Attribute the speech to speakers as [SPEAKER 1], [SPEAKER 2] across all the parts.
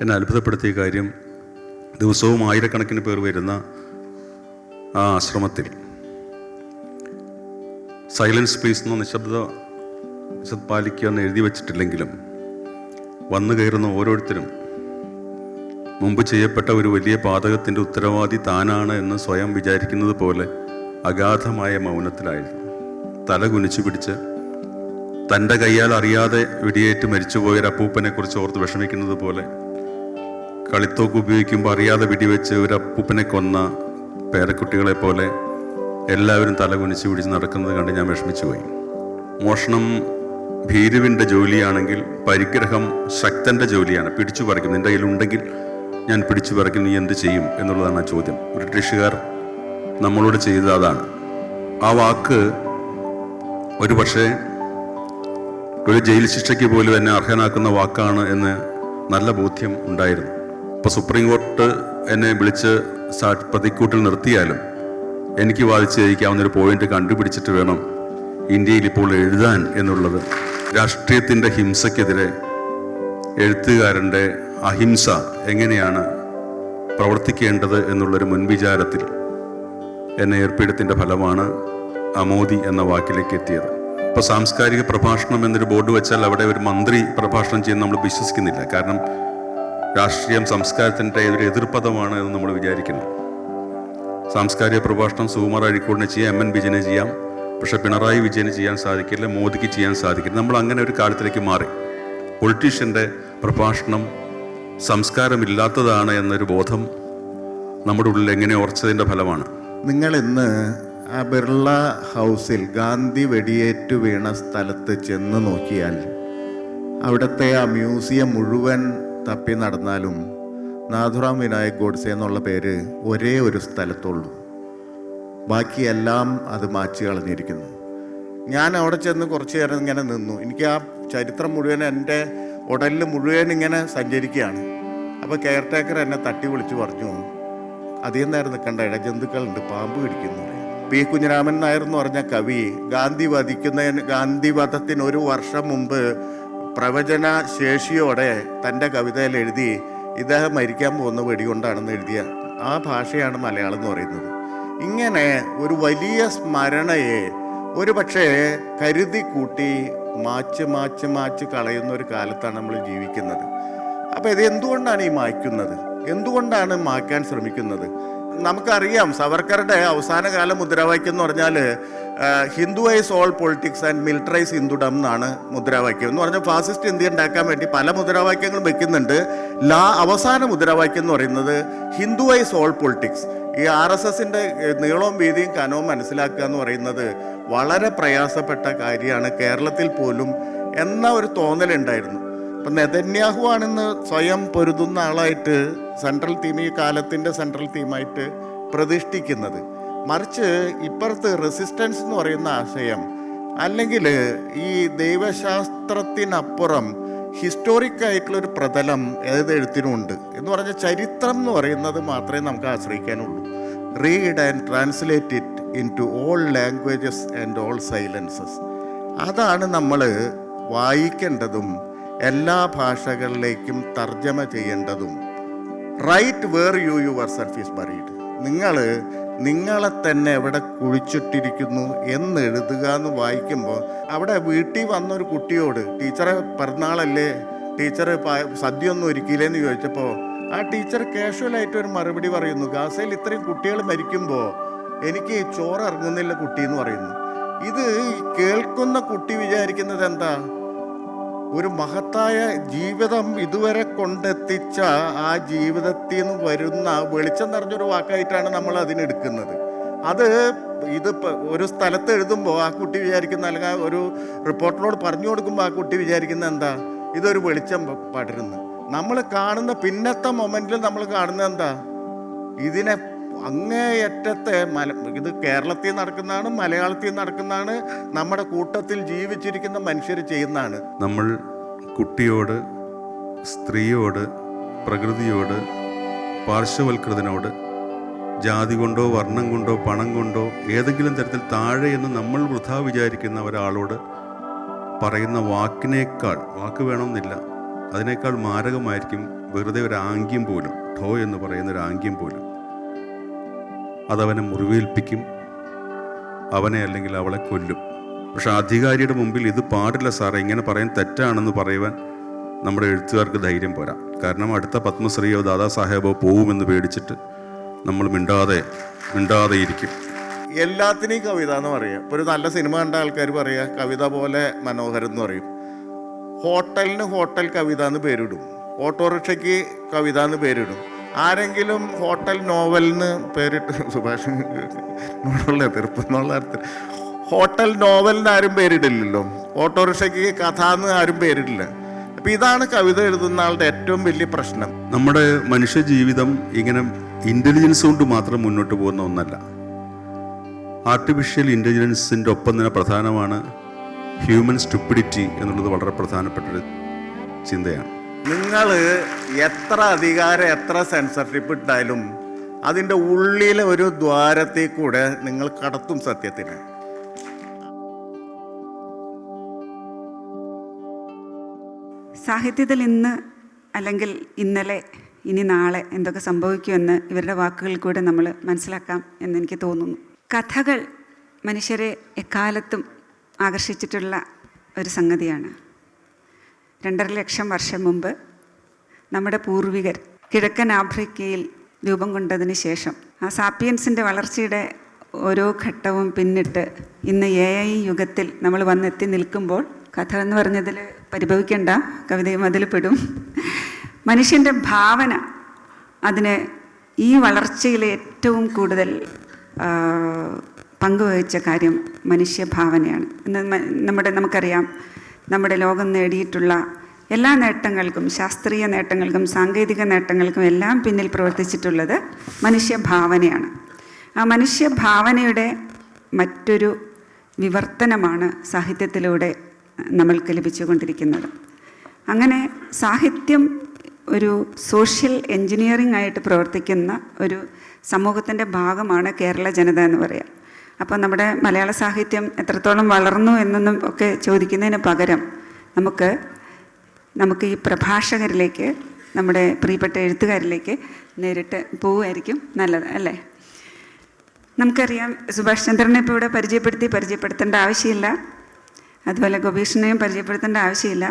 [SPEAKER 1] എന്നെ അത്ഭുതപ്പെടുത്തിയ കാര്യം, ദിവസവും ആയിരക്കണക്കിന് പേർ വരുന്ന ആ ആശ്രമത്തിൽ സൈലൻസ് പ്ലീസ് എന്ന നിശബ്ദ പാലിക്കുക എന്ന് എഴുതി വച്ചിട്ടില്ലെങ്കിലും വന്നു കയറുന്ന ഓരോരുത്തരും മുമ്പ് ചെയ്യപ്പെട്ട ഒരു വലിയ പാതകത്തിൻ്റെ ഉത്തരവാദി താനാണ് എന്ന് സ്വയം വിചാരിക്കുന്നത് പോലെ അഗാധമായ മൗനത്തിലായിരുന്നു. തല കുനിച്ചു പിടിച്ച് തൻ്റെ കയ്യാൽ അറിയാതെ വെടിയേറ്റ് മരിച്ചുപോയൊരു അപ്പൂപ്പനെ കുറിച്ച് ഓർത്ത് വിഷമിക്കുന്നത് പോലെ, കളിത്തോക്ക് ഉപയോഗിക്കുമ്പോൾ അറിയാതെ വെടിവെച്ച് ഒരു അപ്പൂപ്പനെ കൊന്ന പേരക്കുട്ടികളെ പോലെ എല്ലാവരും തല കുനിച്ച് പിടിച്ച് നടക്കുന്നത് കണ്ട് ഞാൻ വിഷമിച്ചു പോയി. മോഷണം ഭീരുവിൻ്റെ ജോലിയാണെങ്കിൽ പരിഗ്രഹം ശക്തൻ്റെ ജോലിയാണ്. പിടിച്ചു പറിക്കും, നിൻ്റെ കയ്യിലുണ്ടെങ്കിൽ ഞാൻ പിടിച്ചു പറിക്കും, നീ എന്ത് ചെയ്യും എന്നുള്ളതാണ് ആ ചോദ്യം. ബ്രിട്ടീഷുകാർ നമ്മളോട് ചെയ്തത് അതാണ്. ആ വാക്ക് ഒരു പക്ഷേ ഒരു ജയിൽ ശിക്ഷയ്ക്ക് പോലും എന്നെ അർഹനാക്കുന്ന വാക്കാണ് എന്ന് നല്ല ബോധ്യം ഉണ്ടായിരുന്നു. ഇപ്പോൾ സുപ്രീം കോർട്ട് എന്നെ വിളിച്ച് പ്രതിക്കൂട്ടിൽ നിർത്തിയാലും എനിക്ക് വാദിച്ച് ജയിക്കാവുന്നൊരു പോയിന്റ് കണ്ടുപിടിച്ചിട്ട് വേണം ഇന്ത്യയിൽ ഇപ്പോൾ എഴുതാൻ എന്നുള്ളത്. രാഷ്ട്രീയത്തിൻ്റെ ഹിംസയ്ക്കെതിരെ എഴുത്തുകാരൻ്റെ അഹിംസ എങ്ങനെയാണ് പ്രവർത്തിക്കേണ്ടത് എന്നുള്ളൊരു മുൻവിചാരത്തിൽ എന്നെ ഏർപ്പെടുത്തിൻ്റെ ഫലമാണ് അമോദി എന്ന വാക്കിലേക്ക് എത്തിയത്. ഇപ്പോൾ സാംസ്കാരിക പ്രഭാഷണം എന്നൊരു ബോർഡ് വെച്ചാൽ അവിടെ ഒരു മന്ത്രി പ്രഭാഷണം ചെയ്യുന്ന നമ്മൾ വിശ്വസിക്കുന്നില്ല. കാരണം രാഷ്ട്രീയം സംസ്കാരത്തിൻ്റെ ഒരു എതിർപദമാണ് എന്ന് നമ്മൾ വിചാരിക്കുന്നു. സാംസ്കാരിക പ്രഭാഷണം സുകുമാർ അഴീക്കോടിനെ ചെയ്യാം, MN വിജയനെ ചെയ്യാം, പക്ഷേ പിണറായി വിജയന് ചെയ്യാൻ സാധിക്കില്ല, മോദിക്ക് ചെയ്യാൻ സാധിക്കില്ല. നമ്മൾ അങ്ങനെ ഒരു കാലത്തിലേക്ക് മാറി. പൊളിറ്റീഷ്യൻ്റെ പ്രഭാഷണം സംസ്കാരമില്ലാത്തതാണ് എന്നൊരു ബോധം നമ്മുടെ ഉള്ളിൽ എങ്ങനെ ഉറച്ചതിൻ്റെ ഫലമാണ്.
[SPEAKER 2] നിങ്ങൾ ഇന്ന് ആ ബിർള ഹൗസിൽ ഗാന്ധി വെടിയേറ്റു വീണ സ്ഥലത്ത് ചെന്ന് നോക്കിയാൽ അവിടുത്തെ ആ മ്യൂസിയം മുഴുവൻ തപ്പി നടന്നാലും നാഥുറാം വിനായക് ഗോഡ്സെ എന്നുള്ള പേര് ഒരേ ഒരു സ്ഥലത്തുള്ളൂ. ബാക്കിയെല്ലാം അത് മാറ്റി കളഞ്ഞിരിക്കുന്നു. ഞാൻ അവിടെ ചെന്ന് കുറച്ച് നേരം ഇങ്ങനെ നിന്നു. എനിക്ക് ആ ചരിത്രം മുഴുവൻ എൻ്റെ ഉടലിൽ മുഴുവൻ ഇങ്ങനെ സഞ്ചരിക്കുകയാണ്. അപ്പോൾ കെയർ ടേക്കർ എന്നെ തട്ടി വിളിച്ച് പറഞ്ഞു, അധികം നേരം നിൽക്കേണ്ട, ഇഴജന്തുക്കളുണ്ട്, പാമ്പ് പിടിക്കുന്നു. P. കുഞ്ഞിരാമൻ നായർ എന്ന് പറഞ്ഞ കവി ഗാന്ധി വധത്തിന് ഒരു വർഷം മുമ്പ് പ്രവചന ശേഷിയോടെ തൻ്റെ കവിതയിൽ എഴുതി ഇദ്ദേഹം മരിക്കാൻ പോകുന്ന വെടികൊണ്ടാണെന്ന് എഴുതിയ ആ ഭാഷയാണ് മലയാളം എന്ന് പറയുന്നത്. ഇങ്ങനെ ഒരു വലിയ സ്മരണയെ ഒരു പക്ഷേ കരുതി കൂട്ടി മാച്ച് കളയുന്ന ഒരു കാലത്താണ് നമ്മൾ ജീവിക്കുന്നത്. അപ്പോൾ ഇത് എന്തുകൊണ്ടാണ് ഈ മായ്ക്കുന്നത്? എന്തുകൊണ്ടാണ് മായ്ക്കാൻ ശ്രമിക്കുന്നത്? നമുക്കറിയാം, സവർക്കറുടെ അവസാന കാല മുദ്രാവാക്യം എന്ന് പറഞ്ഞാൽ ഹിന്ദുവൈസ് ഓൾ പൊളിറ്റിക്സ് ആൻഡ് മിലിറ്ററൈസ് ഹിന്ദുഡം എന്നാണ് മുദ്രാവാക്യം. എന്ന് പറഞ്ഞാൽ ഫാസിസ്റ്റ് ഇന്ത്യ ഉണ്ടാക്കാൻ വേണ്ടി പല മുദ്രാവാക്യങ്ങളും വെക്കുന്നുണ്ട്. അവസാന മുദ്രാവാക്യം എന്ന് പറയുന്നത് ഹിന്ദുവൈസ് ഓൾ പൊളിറ്റിക്സ്. ഈ RSSൻ്റെ നീളവും വീതിയും കനവും മനസ്സിലാക്കുക എന്ന് പറയുന്നത് വളരെ പ്രയാസപ്പെട്ട കാര്യമാണ് കേരളത്തിൽ പോലും എന്ന ഒരു തോന്നലുണ്ടായിരുന്നു. അപ്പം നെതന്യാഹു ആണെന്ന് സ്വയം പൊരുതുന്ന ആളായിട്ട് സെൻട്രൽ തീം, ഈ കാലത്തിൻ്റെ സെൻട്രൽ തീമായിട്ട് പ്രതിഷ്ഠിക്കുന്നത്. മറിച്ച് ഇപ്പുറത്ത് റെസിസ്റ്റൻസ് എന്ന് പറയുന്ന ആശയം, അല്ലെങ്കിൽ ഈ ദൈവശാസ്ത്രത്തിനപ്പുറം ഹിസ്റ്റോറിക് ആയിട്ടുള്ളൊരു പ്രതലം ഏത് എഴുത്തിനുമുണ്ട്. എന്ന് പറഞ്ഞാൽ ചരിത്രം എന്ന് പറയുന്നത് മാത്രമേ നമുക്ക് ആശ്രയിക്കാനുള്ളൂ. Read and translate it into all languages and all silences. അതാണ് നമ്മൾ വായിക്കേണ്ടതും എല്ലാ ഭാഷകളിലേക്കും തർജ്ജമ ചെയ്യേണ്ടതും. Write where yourself is buried. നിങ്ങളെ തന്നെ എവിടെ കുഴിച്ചിട്ടിരിക്കുന്നു എന്ന് എഴുതുക എന്ന് വായിക്കുമ്പോൾ, അവിടെ വീട്ടിൽ വന്നൊരു കുട്ടിയോട് ടീച്ചറെ പിറന്നാളല്ലേ, ടീച്ചർ സദ്യ ഒന്നും ഒരുക്കിയില്ലേന്ന് ചോദിച്ചപ്പോൾ ആ ടീച്ചർ കാഷ്വലായിട്ട് ഒരു മറുപടി പറയുന്നു, ഗാസയിൽ ഇത്രയും കുട്ടികൾ മരിക്കുമ്പോൾ എനിക്ക് ചോറ് ഇറങ്ങുന്നില്ല കുട്ടി എന്ന് പറയുന്നു. ഇത് കേൾക്കുന്ന കുട്ടി വിചാരിക്കുന്നത് എന്താ? ഒരു മഹത്തായ ജീവിതം ഇതുവരെ കൊണ്ടെത്തിച്ച ആ ജീവിതത്തിൽ നിന്ന് വരുന്ന വെളിച്ചം നിറഞ്ഞൊരു വാക്കായിട്ടാണ് നമ്മൾ അതിനെടുക്കുന്നത്. ഇത് ഒരു സ്ഥലത്ത് എഴുതുമ്പോൾ ആ കുട്ടി വിചാരിക്കുന്ന, അല്ലെങ്കിൽ ഒരു റിപ്പോർട്ടറോട് പറഞ്ഞു കൊടുക്കുമ്പോൾ ആ കുട്ടി വിചാരിക്കുന്ന എന്താ? ഇതൊരു വെളിച്ചം പടരുന്നു. നമ്മൾ കാണുന്ന പിന്നത്തെ മൊമെന്റിൽ നമ്മൾ കാണുന്നത് എന്താ? ഇതിനെ അങ്ങേയറ്റത്തെ ഇത് കേരളത്തിൽ നടക്കുന്നതാണ്, മലയാളത്തിൽ നടക്കുന്നതാണ്, നമ്മുടെ കൂട്ടത്തിൽ ജീവിച്ചിരിക്കുന്ന മനുഷ്യർ ചെയ്യുന്നതാണ്.
[SPEAKER 1] നമ്മൾ കുട്ടിയോട്, സ്ത്രീയോട്, പ്രകൃതിയോട്, പാർശ്വവൽകൃതനോട് ജാതി കൊണ്ടോ വർണ്ണം കൊണ്ടോ പണം കൊണ്ടോ ഏതെങ്കിലും തരത്തിൽ താഴെ എന്ന് നമ്മൾ വൃഥാ വിചാരിക്കുന്ന ഒരാളോട് പറയുന്ന വാക്കിനേക്കാൾ, വാക്ക് വേണമെന്നില്ല, അതിനേക്കാൾ മാരകമായിരിക്കും വെറുതെ ഒരു ആംഗ്യം പോലും, ഠോ എന്ന് പറയുന്ന ഒരു ആംഗ്യം പോലും. അതവനെ മുറിവേൽപ്പിക്കും, അവനെ അല്ലെങ്കിൽ അവളെ കൊല്ലും. പക്ഷെ അധികാരിയുടെ മുമ്പിൽ ഇത് പാടില്ല സാറേ, ഇങ്ങനെ പറയാൻ തെറ്റാണെന്ന് പറയുവാൻ നമ്മുടെ എഴുത്തുകാർക്ക് ധൈര്യം പോരാ. കാരണം അടുത്ത പത്മശ്രീയോ ദാദാസാഹേബോ പോവുമെന്ന് പേടിച്ചിട്ട് നമ്മൾ മിണ്ടാതെ ഇരിക്കും.
[SPEAKER 2] എല്ലാത്തിനെയും കവിത എന്ന് പറയുക. ഇപ്പോൾ ഒരു നല്ല സിനിമ കണ്ട ആൾക്കാർ പറയുക കവിത പോലെ മനോഹരം എന്ന് പറയും. ഹോട്ടലിന് ഹോട്ടൽ കവിത എന്ന് പേരിടും, ഓട്ടോറിക്ഷയ്ക്ക് കവിത എന്ന് പേരിടും. ആരെങ്കിലും ഹോട്ടൽ നോവലിന് പേരിട്ട്, സുഭാഷിനോടുള്ള എതിർപ്പ് എന്നുള്ള അർത്ഥത്തിൽ ഹോട്ടൽ നോവലിന് ആരും പേരിടില്ലല്ലോ, ഓട്ടോറിക്ഷയ്ക്ക് കഥ എന്ന് ആരും പേരിടില്ല. അപ്പം ഇതാണ് കവിത എഴുതുന്ന ആളുടെ ഏറ്റവും വലിയ പ്രശ്നം.
[SPEAKER 1] നമ്മുടെ മനുഷ്യ ജീവിതം ഇങ്ങനെ ഇൻ്റലിജൻസ് കൊണ്ട് മാത്രം മുന്നോട്ട് പോകുന്ന ഒന്നല്ല. ആർട്ടിഫിഷ്യൽ ഇൻ്റലിജൻസിൻ്റെ ഒപ്പം തന്നെ പ്രധാനമാണ് ഹ്യൂമൻ സ്റ്റുപ്പിഡിറ്റി എന്നുള്ളത്. വളരെ പ്രധാനപ്പെട്ടൊരു ചിന്തയാണ്.
[SPEAKER 2] നിങ്ങൾ എത്ര അധികാരം, എത്ര സെൻസർഷിപ്പ് ഇട്ടാലും അതിൻ്റെ ഉള്ളിലെ ഒരു ദ്വാരത്തിൽ കൂടെ നിങ്ങൾ കടത്തും സത്യത്തിന്.
[SPEAKER 3] സാഹിത്യത്തിൽ ഇന്ന് അല്ലെങ്കിൽ ഇന്നലെ ഇനി നാളെ എന്തൊക്കെ സംഭവിക്കുമെന്ന് ഇവരുടെ വാക്കുകളിൽ കൂടെ നമ്മൾ മനസ്സിലാക്കാം എന്നെനിക്ക് തോന്നുന്നു. കഥകൾ മനുഷ്യരെ എക്കാലത്തും ആകർഷിച്ചിട്ടുള്ള ഒരു സംഗതിയാണ്. 2.5 ലക്ഷം വർഷം മുമ്പ് നമ്മുടെ പൂർവികർ കിഴക്കൻ ആഫ്രിക്കയിൽ രൂപം കൊണ്ടതിന് ശേഷം ആ സാപ്പിയൻസിൻ്റെ വളർച്ചയുടെ ഓരോ ഘട്ടവും പിന്നിട്ട് ഇന്ന് AI യുഗത്തിൽ നമ്മൾ വന്നെത്തി നിൽക്കുമ്പോൾ കഥ എന്ന് പറഞ്ഞതിൽ പരിഭവിക്കേണ്ട, കവിതയും അതിൽ പെടും. മനുഷ്യൻ്റെ ഭാവന അതിന് ഈ വളർച്ചയിൽ ഏറ്റവും കൂടുതൽ പങ്കുവഹിച്ച കാര്യം മനുഷ്യഭാവനയാണ്. ഇന്ന് നമുക്കറിയാം, നമ്മുടെ ലോകം നേടിയിട്ടുള്ള എല്ലാ നേട്ടങ്ങൾക്കും, ശാസ്ത്രീയ നേട്ടങ്ങൾക്കും സാങ്കേതിക നേട്ടങ്ങൾക്കും എല്ലാം പിന്നിൽ പ്രവർത്തിച്ചിട്ടുള്ളത് മനുഷ്യഭാവനയാണ്. ആ മനുഷ്യഭാവനയുടെ മറ്റൊരു വിവർത്തനമാണ് സാഹിത്യത്തിലൂടെ നമ്മൾക്ക് ലഭിച്ചുകൊണ്ടിരിക്കുന്നത്. അങ്ങനെ സാഹിത്യം ഒരു സോഷ്യൽ എൻജിനീയറിംഗ് ആയിട്ട് പ്രവർത്തിക്കുന്ന ഒരു സമൂഹത്തിൻ്റെ ഭാഗമാണ് കേരള ജനത എന്ന് പറയാം. അപ്പോൾ നമ്മുടെ മലയാള സാഹിത്യം എത്രത്തോളം വളർന്നു എന്നൊന്നും ഒക്കെ ചോദിക്കുന്നതിന് പകരം നമുക്ക് ഈ പ്രഭാഷകരിലേക്ക്, നമ്മുടെ പ്രിയപ്പെട്ട എഴുത്തുകാരിലേക്ക് നേരിട്ട് പോവുമായിരിക്കും നല്ലത്, അല്ലേ? നമുക്കറിയാം, സുഭാഷ് ചന്ദ്രനെ ഇപ്പോൾ ഇവിടെ പരിചയപ്പെടുത്തേണ്ട ആവശ്യമില്ല. അതുപോലെ ഗോപീഷ്ണനെയും പരിചയപ്പെടുത്തേണ്ട ആവശ്യമില്ല.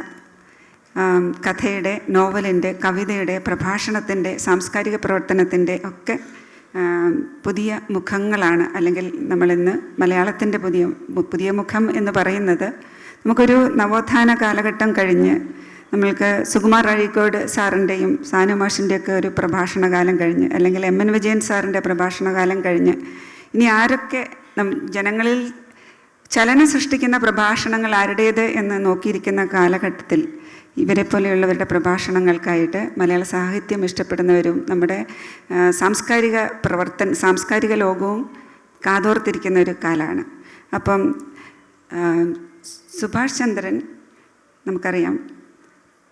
[SPEAKER 3] കഥയുടെ, നോവലിൻ്റെ, കവിതയുടെ, പ്രഭാഷണത്തിൻ്റെ, സാംസ്കാരിക പ്രവർത്തനത്തിൻ്റെ ഒക്കെ പുതിയ മുഖങ്ങളാണ്. അല്ലെങ്കിൽ നമ്മളിന്ന് മലയാളത്തിൻ്റെ പുതിയ മുഖം എന്ന് പറയുന്നത്, നമുക്കൊരു നവോത്ഥാന കാലഘട്ടം കഴിഞ്ഞ് നമ്മൾക്ക് സുകുമാർ അഴീക്കോട് സാറിൻ്റെയും സാനു മാഷിൻ്റെയൊക്കെ ഒരു പ്രഭാഷണകാലം കഴിഞ്ഞ്, അല്ലെങ്കിൽ MN വിജയൻ സാറിൻ്റെ പ്രഭാഷണകാലം കഴിഞ്ഞ്, ഇനി ആരൊക്കെ ജനങ്ങളിൽ ചലനം സൃഷ്ടിക്കുന്ന പ്രഭാഷണങ്ങൾ ആരുടേത് എന്ന് നോക്കിയിരിക്കുന്ന കാലഘട്ടത്തിൽ ഇവരെ പോലെയുള്ളവരുടെ പ്രഭാഷണങ്ങൾക്കായിട്ട് മലയാള സാഹിത്യം ഇഷ്ടപ്പെടുന്നവരും നമ്മുടെ സാംസ്കാരിക ലോകവും കാതോർത്തിരിക്കുന്ന ഒരു കാലമാണ്. അപ്പം സുഭാഷ് ചന്ദ്രൻ നമുക്കറിയാം,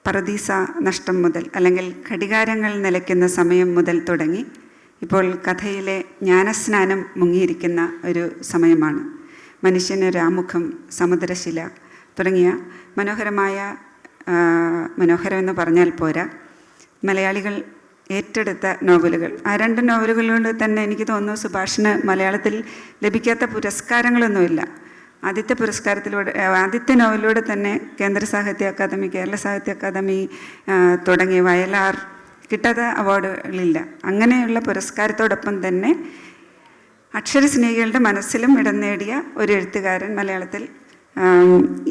[SPEAKER 3] പറുദീസ നഷ്ടം മുതൽ, അല്ലെങ്കിൽ ഘടികാരങ്ങൾ നിലയ്ക്കുന്ന സമയം മുതൽ തുടങ്ങി ഇപ്പോൾ കഥയിലെ ജ്ഞാനസ്നാനം മുങ്ങിയിരിക്കുന്ന ഒരു സമയമാണ്. മനുഷ്യനൊരു ആമുഖം, സമുദ്രശില തുടങ്ങിയ മനോഹരം എന്ന് പറഞ്ഞാൽ പോരാ, മലയാളികൾ ഏറ്റെടുത്ത നോവലുകൾ. ആ 2 നോവലുകളിലൂടെ തന്നെ എനിക്ക് തോന്നുന്നു സുഭാഷിന് മലയാളത്തിൽ ലഭിക്കാത്ത പുരസ്കാരങ്ങളൊന്നുമില്ല. ആദ്യത്തെ നോവലിലൂടെ തന്നെ കേന്ദ്ര സാഹിത്യ അക്കാദമി, കേരള സാഹിത്യ അക്കാദമി തുടങ്ങിയ വയലാർ കിട്ടാത്ത അവാർഡുകളില്ല. അങ്ങനെയുള്ള പുരസ്കാരത്തോടൊപ്പം തന്നെ അക്ഷരസ്നേഹികളുടെ മനസ്സിലും ഇടം നേടിയ ഒരു എഴുത്തുകാരൻ മലയാളത്തിൽ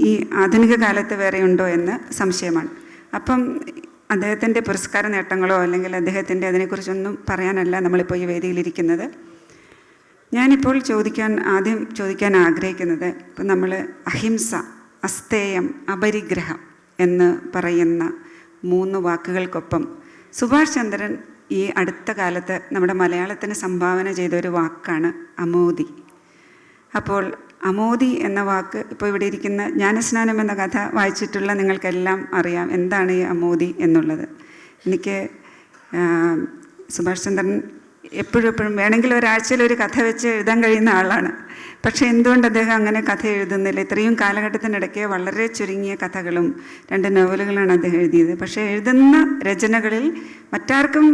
[SPEAKER 3] ഈ ആധുനിക കാലത്ത് വേറെ ഉണ്ടോ എന്ന് സംശയമാണ്. അപ്പം അദ്ദേഹത്തിൻ്റെ പുരസ്കാര നേട്ടങ്ങളോ അല്ലെങ്കിൽ അദ്ദേഹത്തിൻ്റെ അതിനെക്കുറിച്ചൊന്നും പറയാനല്ല നമ്മളിപ്പോൾ ഈ വേദിയിലിരിക്കുന്നത്. ഞാനിപ്പോൾ ആദ്യം ചോദിക്കാൻ ആഗ്രഹിക്കുന്നത്, ഇപ്പം നമ്മൾ അഹിംസ, അസ്തേയം, അപരിഗ്രഹം എന്ന് പറയുന്ന 3 വാക്കുകൾക്കൊപ്പം സുഭാഷ് ചന്ദ്രൻ ഈ അടുത്ത കാലത്ത് നമ്മുടെ മലയാളത്തിന് സംഭാവന ചെയ്ത ഒരു വാക്കാണ് അമോദി. അപ്പോൾ അമോദി എന്ന വാക്ക്, ഇപ്പോൾ ഇവിടെ ഇരിക്കുന്ന ജ്ഞാനസ്നാനം എന്ന കഥ വായിച്ചിട്ടുള്ള നിങ്ങൾക്കെല്ലാം അറിയാം എന്താണ് ഈ അമോദി എന്നുള്ളത്. എനിക്ക് സുഭാഷ് ചന്ദ്രൻ എപ്പോഴും വേണമെങ്കിൽ ഒരാഴ്ചയിൽ ഒരു കഥ വെച്ച് എഴുതാൻ കഴിയുന്ന ആളാണ്. പക്ഷേ എന്തുകൊണ്ട് അദ്ദേഹം അങ്ങനെ കഥ എഴുതുന്നില്ല? ഇത്രയും കാലഘട്ടത്തിനിടയ്ക്ക് വളരെ ചുരുങ്ങിയ കഥകളും 2 നോവലുകളാണ് അദ്ദേഹം എഴുതിയത്. പക്ഷേ എഴുതുന്ന രചനകളിൽ മറ്റാർക്കും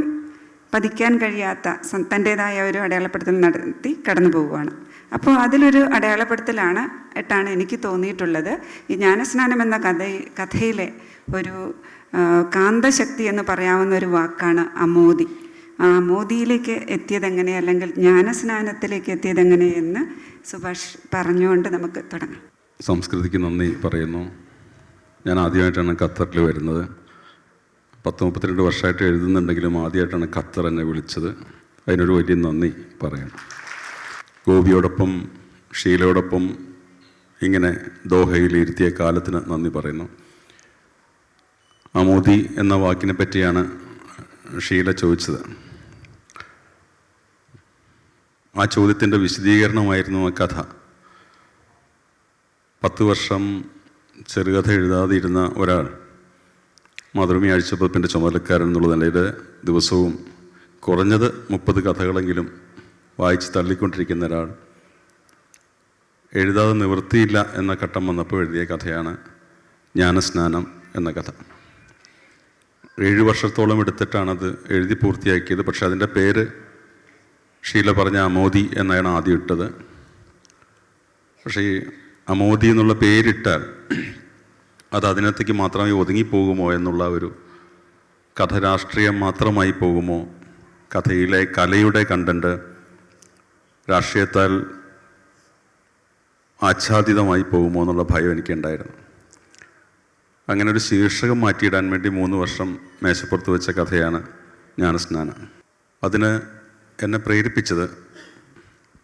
[SPEAKER 3] പതിക്കാൻ കഴിയാത്ത തൻ്റേതായ ഒരു അടയാളപ്പെടുത്തൽ നടത്തി കടന്നു പോവുകയാണ്. അപ്പോൾ അതിലൊരു അടയാളപ്പെടുത്തലാണ് ആയിട്ടാണ് എനിക്ക് തോന്നിയിട്ടുള്ളത്. ഈ ജ്ഞാനസ്നാനം എന്ന കഥയിലെ ഒരു കാന്തശക്തി എന്ന് പറയാവുന്ന ഒരു വാക്കാണ് അമോദി. ആ അമോദിയിലേക്ക് എത്തിയതെങ്ങനെ, അല്ലെങ്കിൽ ജ്ഞാനസ്നാനത്തിലേക്ക് എത്തിയതെങ്ങനെ എന്ന് സുഭാഷ് പറഞ്ഞുകൊണ്ട് നമുക്ക് തുടങ്ങാം.
[SPEAKER 1] സംസ്കൃതിക്ക് നന്ദി പറയുന്നു. ഞാൻ ആദ്യമായിട്ടാണ് ഖത്തറിൽ വരുന്നത്. 10-32 വർഷമായിട്ട് എഴുതുന്നുണ്ടെങ്കിലും ആദ്യമായിട്ടാണ് ഖത്തർ എന്നെ വിളിച്ചത്. അതിനൊരു വലിയ നന്ദി പറയണം. ഗോപിയോടൊപ്പം ഷീലയോടൊപ്പം ഇങ്ങനെ ദോഹയിൽ ഇരുത്തിയ കാലത്തിന് നന്ദി പറയുന്നു. അമോദി എന്ന വാക്കിനെ പറ്റിയാണ് ഷീല ചോദിച്ചത്. ആ ചോദ്യത്തിൻ്റെ വിശദീകരണമായിരുന്നു ആ കഥ. 10 വർഷം ചെറുകഥ എഴുതാതെ ഇരുന്ന ഒരാൾ, മാതൃഭൂമി ആഴ്ചപ്പതിപ്പിൻ്റെ ചുമതലക്കാരൻ എന്നുള്ള നിലയിൽ ദിവസവും കുറഞ്ഞത് 30 കഥകളെങ്കിലും വായിച്ച് തള്ളിക്കൊണ്ടിരിക്കുന്ന ഒരാൾ എഴുതാതെ നിവൃത്തിയില്ല എന്ന ഘട്ടം വന്നപ്പോൾ എഴുതിയ കഥയാണ് ജ്ഞാനസ്നാനം എന്ന കഥ. 7 വർഷത്തോളം എടുത്തിട്ടാണത് എഴുതി പൂർത്തിയാക്കിയത്. പക്ഷെ അതിൻ്റെ പേര് ഷീല പറഞ്ഞ അമോദി എന്നാണ് ആദ്യം ഇട്ടത്. പക്ഷേ ഈ അമോദി എന്നുള്ള പേരിട്ടാൽ അത് അതിനകത്തേക്ക് മാത്രമേ ഒതുങ്ങിപ്പോകുമോ എന്നുള്ള ഒരു കഥ രാഷ്ട്രീയം മാത്രമായി പോകുമോ, കഥയിലെ കലയുടെ കണ്ടന്റ് രാഷ്ട്രീയത്താൽ ആച്ഛാദിതമായി പോകുമോ എന്നുള്ള ഭയം എനിക്കുണ്ടായിരുന്നു. അങ്ങനെ ഒരു ശീർഷകം മാറ്റിയിടാൻ വേണ്ടി 3 വർഷം മേശപ്പുറത്ത് വെച്ച കഥയാണ് ജ്ഞാനസ്നാനം. അതിന് എന്നെ പ്രേരിപ്പിച്ചത്,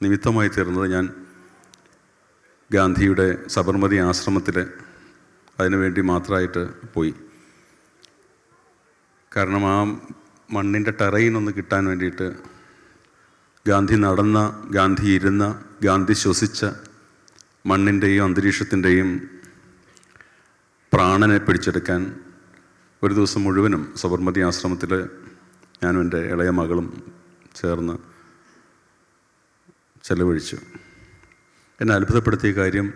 [SPEAKER 1] നിമിത്തമായി തീർന്നത്, ഞാൻ ഗാന്ധിയുടെ സബർമതി ആശ്രമത്തിൽ അതിനുവേണ്ടി മാത്രമായിട്ട് പോയി. കാരണം ആ മണ്ണിൻ്റെ ടെറൈൻ ഒന്ന് കിട്ടാൻ വേണ്ടിയിട്ട് ഗാന്ധി നടന്ന, ഗാന്ധി ഇരുന്ന, ഗാന്ധി ശ്വസിച്ച മണ്ണിൻ്റെയും അന്തരീക്ഷത്തിൻ്റെയും പ്രാണനെ പിടിച്ചെടുക്കാൻ ഒരു ദിവസം മുഴുവനും സബർമതി ആശ്രമത്തിൽ ഞാനും എൻ്റെ ഇളയ മകളും ചേർന്ന് ചെലവഴിച്ചു. എന്നെ അത്ഭുതപ്പെടുത്തിയ കാര്യം,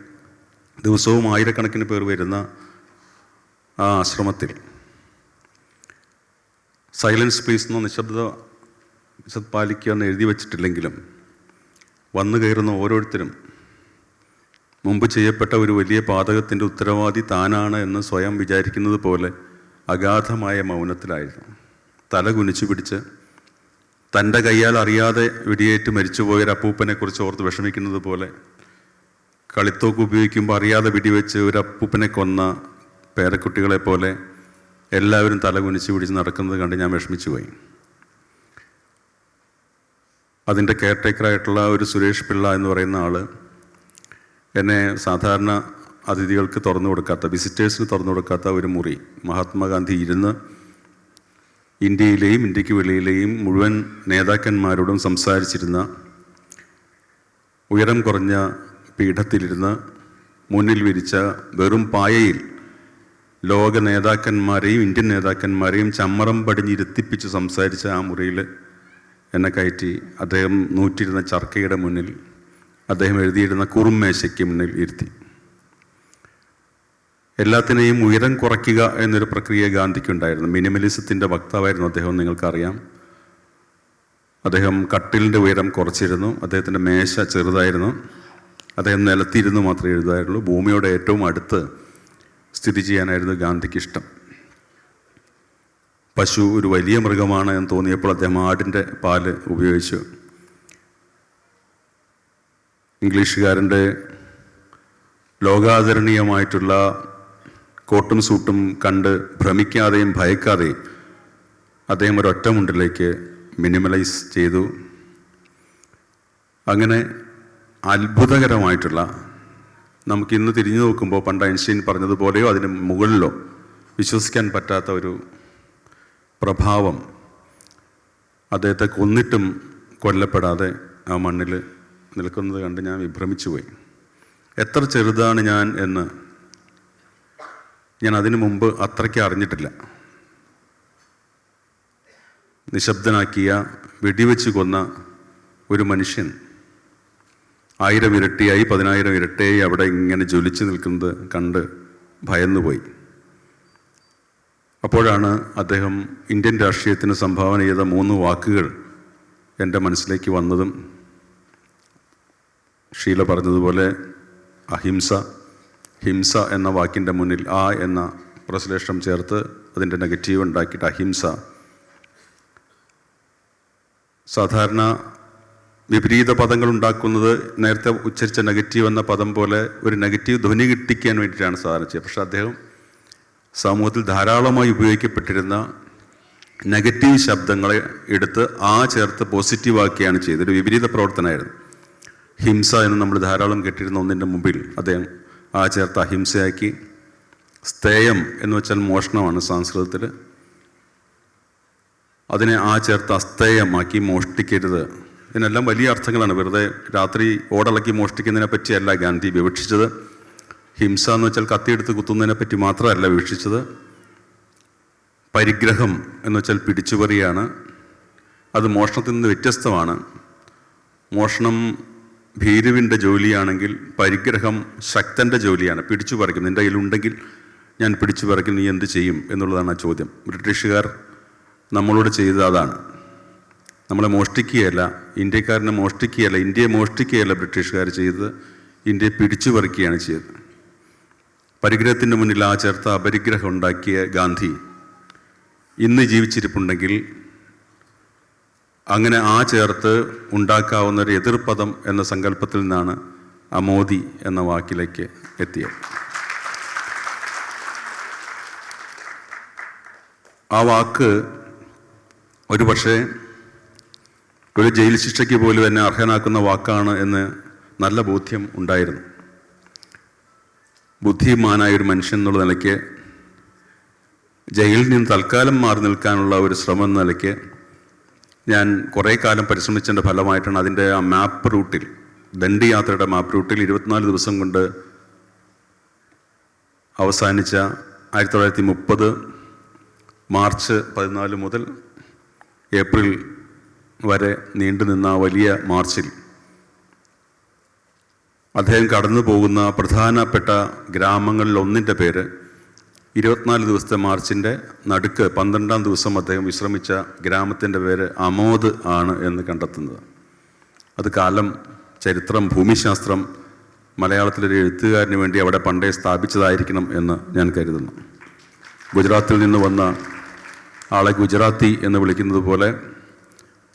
[SPEAKER 1] ദിവസവും ആയിരക്കണക്കിന് പേർ വരുന്ന ആ ആശ്രമത്തിൽ സൈലൻസ് പ്ലീസ് എന്നോ നിശബ്ദത പാലിക്കുക എന്ന് എഴുതി വച്ചിട്ടില്ലെങ്കിലും വന്നു കയറുന്ന ഓരോരുത്തരും മുമ്പ് ചെയ്യപ്പെട്ട ഒരു വലിയ പാതകത്തിൻ്റെ ഉത്തരവാദി താനാണ് എന്ന് സ്വയം വിചാരിക്കുന്നത് പോലെ അഗാധമായ മൗനത്തിലായിരുന്നു. തല കുനിച്ചു പിടിച്ച് തൻ്റെ കയ്യാൽ അറിയാതെ വെടിയേറ്റ് മരിച്ചുപോയൊരു അപ്പൂപ്പനെക്കുറിച്ച് ഓർത്ത് വിഷമിക്കുന്നത് പോലെ, കളിത്തോക്ക് ഉപയോഗിക്കുമ്പോൾ അറിയാതെ വെടിവെച്ച് ഒരു അപ്പൂപ്പനെ കൊന്ന പേരക്കുട്ടികളെ പോലെ എല്ലാവരും തല കുനിച്ചു പിടിച്ച് നടക്കുന്നത് കണ്ട് ഞാൻ വിഷമിച്ചു പോയി. അതിൻ്റെ കെയർടേക്കറായിട്ടുള്ള ഒരു സുരേഷ് പിള്ള എന്ന് പറയുന്ന ആൾ എന്നെ സാധാരണ അതിഥികൾക്ക് തുറന്നു കൊടുക്കാത്ത, വിസിറ്റേഴ്സിന് തുറന്നു കൊടുക്കാത്ത ഒരു മുറി, മഹാത്മാഗാന്ധി ഇരുന്ന് ഇന്ത്യയിലെയും ഇന്ത്യക്ക് വെളിയിലെയും മുഴുവൻ നേതാക്കന്മാരോടും സംസാരിച്ചിരുന്ന ഉയരം കുറഞ്ഞ പീഠത്തിലിരുന്ന് മുന്നിൽ വിരിച്ച വെറും പായയിൽ ലോക നേതാക്കന്മാരെയും ഇന്ത്യൻ നേതാക്കന്മാരെയും ചമ്മറം പടിഞ്ഞിരുത്തിപ്പിച്ച് സംസാരിച്ച ആ മുറിയിൽ എന്നെ കയറ്റി അദ്ദേഹം നൂറ്റിരുന്ന ചർക്കയുടെ മുന്നിൽ, അദ്ദേഹം എഴുതിയിരുന്ന കുറുമേശയ്ക്ക് മുന്നിൽ ഇരുത്തി. എല്ലാത്തിനെയും ഉയരം കുറയ്ക്കുക എന്നൊരു പ്രക്രിയ ഗാന്ധിക്കുണ്ടായിരുന്നു. മിനിമലിസത്തിൻ്റെ വക്താവായിരുന്നു അദ്ദേഹം, നിങ്ങൾക്കറിയാം. അദ്ദേഹം കട്ടിലിൻ്റെ ഉയരം കുറച്ചിരുന്നു, അദ്ദേഹത്തിൻ്റെ മേശ ചെറുതായിരുന്നു, അദ്ദേഹം നിലത്തിരുന്ന് മാത്രമേ എഴുതാറുള്ളൂ. ഭൂമിയോട് ഏറ്റവും അടുത്ത് സ്ഥിതി ചെയ്യാനായിരുന്നു ഗാന്ധിക്ക് ഇഷ്ടം. പശു ഒരു വലിയ മൃഗമാണ് എന്ന് തോന്നിയപ്പോൾ അദ്ദേഹം ആടിൻ്റെ പാല് ഉപയോഗിച്ചു. ഇംഗ്ലീഷുകാരൻ്റെ ലോകാദരണീയമായിട്ടുള്ള കോട്ടും സൂട്ടും കണ്ട് ഭ്രമിക്കാതെയും ഭയക്കാതെയും അദ്ദേഹം ഒരൊറ്റ മുണ്ടിലേക്ക് മിനിമലൈസ് ചെയ്തു. അങ്ങനെ അത്ഭുതകരമായിട്ടുള്ള, നമുക്കിന്ന് തിരിഞ്ഞു നോക്കുമ്പോൾ പണ്ട് ഐൻസ്റ്റീൻ പറഞ്ഞതുപോലെയോ അതിന് മുകളിലോ വിശ്വസിക്കാൻ പറ്റാത്ത ഒരു പ്രഭാവം അദ്ദേഹത്തെ കൊന്നിട്ടും കൊല്ലപ്പെടാതെ ആ മണ്ണിൽ നിൽക്കുന്നത് കണ്ട് ഞാൻ വിഭ്രമിച്ചു പോയി. എത്ര ചെറുതാണ് ഞാൻ എന്ന് ഞാൻ അതിനു മുമ്പ് അത്രയ്ക്ക് അറിഞ്ഞിട്ടില്ല. നിശബ്ദനാക്കിയ, വെടിവെച്ച് കൊന്ന ഒരു മനുഷ്യൻ 1000 ഇരട്ടിയായി 10,000 ഇരട്ടിയായി അവിടെ ഇങ്ങനെ ജ്വലിച്ച് നിൽക്കുന്നത് കണ്ട് ഭയന്നുപോയി. അപ്പോഴാണ് അദ്ദേഹം ഇന്ത്യൻ രാഷ്ട്രീയത്തിന് സംഭാവന ചെയ്ത 3 വാക്കുകൾ എൻ്റെ മനസ്സിലേക്ക് വന്നതും ഷീല പറഞ്ഞതുപോലെ അഹിംസ, ഹിംസ എന്ന വാക്കിൻ്റെ മുന്നിൽ ആ എന്ന പ്രശ്ലേഷം ചേർത്ത് അതിൻ്റെ നെഗറ്റീവ് ഉണ്ടാക്കിയിട്ട് അഹിംസ. സാധാരണ വിപരീത പദങ്ങൾ ഉണ്ടാക്കുന്നത് നേരത്തെ ഉച്ചരിച്ച നെഗറ്റീവ് എന്ന പദം പോലെ ഒരു നെഗറ്റീവ് ധ്വനി കിട്ടിക്കാൻ വേണ്ടിയിട്ടാണ് സാധാരണ ചെയ്യുക. പക്ഷെ അദ്ദേഹം സമൂഹത്തിൽ ധാരാളമായി ഉപയോഗിക്കപ്പെട്ടിരുന്ന നെഗറ്റീവ് ശബ്ദങ്ങളെ എടുത്ത് ആ ചേർത്ത് പോസിറ്റീവാക്കിയാണ് ചെയ്തത്. ഒരു വിപരീത പ്രവർത്തനമായിരുന്നു. ഹിംസ എന്ന് നമ്മൾ ധാരാളം കേട്ടിരുന്ന ഒന്നിൻ്റെ മുമ്പിൽ അദ്ദേഹം ആ ചേർത്ത് അഹിംസയാക്കി. സ്തേയം എന്ന് വെച്ചാൽ മോഷണമാണ് സംസ്കൃതത്തിൽ. അതിനെ ആ ചേർത്ത് അസ്തേയമാക്കി, മോഷ്ടിക്കരുത്. ഇതിനെല്ലാം വലിയ അർത്ഥങ്ങളാണ്. വെറുതെ രാത്രി ഓടളക്കി മോഷ്ടിക്കുന്നതിനെ പറ്റിയല്ല ഗാന്ധി വിവക്ഷിച്ചത്. ഹിംസ എന്ന് വെച്ചാൽ കത്തിയെടുത്ത് കുത്തുന്നതിനെ പറ്റി മാത്രമല്ല വിവക്ഷിച്ചത്. പരിഗ്രഹം എന്ന് വെച്ചാൽ പിടിച്ചുപറിയാണ്. അത് മോഷണത്തിൽ നിന്ന് വ്യത്യസ്തമാണ്. മോഷണം ഭീരുവിൻ്റെ ജോലിയാണെങ്കിൽ പരിഗ്രഹം ശക്തൻ്റെ ജോലിയാണ്. പിടിച്ചു പറിക്കും. നിൻ്റെ കയ്യിലുണ്ടെങ്കിൽ ഞാൻ പിടിച്ചു പറിക്കും, നീ എന്ത് ചെയ്യും എന്നുള്ളതാണ് ആ ചോദ്യം. ബ്രിട്ടീഷുകാർ നമ്മളോട് ചെയ്തത് അതാണ്. നമ്മളെ മോഷ്ടിക്കുകയല്ല, ഇന്ത്യക്കാരനെ മോഷ്ടിക്കുകയല്ല, ഇന്ത്യയെ മോഷ്ടിക്കുകയല്ല ബ്രിട്ടീഷുകാർ ചെയ്തത്, ഇന്ത്യയെ പിടിച്ചു പറിക്കുകയാണ് ചെയ്തത്. പരിഗ്രഹത്തിൻ്റെ മുന്നിൽ ആ ചേർത്ത അപരിഗ്രഹം ഉണ്ടാക്കിയ ഗാന്ധി ഇന്ന് ജീവിച്ചിരിപ്പുണ്ടെങ്കിൽ അങ്ങനെ ആ ചേർത്ത് ഉണ്ടാക്കാവുന്ന ഒരു എതിർപദം എന്ന സങ്കല്പത്തിൽ നിന്നാണ് അമോദി എന്ന വാക്കിലേക്ക് എത്തിയത്. ആ വാക്ക് ഒരു പക്ഷേ ഒരു ജയിൽ ശിക്ഷയ്ക്ക് പോലും എന്നെ അർഹനാക്കുന്ന വാക്കാണ് എന്ന് നല്ല ബോധ്യം ഉണ്ടായിരുന്നു. ബുദ്ധിമാനായ ഒരു മനുഷ്യൻ എന്നുള്ള നിലയ്ക്ക്, ജയിലിൽ നിന്ന് തൽക്കാലം മാറി നിൽക്കാനുള്ള ഒരു ശ്രമം എന്ന നിലയ്ക്ക് ഞാൻ കുറേ കാലം പരിശ്രമിച്ചതിൻ്റെ ഫലമായിട്ടാണ് അതിൻ്റെ ആ മാപ്പ് റൂട്ടിൽ, ദണ്ഡി യാത്രയുടെ മാപ്പ് റൂട്ടിൽ 24 ദിവസം കൊണ്ട് അവസാനിച്ച 1930 മാർച്ച് 14 മുതൽ ഏപ്രിൽ വരെ നീണ്ടുനിന്ന വലിയ മാർച്ചിൽ അദ്ദേഹം കടന്നു പോകുന്ന പ്രധാനപ്പെട്ട ഗ്രാമങ്ങളിൽ ഒന്നിൻ്റെ പേര് 24 ദിവസത്തെ മാർച്ചിൻ്റെ നടുക്ക് 12-ാം ദിവസം അദ്ദേഹം വിശ്രമിച്ച ഗ്രാമത്തിൻ്റെ പേര് അമോദ് ആണ് എന്ന് കണ്ടെത്തുന്നത്. അത് കാലം, ചരിത്രം, ഭൂമിശാസ്ത്രം മലയാളത്തിലൊരു എഴുത്തുകാരന് വേണ്ടി അവിടെ പണ്ടേ സ്ഥാപിച്ചതായിരിക്കണം എന്ന് ഞാൻ കരുതുന്നു. ഗുജറാത്തിൽ നിന്ന് വന്ന ആളെ ഗുജറാത്തി എന്ന് വിളിക്കുന്നത് പോലെ,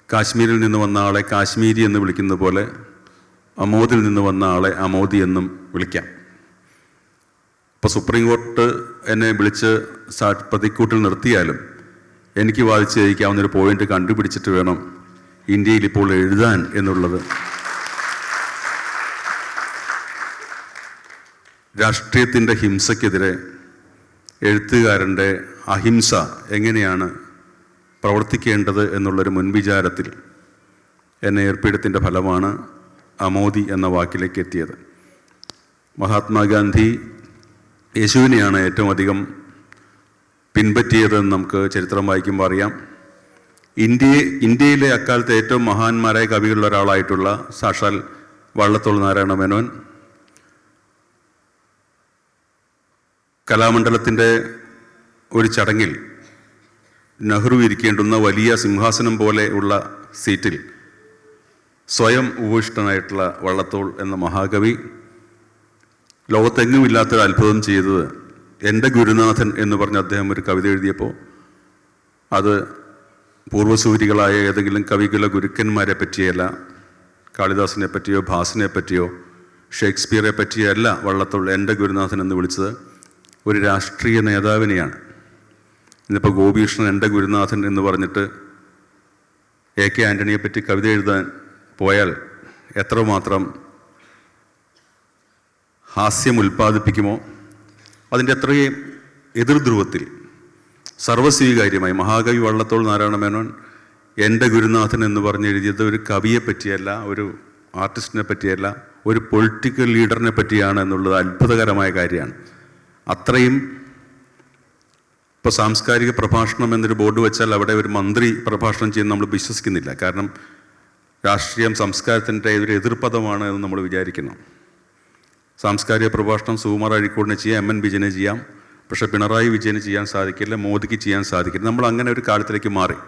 [SPEAKER 1] കാശ്മീരിൽ നിന്ന് വന്ന ആളെ കാശ്മീരി എന്ന് വിളിക്കുന്നത് പോലെ, അമോദിൽ നിന്ന് വന്ന ആളെ അമോദി എന്നും വിളിക്കാം. ഇപ്പോൾ സുപ്രീം കോർട്ട് എന്നെ വിളിച്ച് പ്രതിക്കൂട്ടിൽ നിർത്തിയാലും എനിക്ക് വാദിച്ച് ജയിക്കാവുന്നൊരു പോയിന്റ് കണ്ടുപിടിച്ചിട്ട് വേണം ഇന്ത്യയിൽ ഇപ്പോൾ എഴുതാൻ എന്നുള്ളത്. രാഷ്ട്രീയത്തിൻ്റെ ഹിംസയ്ക്കെതിരെ എഴുത്തുകാരൻ്റെ അഹിംസ എങ്ങനെയാണ് പ്രവർത്തിക്കേണ്ടത് എന്നുള്ളൊരു മുൻവിചാരത്തിൽ എന്നെ ഏർപ്പെടുത്തിൻ്റെ ഫലമാണ് അമോദി എന്ന വാക്കിലേക്ക് എത്തിയത്. മഹാത്മാഗാന്ധി യേശുവിനെയാണ് ഏറ്റവും അധികം പിൻപറ്റിയതെന്ന് നമുക്ക് ചരിത്രം വായിക്കുമ്പോൾ അറിയാം. ഇന്ത്യയിലെ അക്കാലത്തെ ഏറ്റവും മഹാന്മാരായ കവികളിൽ ഒരാളായിട്ടുള്ള സാക്ഷാൽ വള്ളത്തോൾ നാരായണ മേനോൻ കലാമണ്ഡലത്തിൻ്റെ ഒരു ചടങ്ങിൽ നെഹ്റു ഇരിക്കേണ്ടുന്ന വലിയ സിംഹാസനം പോലെ ഉള്ള സീറ്റിൽ സ്വയം ഉപവിഷ്ടനായിട്ടുള്ള വള്ളത്തോൾ എന്ന മഹാകവി ലോകത്തെങ്ങുമില്ലാത്തൊരു അത്ഭുതം ചെയ്തത്, എൻ്റെ ഗുരുനാഥൻ എന്ന് പറഞ്ഞ് അദ്ദേഹം ഒരു കവിത എഴുതിയപ്പോൾ അത് പൂർവ്വസൂരികളായ ഏതെങ്കിലും കവികുല ഗുരുക്കന്മാരെ പറ്റിയല്ല, കാളിദാസിനെ പറ്റിയോ ഭാസിനെ പറ്റിയോ ഷേക്സ്പിയറെ പറ്റിയോ അല്ല വള്ളത്തോൾ എൻ്റെ ഗുരുനാഥൻ എന്ന് വിളിച്ചത്, ഒരു രാഷ്ട്രീയ നേതാവിനെയാണ്. ഇന്നിപ്പോൾ ഗോപീകൃഷ്ണൻ എൻ്റെ ഗുരുനാഥൻ എന്ന് പറഞ്ഞിട്ട് AK ആൻ്റണിയെ പറ്റി കവിത എഴുതാൻ പോയാൽ എത്രമാത്രം ഹാസ്യം ഉൽപ്പാദിപ്പിക്കുമോ അതിൻ്റെ അത്രയും എതിർധ്രുവത്തിൽ സർവസ്വീകാര്യമായി മഹാകവി വള്ളത്തോൾ നാരായണ മേനോൻ എൻ്റെ ഗുരുനാഥൻ എന്ന് പറഞ്ഞെഴുതിയത് ഒരു കവിയെ പറ്റിയല്ല, ഒരു ആർട്ടിസ്റ്റിനെ പറ്റിയല്ല, ഒരു പൊളിറ്റിക്കൽ ലീഡറിനെ പറ്റിയാണ് എന്നുള്ളത് അത്ഭുതകരമായ കാര്യമാണ്. അത്രയും ഇപ്പോൾ സാംസ്കാരിക പ്രഭാഷണം എന്നൊരു ബോർഡ് വെച്ചാൽ അവിടെ ഒരു മന്ത്രി പ്രഭാഷണം ചെയ്യുന്ന നമ്മൾ വിശ്വസിക്കുന്നില്ല. കാരണം രാഷ്ട്രീയം സംസ്കാരത്തിൻ്റെ ഒരു എതിർപദമാണ് എന്ന് നമ്മൾ വിചാരിക്കുന്നു. സാംസ്കാരിക പ്രഭാഷണം സുകുമാർ അഴീക്കോടിനെ ചെയ്യാം, MN വിജയനെ ചെയ്യാം, പക്ഷേ പിണറായി വിജയന് ചെയ്യാൻ സാധിക്കില്ല, മോദിക്ക് ചെയ്യാൻ സാധിക്കില്ല. നമ്മൾ അങ്ങനെ ഒരു കാലത്തിലേക്ക് മാറി.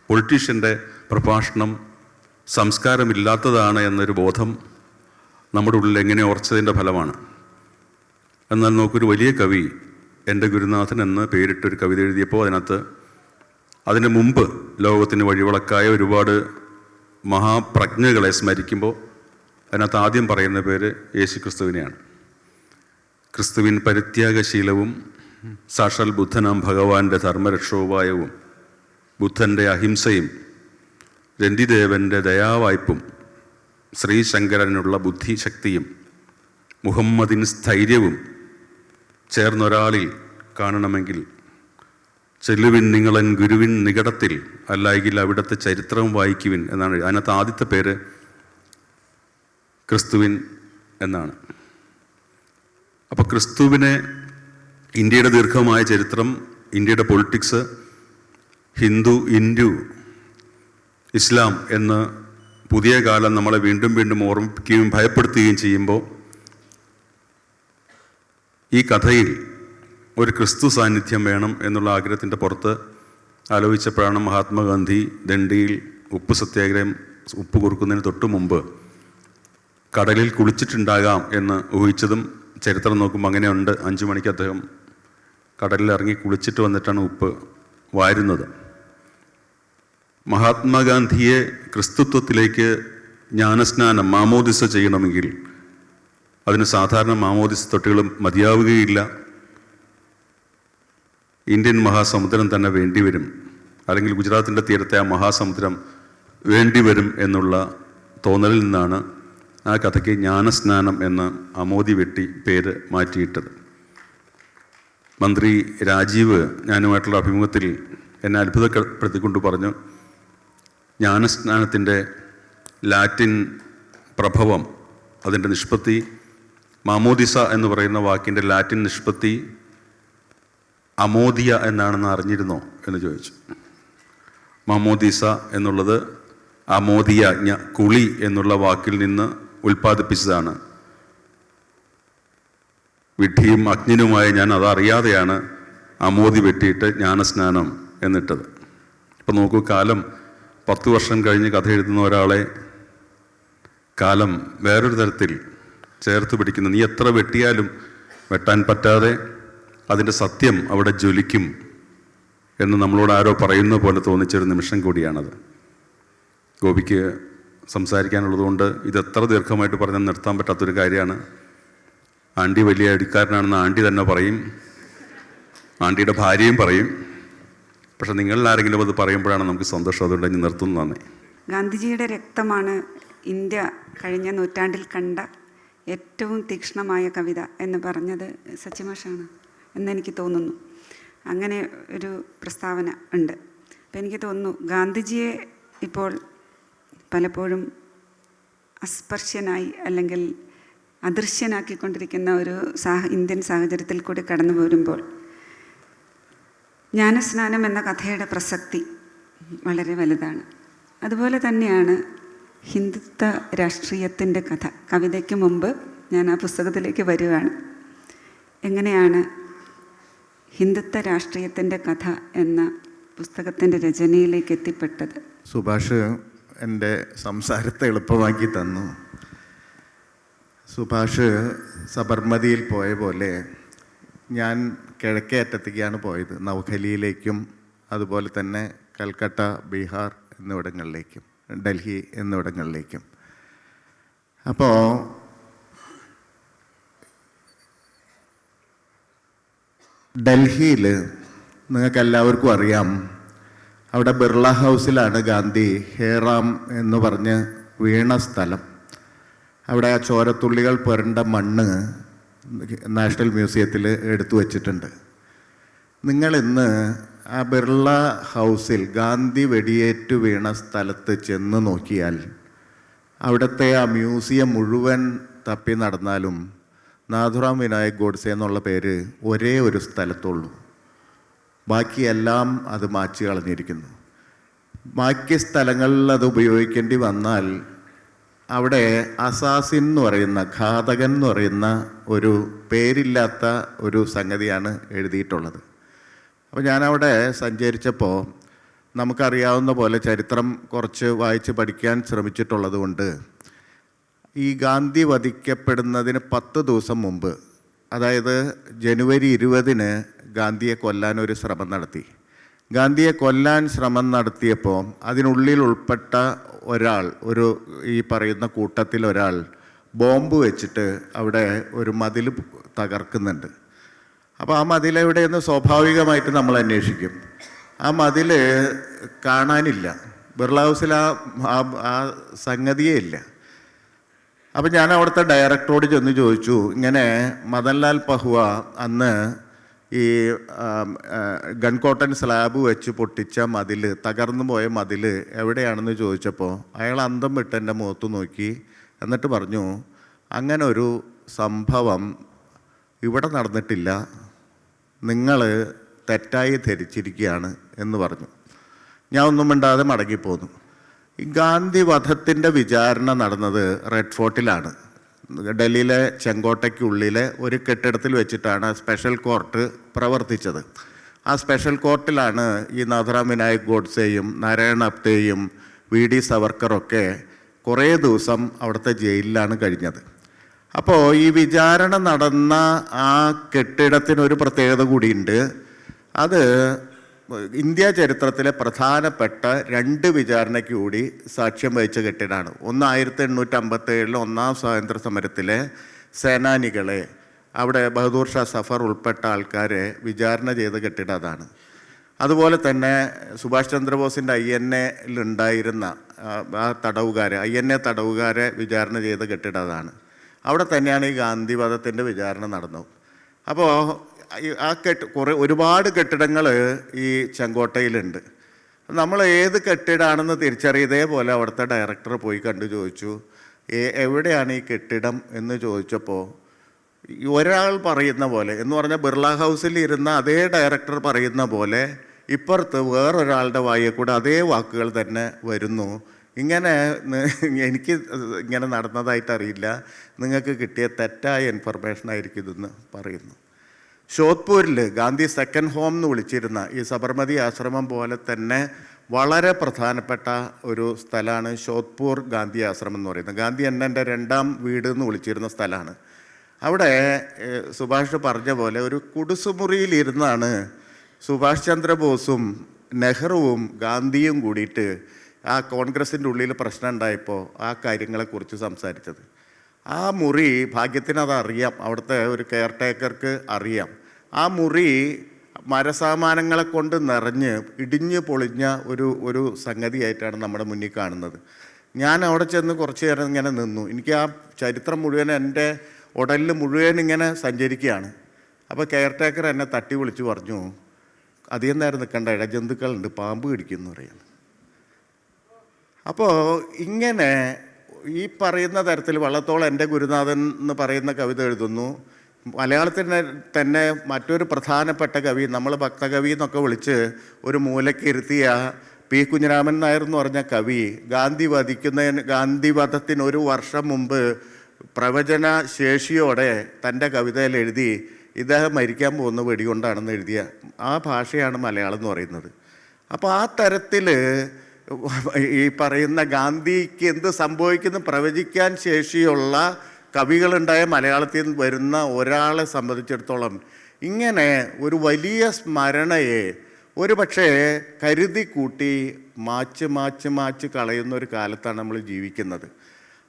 [SPEAKER 1] പൊളിറ്റീഷ്യൻ്റെ പ്രഭാഷണം സംസ്കാരമില്ലാത്തതാണ് എന്നൊരു ബോധം നമ്മുടെ ഉള്ളിൽ എങ്ങനെ ഉറച്ചതിൻ്റെ ഫലമാണ്. എന്നാൽ നോക്കൊരു വലിയ കവി എൻ്റെ ഗുരുനാഥൻ എന്ന് പേരിട്ടൊരു കവിത എഴുതിയപ്പോൾ അതിനകത്ത് അതിന് മുമ്പ് ലോകത്തിന് വഴിവിളക്കായ ഒരുപാട് മഹാപ്രജ്ഞകളെ സ്മരിക്കുമ്പോൾ അതിനകത്ത് ആദ്യം പറയുന്ന പേര് യേശു ക്രിസ്തുവിനെയാണ്. ക്രിസ്തുവിൻ പരിത്യാഗശീലവും സാക്ഷാൽ ബുദ്ധനാം ഭഗവാന്റെ ധർമ്മരക്ഷോപായവും ബുദ്ധൻ്റെ അഹിംസയും രന്തിദേവൻ്റെ ദയാവായ്പും ശ്രീശങ്കരനുള്ള ബുദ്ധിശക്തിയും മുഹമ്മദിന് സ്ഥൈര്യവും ചേർന്നൊരാളിൽ കാണണമെങ്കിൽ ചെല്ലുവിൻ നിങ്ങളൻ ഗുരുവിൻ നികടത്തിൽ, അല്ലായെങ്കിൽ അവിടുത്തെ ചരിത്രവും വായിക്കുവിൻ എന്നാണ്. അതിനകത്ത് ആദ്യത്തെ പേര് ക്രിസ്തുവിൻ എന്നാണ്. അപ്പോൾ ക്രിസ്തുവിനെ ഇന്ത്യയുടെ ദീർഘമായ ചരിത്രം, ഇന്ത്യയുടെ പൊളിറ്റിക്സ്, ഹിന്ദു, ഇന്ത്യു, ഇസ്ലാം എന്ന് പുതിയ കാലം നമ്മളെ വീണ്ടും വീണ്ടും ഓർമ്മിപ്പിക്കുകയും ഭയപ്പെടുത്തുകയും ചെയ്യുമ്പോൾ ഈ കഥയിൽ ഒരു ക്രിസ്തു സാന്നിധ്യം വേണം എന്നുള്ള ആഗ്രഹത്തിൻ്റെ പുറത്ത് ആലോചിച്ചപ്പോഴാണ് മഹാത്മാഗാന്ധി ദണ്ഡിയിൽ ഉപ്പ് സത്യാഗ്രഹം, ഉപ്പ് കുറുക്കുന്നതിന് തൊട്ട് മുമ്പ് കടലിൽ കുളിച്ചിട്ടുണ്ടാകാം എന്ന് ഊഹിച്ചതും ചരിത്രം നോക്കുമ്പോൾ അങ്ങനെയുണ്ട്. 5 മണിക്ക് അദ്ദേഹം കടലിൽ ഇറങ്ങി കുളിച്ചിട്ട് വന്നിട്ടാണ് ഉപ്പ് വാരുന്നത്. മഹാത്മാഗാന്ധിയെ ക്രിസ്തുത്വത്തിലേക്ക് ജ്ഞാനസ്നാനം, മാമോദിസ ചെയ്യണമെങ്കിൽ അതിന് സാധാരണ മാമോദിസ തൊട്ടികളും മതിയാവുകയില്ല. ഇന്ത്യൻ മഹാസമുദ്രം തന്നെ വേണ്ടിവരും, അല്ലെങ്കിൽ ഗുജറാത്തിൻ്റെ തീരത്തെ ആ മഹാസമുദ്രം വേണ്ടിവരും എന്നുള്ള തോന്നലിൽ നിന്നാണ് ആ കഥയ്ക്ക് ജ്ഞാനസ്നാനം എന്ന് അമോദി വെട്ടി പേര് മാറ്റിയിട്ടത്. മന്ത്രി രാജീവ് ഞാനുമായിട്ടുള്ള അഭിമുഖത്തിൽ എന്നെ അത്ഭുതപ്പെടുത്തിക്കൊണ്ട് പറഞ്ഞു, ജ്ഞാനസ്നാനത്തിൻ്റെ ലാറ്റിൻ പ്രഭവം, അതിൻ്റെ നിഷ്പത്തി, മാമോദിസ എന്ന് പറയുന്ന വാക്കിൻ്റെ ലാറ്റിൻ നിഷ്പത്തി അമോദിയ എന്നാണെന്ന് അറിഞ്ഞിരുന്നോ എന്ന് ചോദിച്ചു. മാമോദിസ എന്നുള്ളത് അമോദിയ, കുളി എന്നുള്ള വാക്കിൽ നിന്ന് ഉൽപ്പാദിപ്പിച്ചതാണ്. വിഡ്ഢിയും അജ്ഞനുമായ ഞാൻ അതറിയാതെയാണ് അമോദി വെട്ടിയിട്ട് ജ്ഞാനസ്നാനം എന്നിട്ടത്. ഇപ്പം നോക്കൂ, കാലം 10 വർഷം കഴിഞ്ഞ് കഥ എഴുതുന്ന ഒരാളെ കാലം വേറൊരു തരത്തിൽ ചേർത്ത് പിടിക്കുന്നു. നീ എത്ര വെട്ടിയാലും വെട്ടാൻ പറ്റാതെ അതിൻ്റെ സത്യം അവിടെ ജ്വലിക്കും എന്ന് നമ്മളോട് ആരോ പറയുന്ന പോലെ തോന്നിച്ചൊരു നിമിഷം കൂടിയാണത്. ഗോപിക്ക് സംസാരിക്കാനുള്ളതുകൊണ്ട് ഇതെത്ര ദീർഘമായിട്ട് പറഞ്ഞാൽ നിർത്താൻ പറ്റാത്തൊരു കാര്യമാണ്. ആൻറ്റി വലിയ അടിക്കാരനാണെന്ന് ആൻറ്റി തന്നെ പറയും, ആൻറ്റിയുടെ ഭാര്യയും പറയും. പക്ഷെ നിങ്ങളിൽ ആരെങ്കിലും അത് പറയുമ്പോഴാണ് നമുക്ക് സന്തോഷം. അതുകൊണ്ട് ഇനി നിർത്തുന്നതാണ്.
[SPEAKER 3] ഗാന്ധിജിയുടെ രക്തമാണ് ഇന്ത്യ കഴിഞ്ഞ നൂറ്റാണ്ടിൽ കണ്ട ഏറ്റവും തീക്ഷ്ണമായ കവിത എന്ന് പറഞ്ഞത് സച്ചിമാഷാണ് എന്നെനിക്ക് തോന്നുന്നു. അങ്ങനെ ഒരു പ്രസ്താവന ഉണ്ട്. അപ്പം എനിക്ക് തോന്നുന്നു ഗാന്ധിജിയെ ഇപ്പോൾ പലപ്പോഴും അസ്പർശ്യനായി അല്ലെങ്കിൽ അദൃശ്യനാക്കിക്കൊണ്ടിരിക്കുന്ന ഒരു ഇന്ത്യൻ സാഹചര്യത്തിൽ കൂടി കടന്നു പോരുമ്പോൾ ജ്ഞാനസ്നാനം എന്ന കഥയുടെ പ്രസക്തി വളരെ വലുതാണ്. അതുപോലെ തന്നെയാണ് ഹിന്ദുത്വ രാഷ്ട്രീയത്തിൻ്റെ കഥ. കവിതയ്ക്ക് മുമ്പ് ഞാൻ ആ പുസ്തകത്തിലേക്ക് വരികയാണ്. എങ്ങനെയാണ് ഹിന്ദുത്വ രാഷ്ട്രീയത്തിൻ്റെ കഥ എന്ന പുസ്തകത്തിൻ്റെ രചനയിലേക്ക് എത്തിപ്പെട്ടത്?
[SPEAKER 2] സുഭാഷ് എൻ്റെ സംസാരത്തെ എളുപ്പമാക്കി തന്നു. സുഭാഷ് സബർമതിയിൽ പോയ പോലെ ഞാൻ കിഴക്കേ അറ്റത്തേക്കാണ് പോയത്, നവഖലിയിലേക്കും അതുപോലെ തന്നെ കൽക്കട്ട, ബീഹാർ എന്നിവിടങ്ങളിലേക്കും, ഡൽഹി എന്നിവിടങ്ങളിലേക്കും. അപ്പോൾ ഡൽഹിയിൽ നിങ്ങൾക്കെല്ലാവർക്കും അറിയാം, അവിടെ ബിർള ഹൗസിലാണ് ഗാന്ധി ഹേറാം എന്ന് പറഞ്ഞ് വീണ സ്ഥലം. അവിടെ ആ ചോരത്തുള്ളികൾ പുരണ്ട മണ്ണ് നാഷണൽ മ്യൂസിയത്തിൽ എടുത്തു വച്ചിട്ടുണ്ട്. നിങ്ങളിന്ന് ആ ബിർള ഹൗസിൽ ഗാന്ധി വെടിയേറ്റു വീണ സ്ഥലത്ത് ചെന്ന് നോക്കിയാൽ അവിടുത്തെ ആ മ്യൂസിയം മുഴുവൻ തപ്പി നടന്നാലും നാഥുറാം വിനായക് ഗോഡ്സെ എന്നുള്ള പേര് ഒരേ ഒരു സ്ഥലത്തുള്ളൂ. ബാക്കിയെല്ലാം അത് മായ്ച്ചു കളഞ്ഞിരിക്കുന്നു. ബാക്കി സ്ഥലങ്ങളിൽ അത് ഉപയോഗിക്കേണ്ടി വന്നാൽ അവിടെ അസാസിൻ എന്ന് പറയുന്ന, ഘാതകൻ എന്ന് പറയുന്ന ഒരു പേരില്ലാത്ത ഒരു സംഗതിയാണ് എഴുതിയിട്ടുള്ളത്. അപ്പോൾ ഞാനവിടെ സഞ്ചരിച്ചപ്പോൾ നമുക്കറിയാവുന്ന പോലെ ചരിത്രം കുറച്ച് വായിച്ച് പഠിക്കാൻ ശ്രമിച്ചിട്ടുള്ളത് കൊണ്ട് ഈ ഗാന്ധി വധിക്കപ്പെടുന്നതിന് 10 ദിവസം മുമ്പ്, അതായത് ജനുവരി 20-ന് ഗാന്ധിയെ കൊല്ലാൻ ഒരു ശ്രമം നടത്തി. ഗാന്ധിയെ കൊല്ലാൻ ശ്രമം നടത്തിയപ്പോൾ അതിനുള്ളിൽ ഉൾപ്പെട്ട ഒരാൾ, ഈ പറയുന്ന കൂട്ടത്തിൽ ഒരാൾ ബോംബ് വെച്ചിട്ട് അവിടെ ഒരു മതിൽ തകർക്കുന്നുണ്ട്. അപ്പോൾ ആ മതിൽ എവിടെയെന്ന് സ്വാഭാവികമായിട്ട് നമ്മൾ അന്വേഷിക്കും. ആ മതിൽ കാണാനില്ല, ബിർള ഹൗസിൽ ആ സംഗതിയേ ഇല്ല. അപ്പം ഞാൻ അവിടുത്തെ ഡയറക്ടറോട് ചെന്ന് ചോദിച്ചു, ഇങ്ങനെ മദൻലാൽ പഹുവ അന്ന് ഈ ഗൺകോട്ടൺ സ്ലാബ് വെച്ച് പൊട്ടിച്ച മതിൽ, തകർന്നു പോയ മതിൽ എവിടെയാണെന്ന് ചോദിച്ചപ്പോൾ അയാൾ അന്തം വിട്ട് എൻ്റെ മുഖത്ത് നോക്കി, എന്നിട്ട് പറഞ്ഞു, അങ്ങനെ ഒരു സംഭവം ഇവിടെ നടന്നിട്ടില്ല, നിങ്ങൾ തെറ്റായി ധരിച്ചിരിക്കുകയാണ് എന്ന് പറഞ്ഞു. ഞാൻ ഒന്നും മിണ്ടാതെ മടങ്ങിപ്പോന്നു. ഈ ഗാന്ധി വധത്തിൻ്റെ വിചാരണ നടന്നത് റെഡ് ഫോർട്ടിലാണ്. ഡൽഹിയിലെ ചെങ്കോട്ടയ്ക്കുള്ളിലെ ഒരു കെട്ടിടത്തിൽ വെച്ചിട്ടാണ് സ്പെഷ്യൽ കോർട്ട് പ്രവർത്തിച്ചത്. ആ സ്പെഷ്യൽ കോർട്ടിലാണ് ഈ നാഥറാം വിനായക് ഗോഡ്സെയും നാരായൺ അപ്തേയും VD സവർക്കറൊക്കെ കുറേ ദിവസം അവിടുത്തെ ജയിലിലാണ് കഴിഞ്ഞത്. അപ്പോൾ ഈ വിചാരണ നടന്ന ആ കെട്ടിടത്തിനൊരു പ്രത്യേകത കൂടിയുണ്ട്. അത് ഇന്ത്യ ചരിത്രത്തിലെ പ്രധാനപ്പെട്ട 2 വിചാരണയ്ക്ക് കൂടി സാക്ഷ്യം വഹിച്ച കെട്ടിടമാണ്. ഒന്ന് 1857 ഒന്നാം സ്വാതന്ത്ര്യ സമരത്തിലെ സേനാനികളെ, അവിടെ ബഹദൂർ ഷാ സഫർ ഉൾപ്പെട്ട ആൾക്കാരെ വിചാരണ ചെയ്ത കെട്ടിടം അതാണ്. അതുപോലെ തന്നെ സുഭാഷ് ചന്ദ്രബോസിൻ്റെ INA-ലുണ്ടായിരുന്ന ആ തടവുകാരെ, INA തടവുകാരെ വിചാരണ ചെയ്ത കെട്ടിടം അതാണ്. അവിടെ തന്നെയാണ് ഈ ഗാന്ധി വധത്തിൻ്റെ വിചാരണ നടന്നത്. അപ്പോൾ ആ ഒരുപാട് കെട്ടിടങ്ങൾ ഈ ചെങ്കോട്ടയിലുണ്ട്. നമ്മൾ ഏത് കെട്ടിടമാണെന്ന് തിരിച്ചറിയതേപോലെ അവിടുത്തെ ഡയറക്ടർ പോയി കണ്ടു ചോദിച്ചു, എവിടെയാണ് ഈ കെട്ടിടം എന്ന് ചോദിച്ചപ്പോൾ ഒരാൾ പറയുന്ന പോലെ, എന്ന് പറഞ്ഞാൽ ബിർള ഹൗസിൽ ഇരുന്ന അതേ ഡയറക്ടർ പറയുന്ന പോലെ ഇപ്പുറത്ത് വേറൊരാളുടെ വായിൽ കൂടെ അതേ വാക്കുകൾ തന്നെ വരുന്നു. ഇങ്ങനെ എനിക്ക് ഇങ്ങനെ നടന്നതായിട്ട് അറിയില്ല, നിങ്ങൾക്ക് കിട്ടിയ തെറ്റായ ഇൻഫർമേഷൻ ആയിരിക്കും ഇതെന്ന് പറയുന്നു. ഷോധ്പൂരിൽ ഗാന്ധി സെക്കൻഡ് ഹോം എന്ന് വിളിച്ചിരുന്ന ഈ സബർമതി ആശ്രമം പോലെ തന്നെ വളരെ പ്രധാനപ്പെട്ട ഒരു സ്ഥലമാണ് ഷോധ്പൂർ ഗാന്ധി ആശ്രമം എന്ന് പറയുന്നത്. ഗാന്ധി എൻ്റെ 2ാം വീട് എന്ന് വിളിച്ചിരുന്ന സ്ഥലമാണ്. അവിടെ സുഭാഷ് പറഞ്ഞ പോലെ ഒരു കുടുസുമുറിയിലിരുന്നാണ് സുഭാഷ് ചന്ദ്രബോസും നെഹ്റുവും ഗാന്ധിയും കൂടിയിട്ട് ആ കോൺഗ്രസിൻ്റെ ഉള്ളിൽ പ്രശ്നം ഉണ്ടായപ്പോൾ ആ കാര്യങ്ങളെക്കുറിച്ച് സംസാരിച്ചത്. ആ മുറി, ഭാഗ്യത്തിന് അതറിയാം, അവിടുത്തെ ഒരു കെയർ ടേക്കർക്ക് അറിയാം. ആ മുറി മരസാമാനങ്ങളെ കൊണ്ട് നിറഞ്ഞ് ഇടിഞ്ഞ് പൊളിഞ്ഞ ഒരു സംഗതിയായിട്ടാണ് നമ്മുടെ മുന്നിൽ കാണുന്നത്. ഞാൻ അവിടെ ചെന്ന് കുറച്ച് നേരം ഇങ്ങനെ നിന്നു. എനിക്ക് ആ ചരിത്രം മുഴുവൻ എൻ്റെ ഉടലിൽ മുഴുവൻ ഇങ്ങനെ സഞ്ചരിക്കുകയാണ്. അപ്പോൾ കെയർ ടേക്കർ എന്നെ തട്ടി വിളിച്ച് പറഞ്ഞു, അധികം നേരം നിൽക്കണ്ട, ഇഴജന്തുക്കളുണ്ട്, പാമ്പ് കടിക്കുമെന്ന് പറയുന്നു. അപ്പോൾ ഇങ്ങനെ ഈ പറയുന്ന തരത്തിൽ വള്ളത്തോൾ എൻ്റെ ഗുരുനാഥൻ എന്ന് പറയുന്ന കവിത എഴുതുന്നു. മലയാളത്തിന് തന്നെ മറ്റൊരു പ്രധാനപ്പെട്ട കവി, നമ്മൾ ഭക്തകവി എന്നൊക്കെ വിളിച്ച് ഒരു മൂലയ്ക്ക് ഇരുത്തിയ P. കുഞ്ഞിരാമൻ നായർ എന്ന് പറഞ്ഞ കവി ഗാന്ധി വധത്തിന് 1 വർഷം മുമ്പ് പ്രവചന ശേഷിയോടെ തൻ്റെ കവിതയിൽ എഴുതി, ഇദ്ദേഹം മരിക്കാൻ പോകുന്ന വെടികൊണ്ടാണെന്ന് എഴുതിയ ആ ഭാഷയാണ് മലയാളം എന്ന് പറയുന്നത്. അപ്പോൾ ആ തരത്തിൽ ഈ പറയുന്ന ഗാന്ധിക്ക് എന്ത് സംഭവിക്കുന്നു പ്രവചിക്കാൻ ശേഷിയുള്ള കവികളുണ്ടായ മലയാളത്തിൽ വരുന്ന ഒരാളെ സംബന്ധിച്ചിടത്തോളം ഇങ്ങനെ ഒരു വലിയ സ്മരണയെ ഒരു പക്ഷേ കരുതി കൂട്ടി മാച്ച് കളയുന്ന ഒരു കാലത്താണ് നമ്മൾ ജീവിക്കുന്നത്.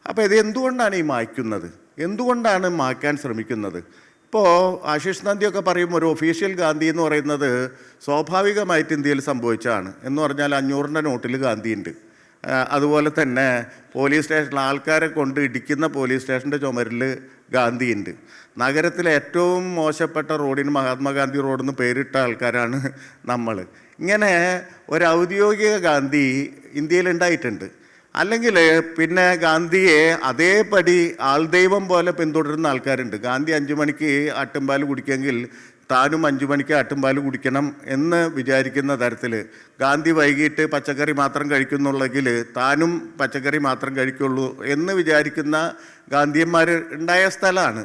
[SPEAKER 2] അപ്പോൾ ഇത് എന്തുകൊണ്ടാണ് ഈ മായ്ക്കുന്നത്, എന്തുകൊണ്ടാണ് മായ്ക്കാൻ ശ്രമിക്കുന്നത്? ഇപ്പോൾ ആശിഷ് നന്ദിയൊക്കെ പറയും ഒരു ഒഫീഷ്യൽ ഗാന്ധി എന്ന് പറയുന്നത് സ്വാഭാവികമായിട്ട് ഇന്ത്യയിൽ സംഭവിച്ചതാണ്. എന്ന് പറഞ്ഞാൽ 500-ന്റെ നോട്ടിൽ ഗാന്ധിയുണ്ട്. അതുപോലെ തന്നെ പോലീസ് സ്റ്റേഷനിൽ ആൾക്കാരെ കൊണ്ട് ഇടിക്കുന്ന പോലീസ് സ്റ്റേഷൻ്റെ ചുമരിൽ ഗാന്ധിയുണ്ട്. നഗരത്തിലെ ഏറ്റവും മോശപ്പെട്ട റോഡിന് മഹാത്മാഗാന്ധി റോഡെന്ന് പേരിട്ട ആൾക്കാരാണ് നമ്മൾ. ഇങ്ങനെ ഒരു ഔദ്യോഗിക ഗാന്ധി ഇന്ത്യയിൽ ഉണ്ടായിട്ടുണ്ട്. അല്ലെങ്കിൽ പിന്നെ ഗാന്ധിയെ അതേപടി ആൾദൈവം പോലെ പിന്തുടരുന്ന ആൾക്കാരുണ്ട്. ഗാന്ധി 5 മണിക്ക് ആട്ടുംപാൽ കുടിക്കുമെങ്കിൽ താനും 5 മണിക്ക് ആട്ടുംപാൽ കുടിക്കണം എന്ന് വിചാരിക്കുന്ന തരത്തിൽ ഗാന്ധി വൈകിട്ട് പച്ചക്കറി മാത്രം കഴിക്കുന്നുള്ളെങ്കിൽ താനും പച്ചക്കറി മാത്രം കഴിക്കുള്ളൂ എന്ന് വിചാരിക്കുന്ന ഗാന്ധിയന്മാർ ഉണ്ടായ സ്ഥലമാണ്.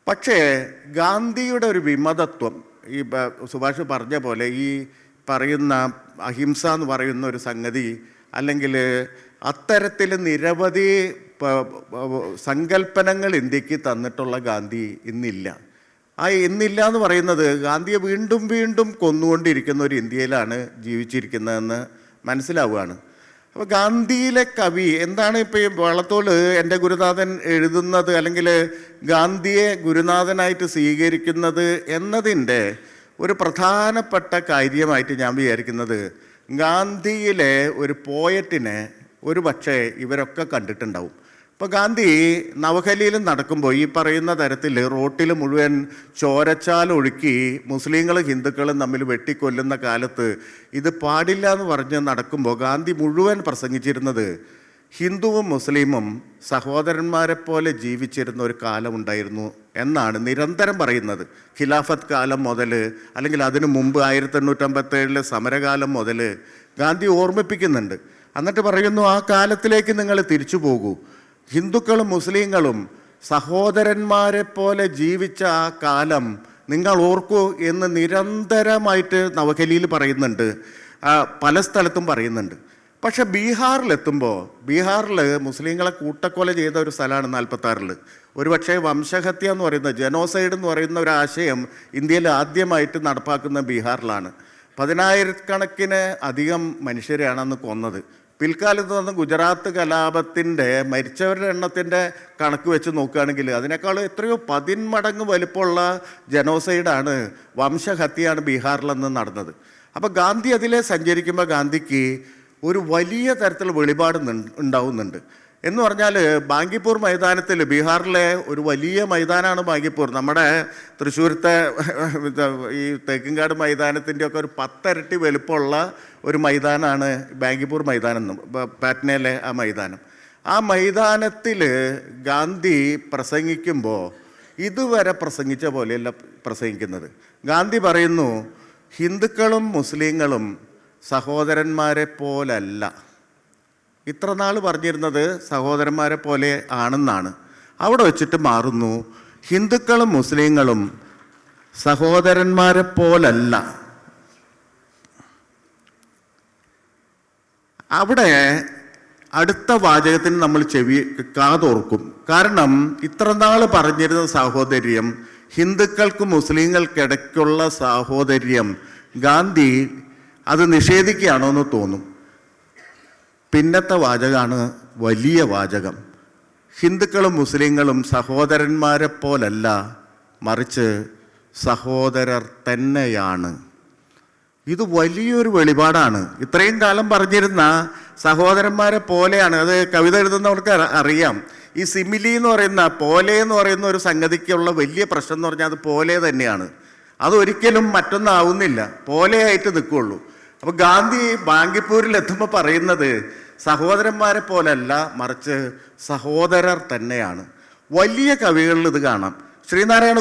[SPEAKER 2] പക്ഷേ ഗാന്ധിയുടെ ഒരു വിമതത്വം, ഈ സുഭാഷ് പറഞ്ഞ പോലെ ഈ പറയുന്ന അഹിംസ എന്ന് പറയുന്ന ഒരു സംഗതി, അല്ലെങ്കിൽ അത്തരത്തിൽ നിരവധി സങ്കല്പനങ്ങൾ ഇന്ത്യക്ക് തന്നിട്ടുള്ള ഗാന്ധി ഇന്നില്ല. ആ ഇന്നില്ല എന്ന് പറയുന്നത് ഗാന്ധിയെ വീണ്ടും വീണ്ടും കൊന്നുകൊണ്ടിരിക്കുന്ന ഒരു ഇന്ത്യയിലാണ് ജീവിച്ചിരിക്കുന്നതെന്ന് മനസ്സിലാവുകയാണ്. അപ്പോൾ ഗാന്ധിയിലെ കവി എന്താണ് ഇപ്പോൾ ഈ വള്ളത്തോൾ എൻ്റെ ഗുരുനാഥൻ എഴുതുന്നത്, അല്ലെങ്കിൽ ഗാന്ധിയെ ഗുരുനാഥനായിട്ട് സ്വീകരിക്കുന്നത് എന്നതിൻ്റെ ഒരു പ്രധാനപ്പെട്ട കാര്യമായിട്ട് ഞാൻ വിചാരിക്കുന്നത്, ഗാന്ധിയിലെ ഒരു പോയറ്റിനെ ഒരു പക്ഷേ ഇവരൊക്കെ കണ്ടിട്ടുണ്ടാവും. ഇപ്പോൾ ഗാന്ധി നവഖലിയിൽ നടക്കുമ്പോൾ ഈ പറയുന്ന തരത്തിൽ റോട്ടിൽ മുഴുവൻ ചോരച്ചാൽ ഒഴുക്കി മുസ്ലിങ്ങളും ഹിന്ദുക്കളും തമ്മിൽ വെട്ടിക്കൊല്ലുന്ന കാലത്ത് ഇത് പാടില്ല എന്ന് പറഞ്ഞ് നടക്കുമ്പോൾ ഗാന്ധി മുഴുവൻ പ്രസംഗിച്ചിരുന്നത് ഹിന്ദുവും മുസ്ലിമും സഹോദരന്മാരെ പോലെ ജീവിച്ചിരുന്ന ഒരു കാലമുണ്ടായിരുന്നു എന്നാണ് നിരന്തരം പറയുന്നത്. ഖിലാഫത്ത് കാലം മുതൽ, അല്ലെങ്കിൽ അതിനു മുമ്പ് 1857 സമരകാലം മുതൽ ഗാന്ധി ഓർമ്മിപ്പിക്കുന്നുണ്ട്. എന്നിട്ട് പറയുന്നു, ആ കാലത്തിലേക്ക് നിങ്ങൾ തിരിച്ചു പോകൂ, ഹിന്ദുക്കളും മുസ്ലിങ്ങളും സഹോദരന്മാരെ പോലെ ജീവിച്ച ആ കാലം നിങ്ങൾ ഓർക്കൂ എന്ന് നിരന്തരമായിട്ട് നവഖലിയിൽ പറയുന്നുണ്ട്, പല സ്ഥലത്തും പറയുന്നുണ്ട്. പക്ഷെ ബീഹാറിലെത്തുമ്പോൾ, ബീഹാറിൽ മുസ്ലിങ്ങളെ കൂട്ടക്കൊല ചെയ്ത ഒരു സ്ഥലമാണ് 46. ഒരുപക്ഷെ വംശഹത്യ എന്ന് പറയുന്ന, ജനോസൈഡ് എന്ന് പറയുന്ന ഒരു ആശയം ഇന്ത്യയിൽ ആദ്യമായിട്ട് നടപ്പാക്കുന്ന ബീഹാറിലാണ്. 10,000-കണക്കിന് അധികം മനുഷ്യരെയാണ് അന്ന് കൊന്നത്. പിൽക്കാലത്ത് വന്ന ഗുജറാത്ത് കലാപത്തിൻ്റെ മരിച്ചവരുടെ എണ്ണത്തിൻ്റെ കണക്ക് വെച്ച് നോക്കുകയാണെങ്കിൽ അതിനേക്കാൾ എത്രയോ 10 മടങ്ങ് വലിപ്പമുള്ള ജനോസൈഡാണ്, വംശഹത്യയാണ് ബീഹാറിലെന്ന് നടന്നത്. അപ്പോൾ ഗാന്ധി അതിലെ സഞ്ചരിക്കുമ്പോൾ ഗാന്ധിക്ക് ഒരു വലിയ തരത്തിൽ വെളിപാട് ഉണ്ടാവുന്നുണ്ട്. എന്ന് പറഞ്ഞാൽ ബാങ്കിപ്പൂർ മൈതാനത്തിൽ, ബീഹാറിലെ ഒരു വലിയ മൈതാനമാണ് ബാങ്കിപ്പൂർ. നമ്മുടെ തൃശ്ശൂരത്തെ ഈ തേക്കിൻകാട് മൈതാനത്തിൻ്റെ ഒക്കെ ഒരു 10 ഇരട്ടി വലുപ്പമുള്ള ഒരു മൈതാനമാണ് ബാങ്കിപ്പൂർ മൈതാനം, പാറ്റ്നയിലെ ആ മൈതാനം. ആ മൈതാനത്തിൽ ഗാന്ധി പ്രസംഗിക്കുമ്പോൾ ഇതുവരെ പ്രസംഗിച്ച പോലെയല്ല പ്രസംഗിക്കുന്നത്. ഗാന്ധി പറയുന്നു, ഹിന്ദുക്കളും മുസ്ലിങ്ങളും സഹോദരന്മാരെ പോലല്ല. ഇത്ര നാൾ പറഞ്ഞിരുന്നത് സഹോദരന്മാരെ പോലെ ആണെന്നാണ്. അവിടെ വെച്ചിട്ട് മാറുന്നു, ഹിന്ദുക്കളും മുസ്ലിങ്ങളും സഹോദരന്മാരെ പോലല്ല. അവിടെ അടുത്ത വാചകത്തിന് നമ്മൾ കാതോർക്കും. കാരണം ഇത്ര നാൾ പറഞ്ഞിരുന്ന സാഹോദര്യം, ഹിന്ദുക്കൾക്കും മുസ്ലിങ്ങൾക്കിടയ്ക്കുള്ള സാഹോദര്യം, ഗാന്ധി അത് നിഷേധിക്കുകയാണോ എന്ന് തോന്നും. പിന്നത്തെ വാചകമാണ് വലിയ വാചകം. ഹിന്ദുക്കളും മുസ്ലിങ്ങളും സഹോദരന്മാരെ പോലല്ല, മറിച്ച് സഹോദരർ തന്നെയാണ്. ഇത് വലിയൊരു വെളിപാടാണ്. ഇത്രയും കാലം പറഞ്ഞിരുന്ന സഹോദരന്മാരെ പോലെയാണ്. അത് കവിത എഴുതുന്നവർക്ക് അറിയാം. ഈ സിമിലി എന്ന് പറയുന്ന, പോലെ എന്ന് പറയുന്ന ഒരു സംഗതിക്കുള്ള വലിയ പ്രശ്നം എന്ന് പറഞ്ഞാൽ അത് പോലെ തന്നെയാണ്. അതൊരിക്കലും മറ്റൊന്നാവുന്നില്ല, പോലെയായിട്ട് നിൽക്കുകയുള്ളൂ. അപ്പോൾ ഗാന്ധി ബാങ്കിപ്പൂരിൽ എത്തുമ്പോൾ പറയുന്നത് സഹോദരന്മാരെ പോലല്ല, മറിച്ച് സഹോദരർ തന്നെയാണ്. വലിയ കവികളിൽ ഇത് കാണാം. നാരായണ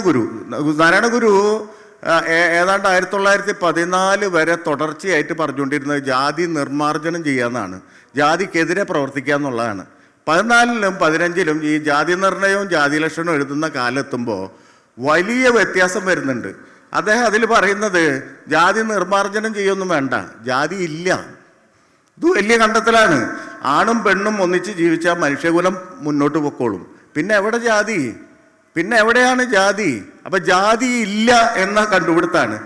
[SPEAKER 2] ഗുരു ഏതാണ്ട് 1914 വരെ തുടർച്ചയായിട്ട് പറഞ്ഞുകൊണ്ടിരുന്നത് ജാതി നിർമ്മാർജ്ജനം ചെയ്യാമെന്നാണ്, ജാതിക്കെതിരെ പ്രവർത്തിക്കുക എന്നുള്ളതാണ്. 14-ലും 15-ലും ഈ ജാതി നിർണയവും ജാതി ലക്ഷണവും എഴുതുന്ന കാലെത്തുമ്പോൾ വലിയ വ്യത്യാസം വരുന്നുണ്ട്. അദ്ദേഹം അതിൽ പറയുന്നത് ജാതി നിർമ്മാർജ്ജനം ചെയ്യൊന്നും വേണ്ട, ജാതി ഇല്ല. ഇത് വലിയ കണ്ടെത്തലാണ്. ആണും പെണ്ണും ഒന്നിച്ച് ജീവിച്ചാൽ മനുഷ്യകുലം മുന്നോട്ട് പൊക്കോളും. പിന്നെ എവിടെ ജാതി? പിന്നെ എവിടെയാണ് ജാതി? അപ്പം ജാതി ഇല്ല എന്ന കണ്ടുപിടുത്താണ്.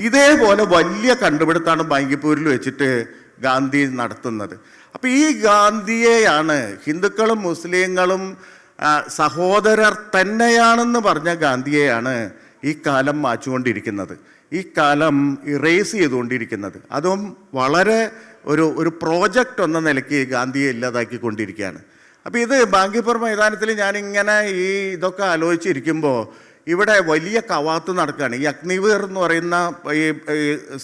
[SPEAKER 2] ഇതേപോലെ വലിയ കണ്ടുപിടുത്താണ് ബാങ്കിപ്പൂരിൽ വെച്ചിട്ട് ഗാന്ധി നടത്തുന്നത്. അപ്പം ഈ ഗാന്ധിയെയാണ് ഹിന്ദുക്കളും മുസ്ലിങ്ങളും സഹോദരർ തന്നെയാണെന്ന് പറഞ്ഞ ഗാന്ധിയെയാണ് ഈ കാലം മാച്ചുകൊണ്ടിരിക്കുന്നത്, ഈ കാലം ഇറേസ് ചെയ്തുകൊണ്ടിരിക്കുന്നത്. അതും വളരെ ഒരു പ്രോജക്റ്റ് എന്ന നിലയ്ക്ക് ഗാന്ധിയെ ഇല്ലാതാക്കിക്കൊണ്ടിരിക്കുകയാണ്. അപ്പോൾ ഇത് ബാങ്കിപ്പൂർ മൈതാനത്തിൽ ഞാനിങ്ങനെ ഇതൊക്കെ ആലോചിച്ചിരിക്കുമ്പോൾ ഇവിടെ വലിയ കവാത്ത് നടക്കുകയാണ്. ഈ അഗ്നിവീർ എന്ന് പറയുന്ന ഈ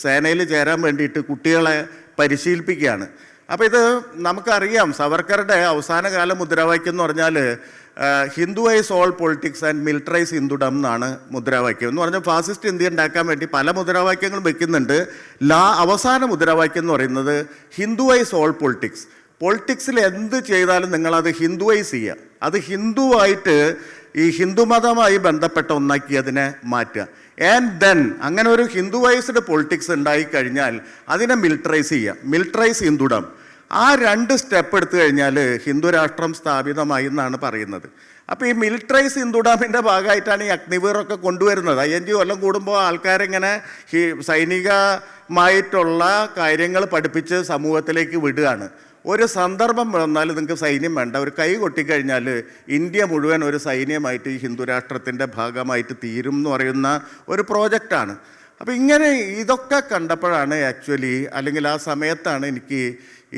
[SPEAKER 2] സേനയിൽ ചേരാൻ വേണ്ടിയിട്ട് കുട്ടികളെ പരിശീലിപ്പിക്കുകയാണ്. അപ്പോൾ ഇത് നമുക്കറിയാം, സവർക്കറുടെ അവസാന കാല മുദ്രാവാക്യം എന്ന് പറഞ്ഞാൽ ഹിന്ദുവൈസ് ഓൾ പൊളിറ്റിക്സ് ആൻഡ് മിലിറ്ററൈസ് ഹിന്ദുഡം എന്നാണ് മുദ്രാവാക്യം. എന്ന് പറഞ്ഞാൽ ഫാസിസ്റ്റ് ഇന്ത്യ ഉണ്ടാക്കാൻ വേണ്ടി പല മുദ്രാവാക്യങ്ങളും വെക്കുന്നുണ്ട്. അവസാന മുദ്രാവാക്യം എന്ന് പറയുന്നത് ഹിന്ദുവൈസ് ഓൾ പൊളിറ്റിക്സ്. പൊളിറ്റിക്സിൽ എന്ത് ചെയ്താലും നിങ്ങളത് ഹിന്ദുവൈസ് ചെയ്യുക, അത് ഹിന്ദുവായിട്ട് ഈ ഹിന്ദുമതമായി ബന്ധപ്പെട്ട ഒന്നാക്കി അതിനെ മാറ്റുക. ആൻഡ് ദെൻ അങ്ങനെ ഒരു ഹിന്ദുവൈസ്ഡ് പൊളിറ്റിക്സ് ഉണ്ടായിക്കഴിഞ്ഞാൽ അതിനെ മിലിറ്ററൈസ് ചെയ്യുക, മിലിറ്ററൈസ് ഹിന്ദുഡം. ആ 2 സ്റ്റെപ്പ് എടുത്തു കഴിഞ്ഞാൽ ഹിന്ദു രാഷ്ട്രം സ്ഥാപിതമായി എന്നാണ് പറയുന്നത്. അപ്പോൾ ഈ മിലിറ്ററൈസ് ഹിന്ദുഡാമിൻ്റെ ഭാഗമായിട്ടാണ് ഈ അഗ്നിവീറൊക്കെ കൊണ്ടുവരുന്നത്. 5 കൊല്ലം കൂടുമ്പോൾ ആൾക്കാരിങ്ങനെ സൈനികമായിട്ടുള്ള കാര്യങ്ങൾ പഠിപ്പിച്ച് സമൂഹത്തിലേക്ക് വിടുകയാണ്. ഒരു സന്ദർഭം വന്നാൽ നിങ്ങൾക്ക് സൈന്യം വേണ്ട, ഒരു കൈ കൊട്ടിക്കഴിഞ്ഞാൽ ഇന്ത്യ മുഴുവൻ ഒരു സൈന്യമായിട്ട് ഈ ഹിന്ദു രാഷ്ട്രത്തിൻ്റെ ഭാഗമായിട്ട് തീരും എന്ന് പറയുന്ന ഒരു പ്രോജക്റ്റാണ്. അപ്പോൾ ഇങ്ങനെ ഇതൊക്കെ കണ്ടപ്പോഴാണ് ആക്ച്വലി, അല്ലെങ്കിൽ ആ സമയത്താണ് എനിക്ക്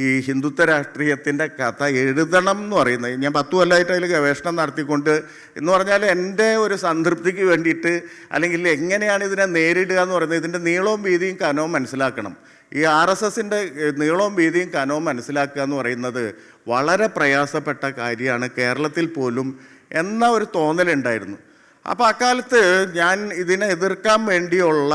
[SPEAKER 2] ഈ ഹിന്ദുത്വ രാഷ്ട്രീയത്തിൻ്റെ കഥ എഴുതണം എന്ന് പറയുന്നത്. ഞാൻ 10 കൊല്ലമായിട്ട് അതിൽ ഗവേഷണം നടത്തിക്കൊണ്ട് എന്ന് പറഞ്ഞാൽ എൻ്റെ ഒരു സംതൃപ്തിക്ക് വേണ്ടിയിട്ട്, അല്ലെങ്കിൽ എങ്ങനെയാണ് ഇതിനെ നേരിടുക എന്ന് പറയുന്നത്, ഇതിൻ്റെ നീളവും വീതിയും കനവും മനസ്സിലാക്കണം. ഈ RSSൻ്റെ നീളവും വീതിയും കനവും മനസ്സിലാക്കുക എന്ന് പറയുന്നത് വളരെ പ്രയാസപ്പെട്ട കാര്യമാണ് കേരളത്തിൽ പോലും എന്ന ഒരു തോന്നലുണ്ടായിരുന്നു. അപ്പോൾ അക്കാലത്ത് ഞാൻ ഇതിനെ എതിർക്കാൻ വേണ്ടിയുള്ള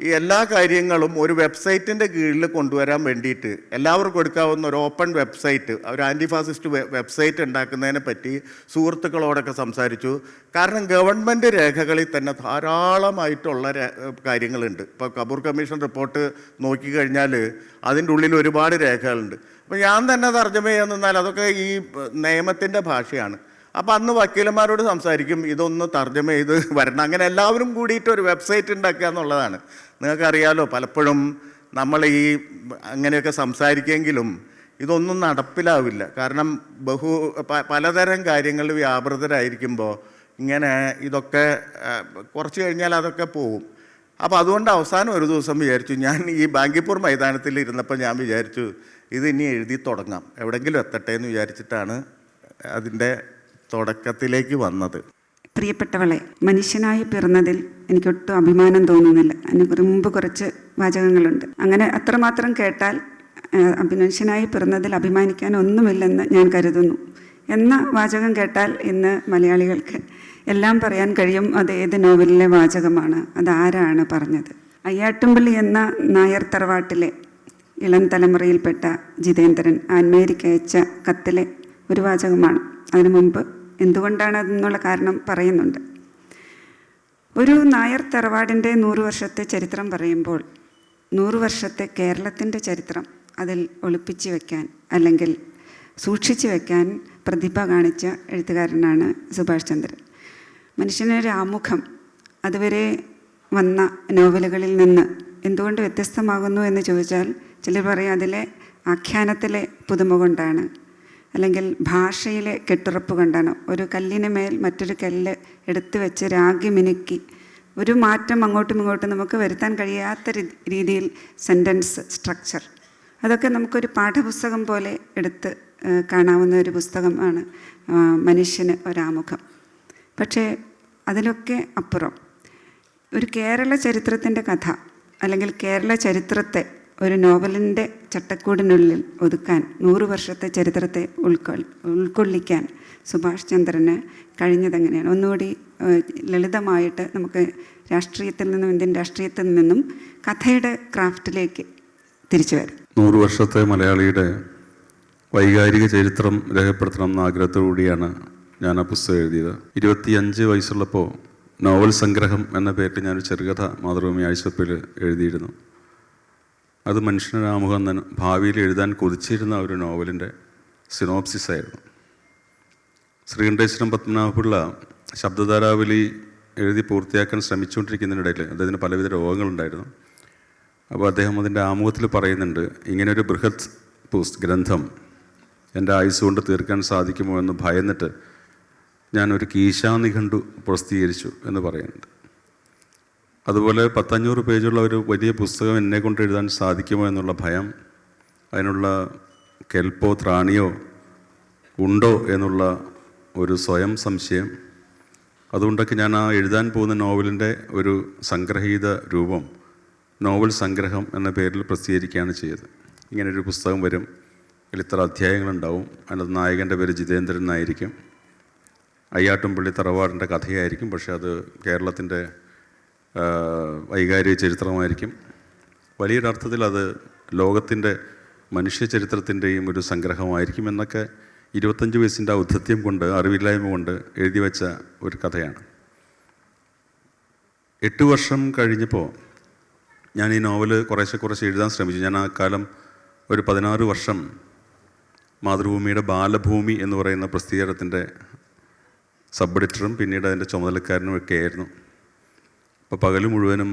[SPEAKER 2] ഈ എല്ലാ കാര്യങ്ങളും ഒരു വെബ്സൈറ്റിൻ്റെ കീഴിൽ കൊണ്ടുവരാൻ വേണ്ടിയിട്ട് എല്ലാവർക്കും എടുക്കാവുന്ന ഒരു ഓപ്പൺ വെബ്സൈറ്റ്, ഒരു ആൻറ്റി ഫാസിസ്റ്റ് വെബ്സൈറ്റ് ഉണ്ടാക്കുന്നതിനെ പറ്റി സുഹൃത്തുക്കളോടൊക്കെ സംസാരിച്ചു. കാരണം ഗവൺമെൻറ് രേഖകളിൽ തന്നെ ധാരാളമായിട്ടുള്ള കാര്യങ്ങളുണ്ട്. ഇപ്പോൾ കപൂർ കമ്മീഷൻ റിപ്പോർട്ട് നോക്കിക്കഴിഞ്ഞാൽ അതിൻ്റെ ഉള്ളിൽ ഒരുപാട് രേഖകളുണ്ട്. അപ്പോൾ ഞാൻ തന്നെ തർജ്ജമ ചെയ്യാൻ നിന്നാൽ അതൊക്കെ ഈ നിയമത്തിൻ്റെ ഭാഷയാണ്. അപ്പോൾ അന്ന് വക്കീലന്മാരോട് സംസാരിക്കും, ഇതൊന്ന് തർജ്ജമ ചെയ്ത് വരണം. അങ്ങനെ എല്ലാവരും കൂടിയിട്ട് ഒരു വെബ്സൈറ്റ് ഉണ്ടാക്കുക എന്നുള്ളതാണ്. നിങ്ങൾക്കറിയാലോ, പലപ്പോഴും നമ്മൾ ഈ അങ്ങനെയൊക്കെ സംസാരിക്കുമെങ്കിലും ഇതൊന്നും നടപ്പിലാവില്ല. കാരണം പലതരം കാര്യങ്ങൾ വ്യാപൃതരായിരിക്കുമ്പോൾ ഇങ്ങനെ ഇതൊക്കെ കുറച്ച് കഴിഞ്ഞാൽ അതൊക്കെ പോവും. അപ്പോൾ അതുകൊണ്ട് അവസാനം ഒരു ദിവസം വിചാരിച്ചു, ഞാൻ ഈ ബാങ്കിപ്പൂർ മൈതാനത്തിൽ ഇരുന്നപ്പോൾ ഞാൻ വിചാരിച്ചു ഇത് ഇനി എഴുതി തുടങ്ങാം, എവിടെയെങ്കിലും എത്തട്ടെ എന്ന് വിചാരിച്ചിട്ടാണ് അതിൻ്റെ തുടക്കത്തിലേക്ക് വന്നത്.
[SPEAKER 3] പ്രിയപ്പെട്ടവളെ, മനുഷ്യനായി പിറന്നതിൽ എനിക്കൊട്ടും അഭിമാനം തോന്നുന്നില്ല. അതിന് മുമ്പ് കുറച്ച് വാചകങ്ങളുണ്ട്. അങ്ങനെ അത്രമാത്രം കേട്ടാൽ മനുഷ്യനായി പിറന്നതിൽ അഭിമാനിക്കാൻ ഒന്നുമില്ലെന്ന് ഞാൻ കരുതുന്നു എന്ന വാചകം കേട്ടാൽ ഇന്ന് മലയാളികൾക്ക് എല്ലാം പറയാൻ കഴിയും. അത് ഏത് നോവലിലെ വാചകമാണ്, അതാരാണ് പറഞ്ഞത്. അയ്യാട്ടുംപള്ളി എന്ന നായർ തറവാട്ടിലെ ഇളം തലമുറയിൽപ്പെട്ട ജിതേന്ദ്രൻ ആൻമേരിക്ക് അയച്ച കത്തിലെ ഒരു വാചകമാണ്. അതിനു മുമ്പ് എന്തുകൊണ്ടാണ് അതെന്നുള്ള കാരണം പറയുന്നുണ്ട്. ഒരു നായർ തറവാടിൻ്റെ 100 വർഷത്തെ ചരിത്രം പറയുമ്പോൾ 100 വർഷത്തെ കേരളത്തിൻ്റെ ചരിത്രം അതിൽ ഒളിപ്പിച്ച് വയ്ക്കാൻ അല്ലെങ്കിൽ സൂക്ഷിച്ചു വയ്ക്കാൻ പ്രതിഭ കാണിച്ച എഴുത്തുകാരനാണ് സുഭാഷ് ചന്ദ്രൻ. മനുഷ്യനൊരു ആമുഖം അതുവരെ വന്ന നോവലുകളിൽ നിന്ന് എന്തുകൊണ്ട് വ്യത്യസ്തമാകുന്നു എന്ന് ചോദിച്ചാൽ ചിലർ പറയും അതിലെ ആഖ്യാനത്തിലെ പുതുമ കൊണ്ടാണ്, അല്ലെങ്കിൽ ഭാഷയിലെ കെട്ടുറപ്പ് കൊണ്ടാണ്. ഒരു കല്ലിന് മേൽ മറ്റൊരു കല്ല് എടുത്തു വെച്ച് രാഗി മിനുക്കി ഒരു മാറ്റം അങ്ങോട്ടും ഇങ്ങോട്ടും നമുക്ക് വരുത്താൻ കഴിയാത്ത രീതിയിൽ സെൻറ്റൻസ് സ്ട്രക്ചർ, അതൊക്കെ നമുക്കൊരു പാഠപുസ്തകം പോലെ എടുത്ത് കാണാവുന്ന ഒരു പുസ്തകമാണ് മനുഷ്യന് ഒരാമുഖം. പക്ഷേ അതിലൊക്കെ അപ്പുറം ഒരു കേരള ചരിത്രത്തിൻ്റെ കഥ അല്ലെങ്കിൽ കേരള ചരിത്രത്തെ ഒരു നോവലിൻ്റെ ചട്ടക്കൂടിനുള്ളിൽ ഒതുക്കാൻ 100 വർഷത്തെ ചരിത്രത്തെ ഉൾക്കൊള്ളിക്കാൻ സുഭാഷ് ചന്ദ്രന് കഴിഞ്ഞതെങ്ങനെയാണ്? ഒന്നുകൂടി ലളിതമായിട്ട് നമുക്ക് രാഷ്ട്രീയത്തിൽ നിന്നും ഇന്ത്യൻ രാഷ്ട്രീയത്തിൽ നിന്നും കഥയുടെ ക്രാഫ്റ്റിലേക്ക് തിരിച്ചു വരാം.
[SPEAKER 1] 100 വർഷത്തെ മലയാളിയുടെ വൈകാരിക ചരിത്രം രേഖപ്പെടുത്തണം എന്ന ആഗ്രഹത്തോടുകൂടിയാണ് ഞാൻ ആ പുസ്തകം എഴുതിയത്. 25 വയസ്സുള്ളപ്പോൾ നോവൽ സംഗ്രഹം എന്ന പേരിൽ ഞാനൊരു ചെറുകഥ മാതൃഭൂമി ആഴ്ചപ്പിൽ എഴുതിയിരുന്നു. അത് മനുഷ്യനാമുഖം തന്നെ ഭാവിയിൽ എഴുതാൻ കൊതിച്ചിരുന്ന ഒരു നോവലിൻ്റെ സിനോപ്സിസ് ആയിരുന്നു. ശ്രീകണ്ഠേശ്വരം പത്മനാഭപിള്ള ശബ്ദധാരാവലി എഴുതി പൂർത്തിയാക്കാൻ ശ്രമിച്ചുകൊണ്ടിരിക്കുന്നതിനിടയിൽ അദ്ദേഹത്തിന് പലവിധ രോഗങ്ങളുണ്ടായിരുന്നു. അപ്പോൾ അദ്ദേഹം അതിൻ്റെ ആമുഖത്തിൽ പറയുന്നുണ്ട്, ഇങ്ങനെയൊരു ബൃഹത് ഗ്രന്ഥം എൻ്റെ ആയുസ് കൊണ്ട് തീർക്കാൻ സാധിക്കുമോ എന്ന് ഭയന്നിട്ട് ഞാനൊരു കീശാനിഘണ്ടു പ്രസിദ്ധീകരിച്ചു എന്ന് പറയുന്നുണ്ട്. അതുപോലെ 500 പേജുള്ള ഒരു വലിയ പുസ്തകം എന്നെ കൊണ്ട് എഴുതാൻ സാധിക്കുമോ എന്നുള്ള ഭയം, അതിനുള്ള കെൽപ്പോ ത്രാണിയോ ഉണ്ടോ എന്നുള്ള ഒരു സ്വയം സംശയം, അതുകൊണ്ടൊക്കെ ഞാൻ ആ എഴുതാൻ പോകുന്ന നോവലിൻ്റെ ഒരു സംഗ്രഹീത രൂപം നോവൽ സംഗ്രഹം എന്ന പേരിൽ പ്രസിദ്ധീകരിക്കുകയാണ് ചെയ്തത്. ഇങ്ങനൊരു പുസ്തകം വരും, ഇത്ര അധ്യായങ്ങളുണ്ടാവും. അതിനകത്ത് നായകൻ്റെ പേര് ജിതേന്ദ്രൻ എന്നായിരിക്കും. അയ്യാട്ടുംപള്ളി തറവാടിൻ്റെ കഥയായിരിക്കും, പക്ഷേ അത് കേരളത്തിൻ്റെ വൈകാരിക ചരിത്രമായിരിക്കും. വലിയൊരർത്ഥത്തിൽ അത് ലോകത്തിൻ്റെ മനുഷ്യ ചരിത്രത്തിൻ്റെയും ഒരു സംഗ്രഹമായിരിക്കും എന്നൊക്കെ 25 വയസ്സിൻ്റെ ഔദ്ധത്യം കൊണ്ട്, അറിവില്ലായ്മ കൊണ്ട് എഴുതി വെച്ച ഒരു കഥയാണ്. 8 വർഷം കഴിഞ്ഞപ്പോൾ ഞാൻ ഈ നോവൽ കുറേശ്ശെ എഴുതാൻ ശ്രമിച്ചു. ഞാൻ ആ കാലം ഒരു 16 വർഷം മാതൃഭൂമിയുടെ ബാലഭൂമി എന്ന് പറയുന്ന പ്രസിദ്ധീകരണത്തിൻ്റെ സബ് എഡിറ്ററും പിന്നീട് അതിൻ്റെ ചുമതലക്കാരനും ഒക്കെ ആയിരുന്നു. അപ്പോൾ പകൽ മുഴുവനും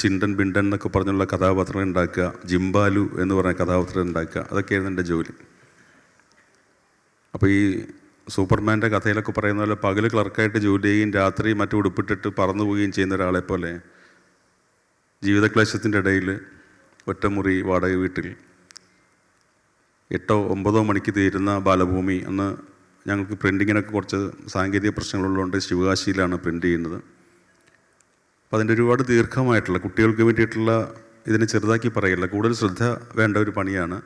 [SPEAKER 1] ചിണ്ടൻ ബിണ്ടൻ എന്നൊക്കെ പറഞ്ഞുള്ള കഥാപാത്രങ്ങൾ ഉണ്ടാക്കുക, ജിംബാലു എന്ന് പറഞ്ഞ കഥാപാത്രം ഉണ്ടാക്കുക, അതൊക്കെയായിരുന്നു എൻ്റെ ജോലി. അപ്പോൾ ഈ സൂപ്പർമാൻ്റെ കഥയിലൊക്കെ പറയുന്ന പോലെ പകൽ ക്ലർക്കായിട്ട് ജോലി ചെയ്യുകയും രാത്രി മറ്റു ഉടുപ്പിട്ടിട്ട് പറന്നു പോവുകയും ചെയ്യുന്ന ഒരാളെ പോലെ ജീവിതക്ലേശത്തിൻ്റെ ഇടയിൽ ഒറ്റമുറി വാടക വീട്ടിൽ 8 or 9 മണിക്ക് തീരുന്ന ബാലഭൂമി. അന്ന് ഞങ്ങൾക്ക് പ്രിൻറ്റിങ്ങിനൊക്കെ കുറച്ച് സാങ്കേതിക പ്രശ്നങ്ങളുള്ളതുകൊണ്ട് ശിവകാശിയിലാണ് പ്രിൻ്റ് ചെയ്യുന്നത്. അപ്പോൾ അതിൻ്റെ ഒരുപാട് ദീർഘമായിട്ടുള്ള കുട്ടികൾക്ക് വേണ്ടിയിട്ടുള്ള, ഇതിനെ ചെറുതാക്കി പറയില്ല, കൂടുതൽ ശ്രദ്ധ വേണ്ട ഒരു പണിയാണ്.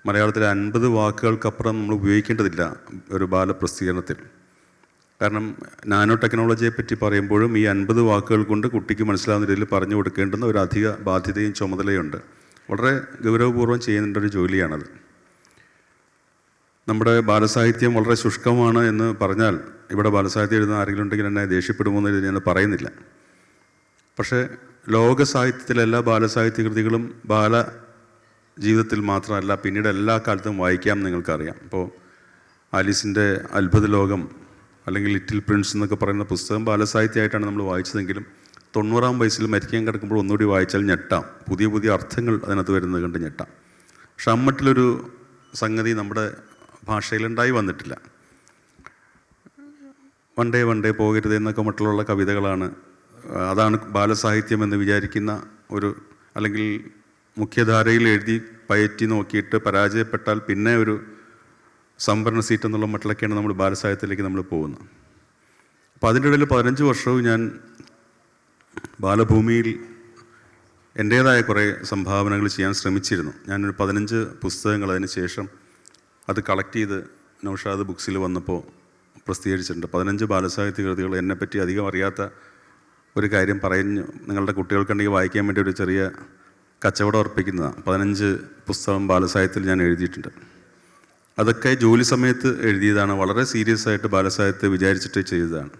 [SPEAKER 1] മലയാളത്തിലെ 50 വാക്കുകൾക്കപ്പുറം നമ്മൾ ഉപയോഗിക്കേണ്ടതില്ല ഒരു ബാലപ്രസിദ്ധീകരണത്തിൽ. കാരണം നാനോ ടെക്നോളജിയെ പറ്റി പറയുമ്പോഴും ഈ 50 വാക്കുകൾ കൊണ്ട് കുട്ടിക്ക് മനസ്സിലാവുന്ന രീതിയിൽ പറഞ്ഞു കൊടുക്കേണ്ടുന്ന ഒരു അധിക ബാധ്യതയും ചുമതലയുണ്ട്. വളരെ ഗൗരവപൂർവ്വം ചെയ്യേണ്ട ഒരു ജോലിയാണത്. നമ്മുടെ ബാലസാഹിത്യം വളരെ ശുഷ്കമാണ് എന്ന് പറഞ്ഞാൽ, ഇവിടെ ബാലസാഹിത്യം എഴുതുന്ന ആരെങ്കിലും ഉണ്ടെങ്കിൽ എന്നെ ദേഷ്യപ്പെടുമെന്ന് ഞാൻ പറയുന്നില്ല. പക്ഷേ ലോക സാഹിത്യത്തിലെ എല്ലാ ബാലസാഹിത്യ കൃതികളും ബാല ജീവിതത്തിൽ മാത്രമല്ല, പിന്നീട് എല്ലാ കാലത്തും വായിക്കാം. നിങ്ങൾക്കറിയാം, ഇപ്പോൾ ആലീസിൻ്റെ അത്ഭുത ലോകം അല്ലെങ്കിൽ ലിറ്റിൽ പ്രിൻസ് എന്നൊക്കെ പറയുന്ന പുസ്തകം ബാലസാഹിത്യമായിട്ടാണ് നമ്മൾ വായിച്ചതെങ്കിലും 90-ാം വയസ്സിൽ മരിക്കാൻ കിടക്കുമ്പോൾ ഒന്നുകൂടി വായിച്ചാൽ ഞെട്ടാം. പുതിയ പുതിയ അർത്ഥങ്ങൾ അതിനകത്ത് വരുന്നത് കണ്ട് ഞെട്ടാം. പക്ഷെ അമ്മട്ടിലൊരു സംഗതി നമ്മുടെ ഭാഷയിലുണ്ടായി വന്നിട്ടില്ല. വണ്ടേ പോകരുത് എന്നൊക്കെ മറ്റുള്ള കവിതകളാണ്. അതാണ് ബാലസാഹിത്യം എന്ന് വിചാരിക്കുന്ന ഒരു, അല്ലെങ്കിൽ മുഖ്യധാരയിൽ എഴുതി പയറ്റി നോക്കിയിട്ട് പരാജയപ്പെട്ടാൽ പിന്നെ ഒരു സംവരണ സീറ്റ് എന്നുള്ള മട്ടിലൊക്കെയാണ് നമ്മൾ ബാലസാഹിത്യത്തിലേക്ക് നമ്മൾ പോകുന്നത്. അപ്പോൾ അതിൻ്റെ ഇടയിൽ 15 വർഷവും ഞാൻ ബാലഭൂമിയിൽ എൻ്റേതായ കുറേ സംഭാവനകൾ ചെയ്യാൻ ശ്രമിച്ചിരുന്നു. ഞാനൊരു 15 പുസ്തകങ്ങൾ അതിന് ശേഷം അത് കളക്ട് ചെയ്ത് നൗഷാദ് ബുക്സിൽ വന്നപ്പോൾ പ്രസിദ്ധീകരിച്ചിട്ടുണ്ട്. 15 ബാലസാഹിത്യ കൃതികൾ. എന്നെപ്പറ്റി അധികം അറിയാത്ത ഒരു കാര്യം പറഞ്ഞു, നിങ്ങളുടെ കുട്ടികൾക്കുണ്ടെങ്കിൽ വായിക്കാൻ വേണ്ടി ഒരു ചെറിയ കച്ചവടം ഉറപ്പിക്കുന്നതാണ്. 15 പുസ്തകം ബാലസാഹിത്യത്തിൽ ഞാൻ എഴുതിയിട്ടുണ്ട്. അതൊക്കെ ജോലി സമയത്ത് എഴുതിയതാണ്. വളരെ സീരിയസ് ആയിട്ട് ബാലസാഹിത്യത്തെ വിചാരിച്ചിട്ട് ചെയ്തതാണ്.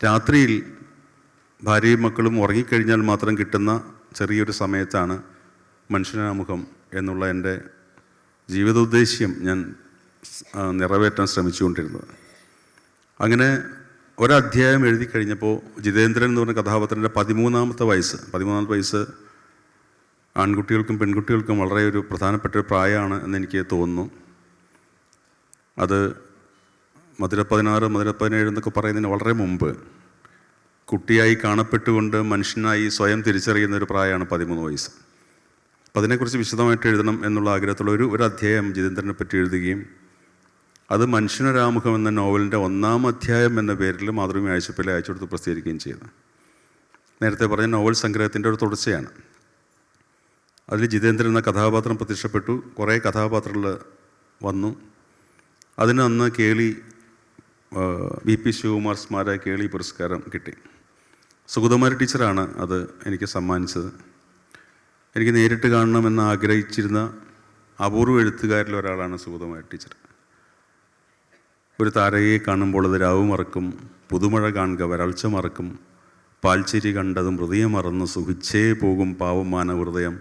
[SPEAKER 1] രാത്രിയിൽ ഭാര്യയും മക്കളും ഉറങ്ങിക്കഴിഞ്ഞാൽ മാത്രം കിട്ടുന്ന ചെറിയൊരു സമയത്താണ് മനുഷ്യനാമുഖം എന്നുള്ള എൻ്റെ ജീവിതോദ്ദേശ്യം ഞാൻ നിറവേറ്റാൻ ശ്രമിച്ചുകൊണ്ടിരുന്നത്. അങ്ങനെ ഒരധ്യായം എഴുതി കഴിഞ്ഞപ്പോൾ ജിതേന്ദ്രൻ എന്ന് പറഞ്ഞ കഥാപാത്രത്തിൻ്റെ 13-ാമത്തെ വയസ്സ് ആൺകുട്ടികൾക്കും പെൺകുട്ടികൾക്കും വളരെ ഒരു പ്രധാനപ്പെട്ട ഒരു പ്രായമാണ് എന്നെനിക്ക് തോന്നുന്നു. അത് മധുര 17 എന്നൊക്കെ പറയുന്നതിന് വളരെ മുമ്പ് കുട്ടിയായി കാണപ്പെട്ടുകൊണ്ട് മനുഷ്യനായി സ്വയം തിരിച്ചറിയുന്ന ഒരു പ്രായമാണ് 13 വയസ്സ്. അപ്പം അതിനെക്കുറിച്ച് വിശദമായിട്ട് എഴുതണം എന്നുള്ള ആഗ്രഹത്തുള്ള ഒരു അധ്യായം ജിതേന്ദ്രനെ പറ്റി എഴുതുകയും അത് മനുഷ്യനൊരാമുഖം എന്ന നോവലിൻ്റെ 1-ാം അധ്യായം എന്ന പേരിൽ മാതൃഭൂമി ആഴ്ചപ്പേരിൽ അയച്ചു കൊടുത്ത് പ്രസിദ്ധീകരിക്കുകയും ചെയ്തു. നേരത്തെ പറഞ്ഞ നോവൽ സംഗ്രഹത്തിൻ്റെ ഒരു തുടർച്ചയാണ്. അതിൽ ജിതേന്ദ്രൻ എന്ന കഥാപാത്രം പ്രത്യക്ഷപ്പെട്ടു. കുറേ കഥാപാത്രങ്ങൾ വന്നു. അതിന് അന്ന് കേളി BP ശിവകുമാർ സ്മാരക കേളി പുരസ്കാരം കിട്ടി. സുഗതകുമാരി ടീച്ചറാണ് അത് എനിക്ക് സമ്മാനിച്ചത്. എനിക്ക് നേരിട്ട് കാണണമെന്ന് ആഗ്രഹിച്ചിരുന്ന അപൂർവ എഴുത്തുകാരിൽ ഒരാളാണ് സുഗതകുമാരി ടീച്ചർ. ഒരു താരകയെ കാണുമ്പോൾ അത് രാവ് മറക്കും, പുതുമഴ കാണുക വരൾച്ച മറക്കും, പാൽച്ചിരി കണ്ടതും ഹൃദയം മറന്ന് സുഖിച്ചേ പോകും പാവം മാനഹൃദയം,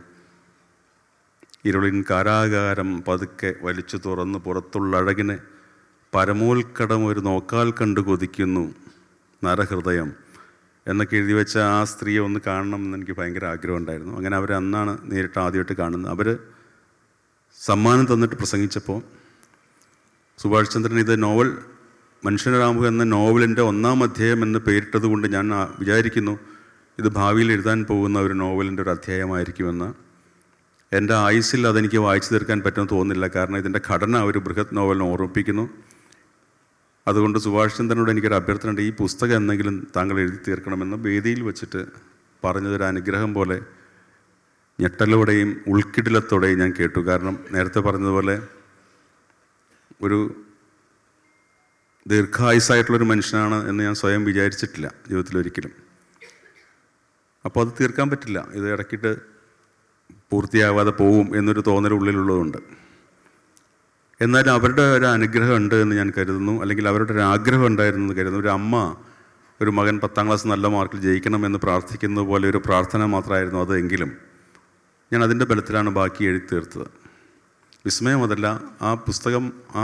[SPEAKER 1] ഇരുളിൻ കാരാകാരം പതുക്കെ വലിച്ചു തുറന്ന് പുറത്തുള്ള അഴകിനെ പരമോൽക്കടം ഒരു നോക്കാൽ കണ്ടു കൊതിക്കുന്നു നരഹൃദയം എന്നൊക്കെ എഴുതി വെച്ച ആ സ്ത്രീയെ ഒന്ന് കാണണം എന്ന് എനിക്ക് ഭയങ്കര ആഗ്രഹമുണ്ടായിരുന്നു. അങ്ങനെ അവർ അന്നാണ് നേരിട്ട് ആദ്യമായിട്ട് കാണുന്നത്. അവർ സമ്മാനം തന്നിട്ട് പ്രസംഗിച്ചപ്പോൾ സുഭാഷ് ചന്ദ്രൻ ഇത് നോവൽ മനുഷ്യനൊരാമുഖം എന്ന നോവലിൻ്റെ 1-ാം അധ്യായം എന്ന് പേരിട്ടത് കൊണ്ട് ഞാൻ വിചാരിക്കുന്നു ഇത് ഭാവിയിൽ എഴുതാൻ പോകുന്ന ഒരു നോവലിൻ്റെ ഒരു അധ്യായമായിരിക്കുമെന്ന്. എൻ്റെ ആയുസ്സിൽ അതെനിക്ക് വായിച്ചു തീർക്കാൻ പറ്റുമെന്ന് തോന്നുന്നില്ല. കാരണം ഇതിൻ്റെ ഘടന ഒരു ബൃഹത് നോവലിനെ ഓർമ്മിപ്പിക്കുന്നു. അതുകൊണ്ട് സുഭാഷ് ചന്ദ്രനോട് എനിക്കൊരു അഭ്യർത്ഥനയുണ്ട്, ഈ പുസ്തകം എന്തെങ്കിലും താങ്കൾ എഴുതി തീർക്കണമെന്ന് വേദിയിൽ വെച്ചിട്ട് പറഞ്ഞതൊരു അനുഗ്രഹം പോലെ ഞെട്ടലോടെയും ഉൾക്കിടിലത്തോടെയും ഞാൻ കേട്ടു. കാരണം നേരത്തെ പറഞ്ഞതുപോലെ ഒരു ദീർഘായുസ്സായിട്ടുള്ളൊരു മനുഷ്യനാണ് എന്ന് ഞാൻ സ്വയം വിചാരിച്ചിട്ടില്ല ജീവിതത്തിലൊരിക്കലും. അപ്പോൾ അത് തീർക്കാൻ പറ്റില്ല, ഇത് ഇടയ്ക്കിട്ട് പൂർത്തിയാവാതെ പോവും എന്നൊരു തോന്നൽ ഉള്ളിലുള്ളതുകൊണ്ട്. എന്നാലും അവരുടെ ഒരു അനുഗ്രഹം ഉണ്ട് എന്ന് ഞാൻ കരുതുന്നു, അല്ലെങ്കിൽ അവരുടെ ഒരു ആഗ്രഹം ഉണ്ടായിരുന്നു എന്ന് കരുതുന്നു. ഒരു അമ്മ ഒരു മകൻ 10ാം ക്ലാസ് നല്ല മാർക്കിൽ ജയിക്കണമെന്ന് പ്രാർത്ഥിക്കുന്നത് പോലെ ഒരു പ്രാർത്ഥന മാത്രമായിരുന്നു അത്. എങ്കിലും ഞാൻ അതിൻ്റെ ബലത്തിലാണ് ബാക്കി എഴുതി തീർത്തത്. വിസ്മയം അതല്ല, ആ പുസ്തകം, ആ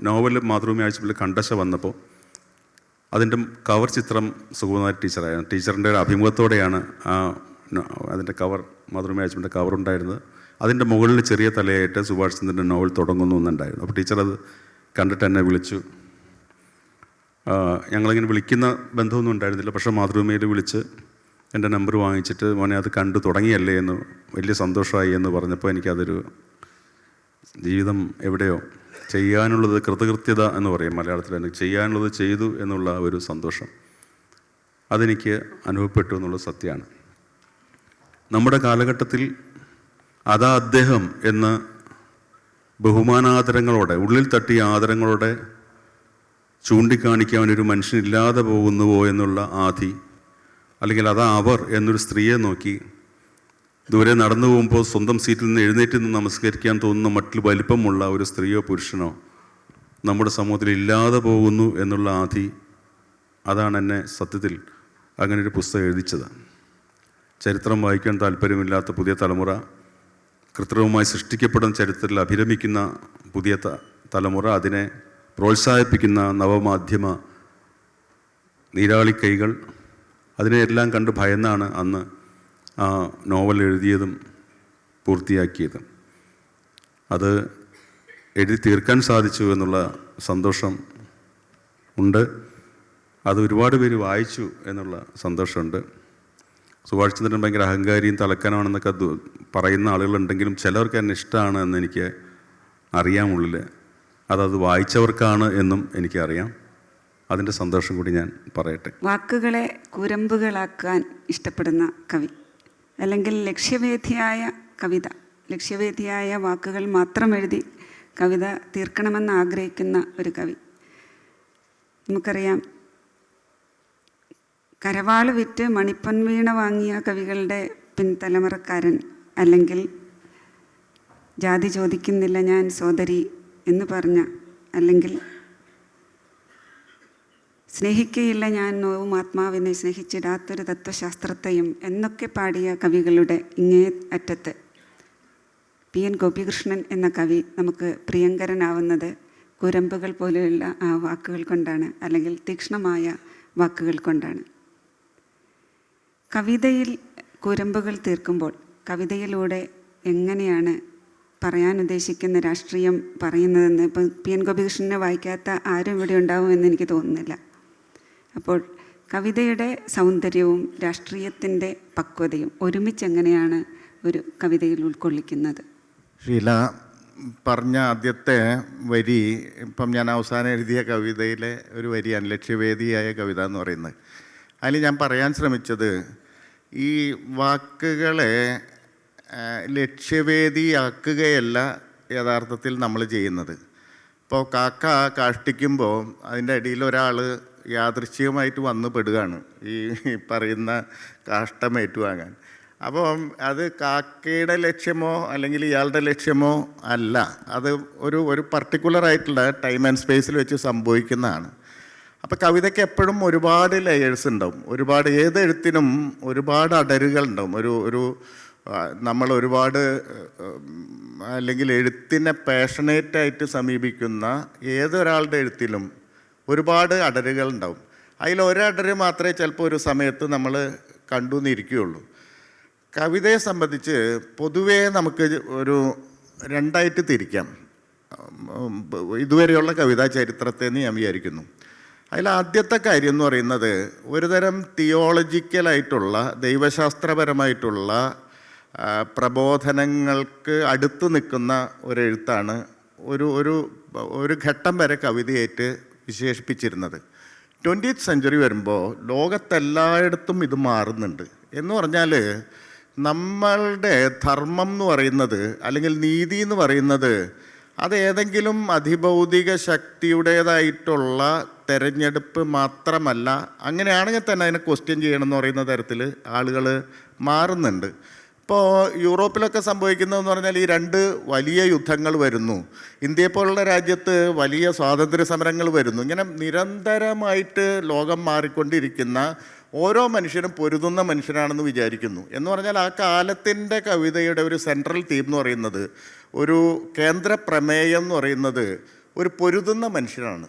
[SPEAKER 1] നോവൽ മാതൃഭൂമി ആഴ്ചയിൽ കണ്ടശ വന്നപ്പോൾ അതിൻ്റെ കവർ ചിത്രം സുകുമാരി ടീച്ചറായിരുന്നു. ടീച്ചറിൻ്റെ ഒരു അഭിമുഖത്തോടെയാണ് അതിൻ്റെ കവർ, മാതൃഭൂമി ആഴ്ചയുടെ കവർ ഉണ്ടായിരുന്നത്. അതിൻ്റെ മുകളിൽ ചെറിയ തലയായിട്ട് സുഭാഷ് ചന്ദ്രൻ്റെ നോവൽ തുടങ്ങുന്നു എന്നുണ്ടായിരുന്നു. അപ്പോൾ ടീച്ചർ അത് കണ്ടിട്ട് എന്നെ വിളിച്ചു. ഞങ്ങളിങ്ങനെ വിളിക്കുന്ന ബന്ധമൊന്നും ഉണ്ടായിരുന്നില്ല, പക്ഷേ മാതൃഭൂമിയിൽ വിളിച്ച് എൻ്റെ നമ്പർ വാങ്ങിച്ചിട്ട് മോനെ അത് കണ്ടു തുടങ്ങിയല്ലേ എന്ന്, വലിയ സന്തോഷമായി എന്ന് പറഞ്ഞപ്പോൾ എനിക്കതൊരു ജീവിതം എവിടെയോ ചെയ്യാനുള്ളത്, കൃതകൃത്യത എന്ന് പറയും മലയാളത്തിൽ, എനിക്ക് ചെയ്യാനുള്ളത് ചെയ്തു എന്നുള്ള ഒരു സന്തോഷം അതെനിക്ക് അനുഭവപ്പെട്ടു എന്നുള്ളത് സത്യമാണ്. നമ്മുടെ കാലഘട്ടത്തിൽ അതാ അദ്ദേഹം എന്ന് ബഹുമാനാദരങ്ങളോടെ, ഉള്ളിൽ തട്ടിയ ആദരങ്ങളോടെ ചൂണ്ടിക്കാണിക്കാൻ ഒരു മനുഷ്യനില്ലാതെ പോകുന്നുവോ എന്നുള്ള ആധി, അല്ലെങ്കിൽ അതാ അവർ എന്നൊരു സ്ത്രീയെ നോക്കി ദൂരെ നടന്നു പോകുമ്പോൾ സ്വന്തം സീറ്റിൽ നിന്ന് എഴുന്നേറ്റ് നിന്ന് നമസ്കരിക്കാൻ തോന്നുന്ന മട്ടിൽ വലിപ്പമുള്ള ഒരു സ്ത്രീയോ പുരുഷനോ നമ്മുടെ സമൂഹത്തിൽ ഇല്ലാതെ പോകുന്നു എന്നുള്ള ആധി, അതാണ് എന്നെ സത്യത്തിൽ അങ്ങനെ ഒരു പുസ്തകം എഴുതിച്ചത്. ചരിത്രം വായിക്കാൻ താല്പര്യമില്ലാത്ത പുതിയ തലമുറ, കൃത്രിമമായി സൃഷ്ടിക്കപ്പെടുന്ന ചരിത്രത്തിൽ അഭിരമിക്കുന്ന പുതിയ തലമുറ, അതിനെ പ്രോത്സാഹിപ്പിക്കുന്ന നവമാധ്യമ നീരാളി കൈകൾ, അതിനെയെല്ലാം കണ്ട് ഭയന്നാണ് അന്ന് ആ നോവൽ എഴുതിയതും പൂർത്തിയാക്കിയതും. അത് എഴുതി തീർക്കാൻ സാധിച്ചു എന്നുള്ള സന്തോഷം ഉണ്ട്. അത് ഒരുപാട് പേര് വായിച്ചു എന്നുള്ള സന്തോഷമുണ്ട്. സുഭാഷ് ചന്ദ്രൻ ഭയങ്കര അഹങ്കാരിയും തലക്കനാണെന്നൊക്കെ പറയുന്ന ആളുകളുണ്ടെങ്കിലും ചിലർക്ക് എന്നെ ഇഷ്ടമാണ് എന്ന് എനിക്ക് അറിയാമുള്ളിൽ. അതത് വായിച്ചവർക്കാണ് എന്നും എനിക്കറിയാം. അതിൻ്റെ സന്തോഷം കൂടി ഞാൻ പറയട്ടെ.
[SPEAKER 3] വാക്കുകളെ കുരമ്പുകളാക്കാൻ ഇഷ്ടപ്പെടുന്ന കവി, അല്ലെങ്കിൽ ലക്ഷ്യവേദിയായ കവിത, ലക്ഷ്യവേദിയായ വാക്കുകൾ മാത്രം എഴുതി കവിത തീർക്കണമെന്ന് ആഗ്രഹിക്കുന്ന ഒരു കവി. നമുക്കറിയാം, കരവാള് വിറ്റ് മണിപ്പൊൻ വീണ വാങ്ങിയ കവികളുടെ പിൻതലമുറക്കാരൻ, അല്ലെങ്കിൽ ജാതി ചോദിക്കുന്നില്ല ഞാൻ സോദരി എന്ന് പറഞ്ഞ, അല്ലെങ്കിൽ സ്നേഹിക്കയില്ല ഞാൻ നോവും ആത്മാവിനെ സ്നേഹിച്ചിടാത്തൊരു തത്വശാസ്ത്രത്തെയും എന്നൊക്കെ പാടിയ കവികളുടെ ഇങ്ങേ അറ്റത്ത് PN ഗോപികൃഷ്ണൻ എന്ന കവി നമുക്ക് പ്രിയങ്കരനാവുന്നത് കുരമ്പുകൾ പോലെയുള്ള ആ വാക്കുകൾ കൊണ്ടാണ്, അല്ലെങ്കിൽ തീക്ഷ്ണമായ വാക്കുകൾ കൊണ്ടാണ്. കവിതയിൽ കുരമ്പുകൾ തീർക്കുമ്പോൾ കവിതയിലൂടെ എങ്ങനെയാണ് പറയാൻ ഉദ്ദേശിക്കുന്ന രാഷ്ട്രീയം പറയുന്നതെന്ന് ഇപ്പം PN ഗോപികൃഷ്ണനെ വായിക്കാത്ത ആരും ഇവിടെ ഉണ്ടാവുമെന്ന് എനിക്ക് തോന്നുന്നില്ല. അപ്പോൾ കവിതയുടെ സൗന്ദര്യവും രാഷ്ട്രീയത്തിൻ്റെ പക്വതയും ഒരുമിച്ച് എങ്ങനെയാണ് ഒരു കവിതയിൽ ഉൾക്കൊള്ളിക്കുന്നത്?
[SPEAKER 2] ഷീല പറഞ്ഞ ആദ്യത്തെ വരി ഇപ്പം ഞാൻ അവസാനം എഴുതിയ കവിതയിലെ ഒരു വരിയാണ്, ലക്ഷ്യവേദിയായ കവിത എന്ന് പറയുന്നത്. അതിൽ ഞാൻ പറയാൻ ശ്രമിച്ചത് ഈ വാക്കുകളെ ലക്ഷ്യവേദിയാക്കുകയല്ല യഥാർത്ഥത്തിൽ നമ്മൾ ചെയ്യുന്നത്. ഇപ്പോൾ കാക്ക കാഷ്ടിക്കുമ്പോൾ അതിൻ്റെ അടിയിൽ ഒരാൾ യാദൃശ്ചികമായിട്ട് വന്ന് പെടുകയാണ് ഈ പറയുന്ന കാഷ്ടം ഏറ്റുവാങ്ങാൻ. അപ്പോൾ അത് കാക്കയുടെ ലക്ഷ്യമോ അല്ലെങ്കിൽ ഇയാളുടെ ലക്ഷ്യമോ അല്ല, അത് ഒരു പർട്ടിക്കുലറായിട്ടുള്ള ടൈം ആൻഡ് സ്പേസിൽ വെച്ച് സംഭവിക്കുന്നതാണ്. അപ്പോൾ കവിതയ്ക്ക് എപ്പോഴും ഒരുപാട് ലെയേഴ്സ് ഉണ്ടാവും, ഒരുപാട്, ഏത് എഴുത്തിനും ഒരുപാട് അടരുകൾ ഉണ്ടാവും. നമ്മൾ ഒരുപാട്, അല്ലെങ്കിൽ എഴുത്തിനെ പാഷനേറ്റായിട്ട് സമീപിക്കുന്ന ഏതൊരാളുടെ എഴുത്തിലും ഒരുപാട് അടരുകൾ ഉണ്ടാവും. അതിലൊരടര് മാത്രമേ ചിലപ്പോൾ ഒരു സമയത്ത് നമ്മൾ കണ്ടു എന്നിരിക്കുകയുള്ളൂ. കവിതയെ സംബന്ധിച്ച് പൊതുവേ നമുക്ക് ഒരു രണ്ടായിട്ട് തിരിക്കാം ഇതുവരെയുള്ള കവിതാ ചരിത്രത്തെ എന്ന് ഞാൻ വിചാരിക്കുന്നു. അതിൽ ആദ്യത്തെ കാര്യം എന്ന് പറയുന്നത് ഒരുതരം തിയോളജിക്കലായിട്ടുള്ള, ദൈവശാസ്ത്രപരമായിട്ടുള്ള പ്രബോധനങ്ങൾക്ക് അടുത്ത് നിൽക്കുന്ന ഒരെഴുത്താണ് ഒരു ഘട്ടം വരെ കവിതയായിട്ട് വിശേഷിപ്പിച്ചിരുന്നത്. 20th സെഞ്ച്വറി വരുമ്പോൾ ലോകത്തെല്ലായിടത്തും ഇത് മാറുന്നുണ്ട്. എന്ന് പറഞ്ഞാൽ നമ്മളുടെ ധർമ്മം എന്ന് പറയുന്നത്, അല്ലെങ്കിൽ നീതി എന്ന് പറയുന്നത് അത് ഏതെങ്കിലും അതിഭൗതിക ശക്തിയുടേതായിട്ടുള്ള തെരഞ്ഞെടുപ്പ് മാത്രമല്ല. അങ്ങനെയാണെങ്കിൽ തന്നെ അതിനെ ക്വസ്റ്റ്യൻ ചെയ്യണമെന്ന് പറയുന്ന തരത്തിൽ ആളുകൾ മാറുന്നുണ്ട്. ഇപ്പോൾ യൂറോപ്പിലൊക്കെ സംഭവിക്കുന്നതെന്ന് പറഞ്ഞാൽ ഈ 2 വലിയ യുദ്ധങ്ങൾ വരുന്നു, ഇന്ത്യയെപ്പോലുള്ള രാജ്യത്ത് വലിയ സ്വാതന്ത്ര്യ സമരങ്ങൾ വരുന്നു. ഇങ്ങനെ നിരന്തരമായിട്ട് ലോകം മാറിക്കൊണ്ടിരിക്കുന്ന ഓരോ മനുഷ്യനും പൊരുതുന്ന മനുഷ്യനാണെന്ന് വിചാരിക്കുന്നു. എന്ന് പറഞ്ഞാൽ ആ കാലത്തിൻ്റെ കവിതയുടെ ഒരു സെൻട്രൽ തീം എന്ന് പറയുന്നത്, ഒരു കേന്ദ്ര പ്രമേയം എന്ന് പറയുന്നത് ഒരു പൊരുതുന്ന മനുഷ്യനാണ്.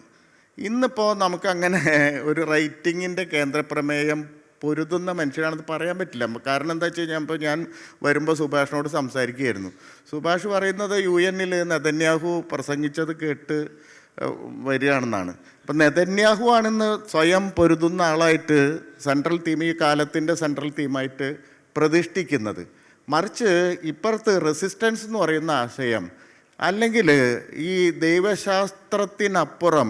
[SPEAKER 2] ഇന്നിപ്പോൾ നമുക്കങ്ങനെ ഒരു റൈറ്റിങ്ങിൻ്റെ കേന്ദ്ര പ്രമേയം പൊരുതുന്ന മനുഷ്യനാണെന്ന് പറയാൻ പറ്റില്ല. കാരണം എന്താ വെച്ച് കഴിഞ്ഞാൽ ഇപ്പോൾ ഞാൻ വരുമ്പോൾ സുഭാഷിനോട് സംസാരിക്കുകയായിരുന്നു. സുഭാഷ് പറയുന്നത് UN നെതന്യാഹു പ്രസംഗിച്ചത് കേട്ട് വരികയാണെന്നാണ്. അപ്പം നെതന്യാഹു ആണെന്ന് സ്വയം പൊരുതുന്ന ആളായിട്ട് സെൻട്രൽ തീം, ഈ കാലത്തിൻ്റെ സെൻട്രൽ തീമായിട്ട് പ്രതിഷ്ഠിക്കുന്നത്. മറിച്ച് ഇപ്പുറത്ത് റെസിസ്റ്റൻസ് എന്ന് പറയുന്ന ആശയം, അല്ലെങ്കിൽ ഈ ദൈവശാസ്ത്രത്തിനപ്പുറം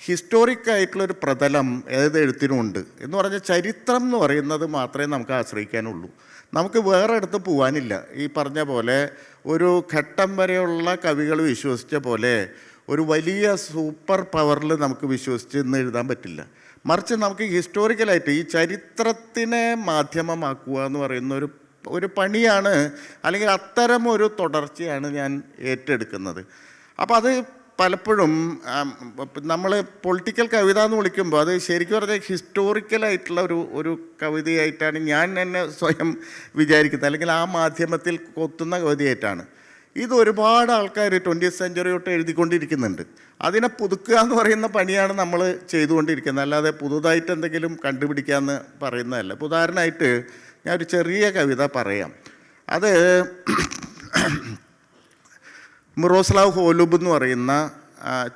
[SPEAKER 2] ഹിസ്റ്റോറിക്കായിട്ടുള്ളൊരു പ്രതലം ഏത് എഴുത്തിനുമുണ്ട്. എന്ന് പറഞ്ഞാൽ ചരിത്രം എന്ന് പറയുന്നത് മാത്രമേ നമുക്ക് ആശ്രയിക്കാനുള്ളൂ. നമുക്ക് വേറെ അടുത്ത് പോകാനില്ല. ഈ പറഞ്ഞ പോലെ ഒരു ഘട്ടം വരെയുള്ള കവികൾ വിശ്വസിച്ച പോലെ ഒരു വലിയ സൂപ്പർ പവറിൽ നമുക്ക് വിശ്വസിച്ച് ഇന്ന് എഴുതാൻ പറ്റില്ല. മറിച്ച് നമുക്ക് ഹിസ്റ്റോറിക്കലായിട്ട് ഈ ചരിത്രത്തിനെ മാധ്യമമാക്കുക എന്ന് പറയുന്ന ഒരു പണിയാണ്, അല്ലെങ്കിൽ അത്തരം ഒരു തുടർച്ചയാണ് ഞാൻ ഏറ്റെടുക്കുന്നത്. അപ്പോൾ അത് പലപ്പോഴും നമ്മൾ പൊളിറ്റിക്കൽ കവിത എന്ന് വിളിക്കുമ്പോൾ അത് ശരിക്കും പറഞ്ഞാൽ ഹിസ്റ്റോറിക്കലായിട്ടുള്ള ഒരു കവിതയായിട്ടാണ് ഞാൻ എന്നെ സ്വയം വിചാരിക്കുന്നത്, അല്ലെങ്കിൽ ആ മാധ്യമത്തിൽ കൊത്തുന്ന കവിതയായിട്ടാണ്. ഇത് ഒരുപാട് ആൾക്കാർ 20th സെഞ്ച്വറി തൊട്ട് എഴുതിക്കൊണ്ടിരിക്കുന്നുണ്ട്. അതിനെ പുതുക്കുക എന്ന് പറയുന്ന പണിയാണ് നമ്മൾ ചെയ്തുകൊണ്ടിരിക്കുന്നത്, അല്ലാതെ പുതുതായിട്ട് എന്തെങ്കിലും കണ്ടുപിടിക്കാമെന്ന് പറയുന്നതല്ല. ഇപ്പോൾ ഉദാഹരണമായിട്ട് ഞാൻ ഒരു ചെറിയ കവിത പറയാം. അത് മിറോസ്ലാവ് ഹോലുബ് എന്ന് പറയുന്ന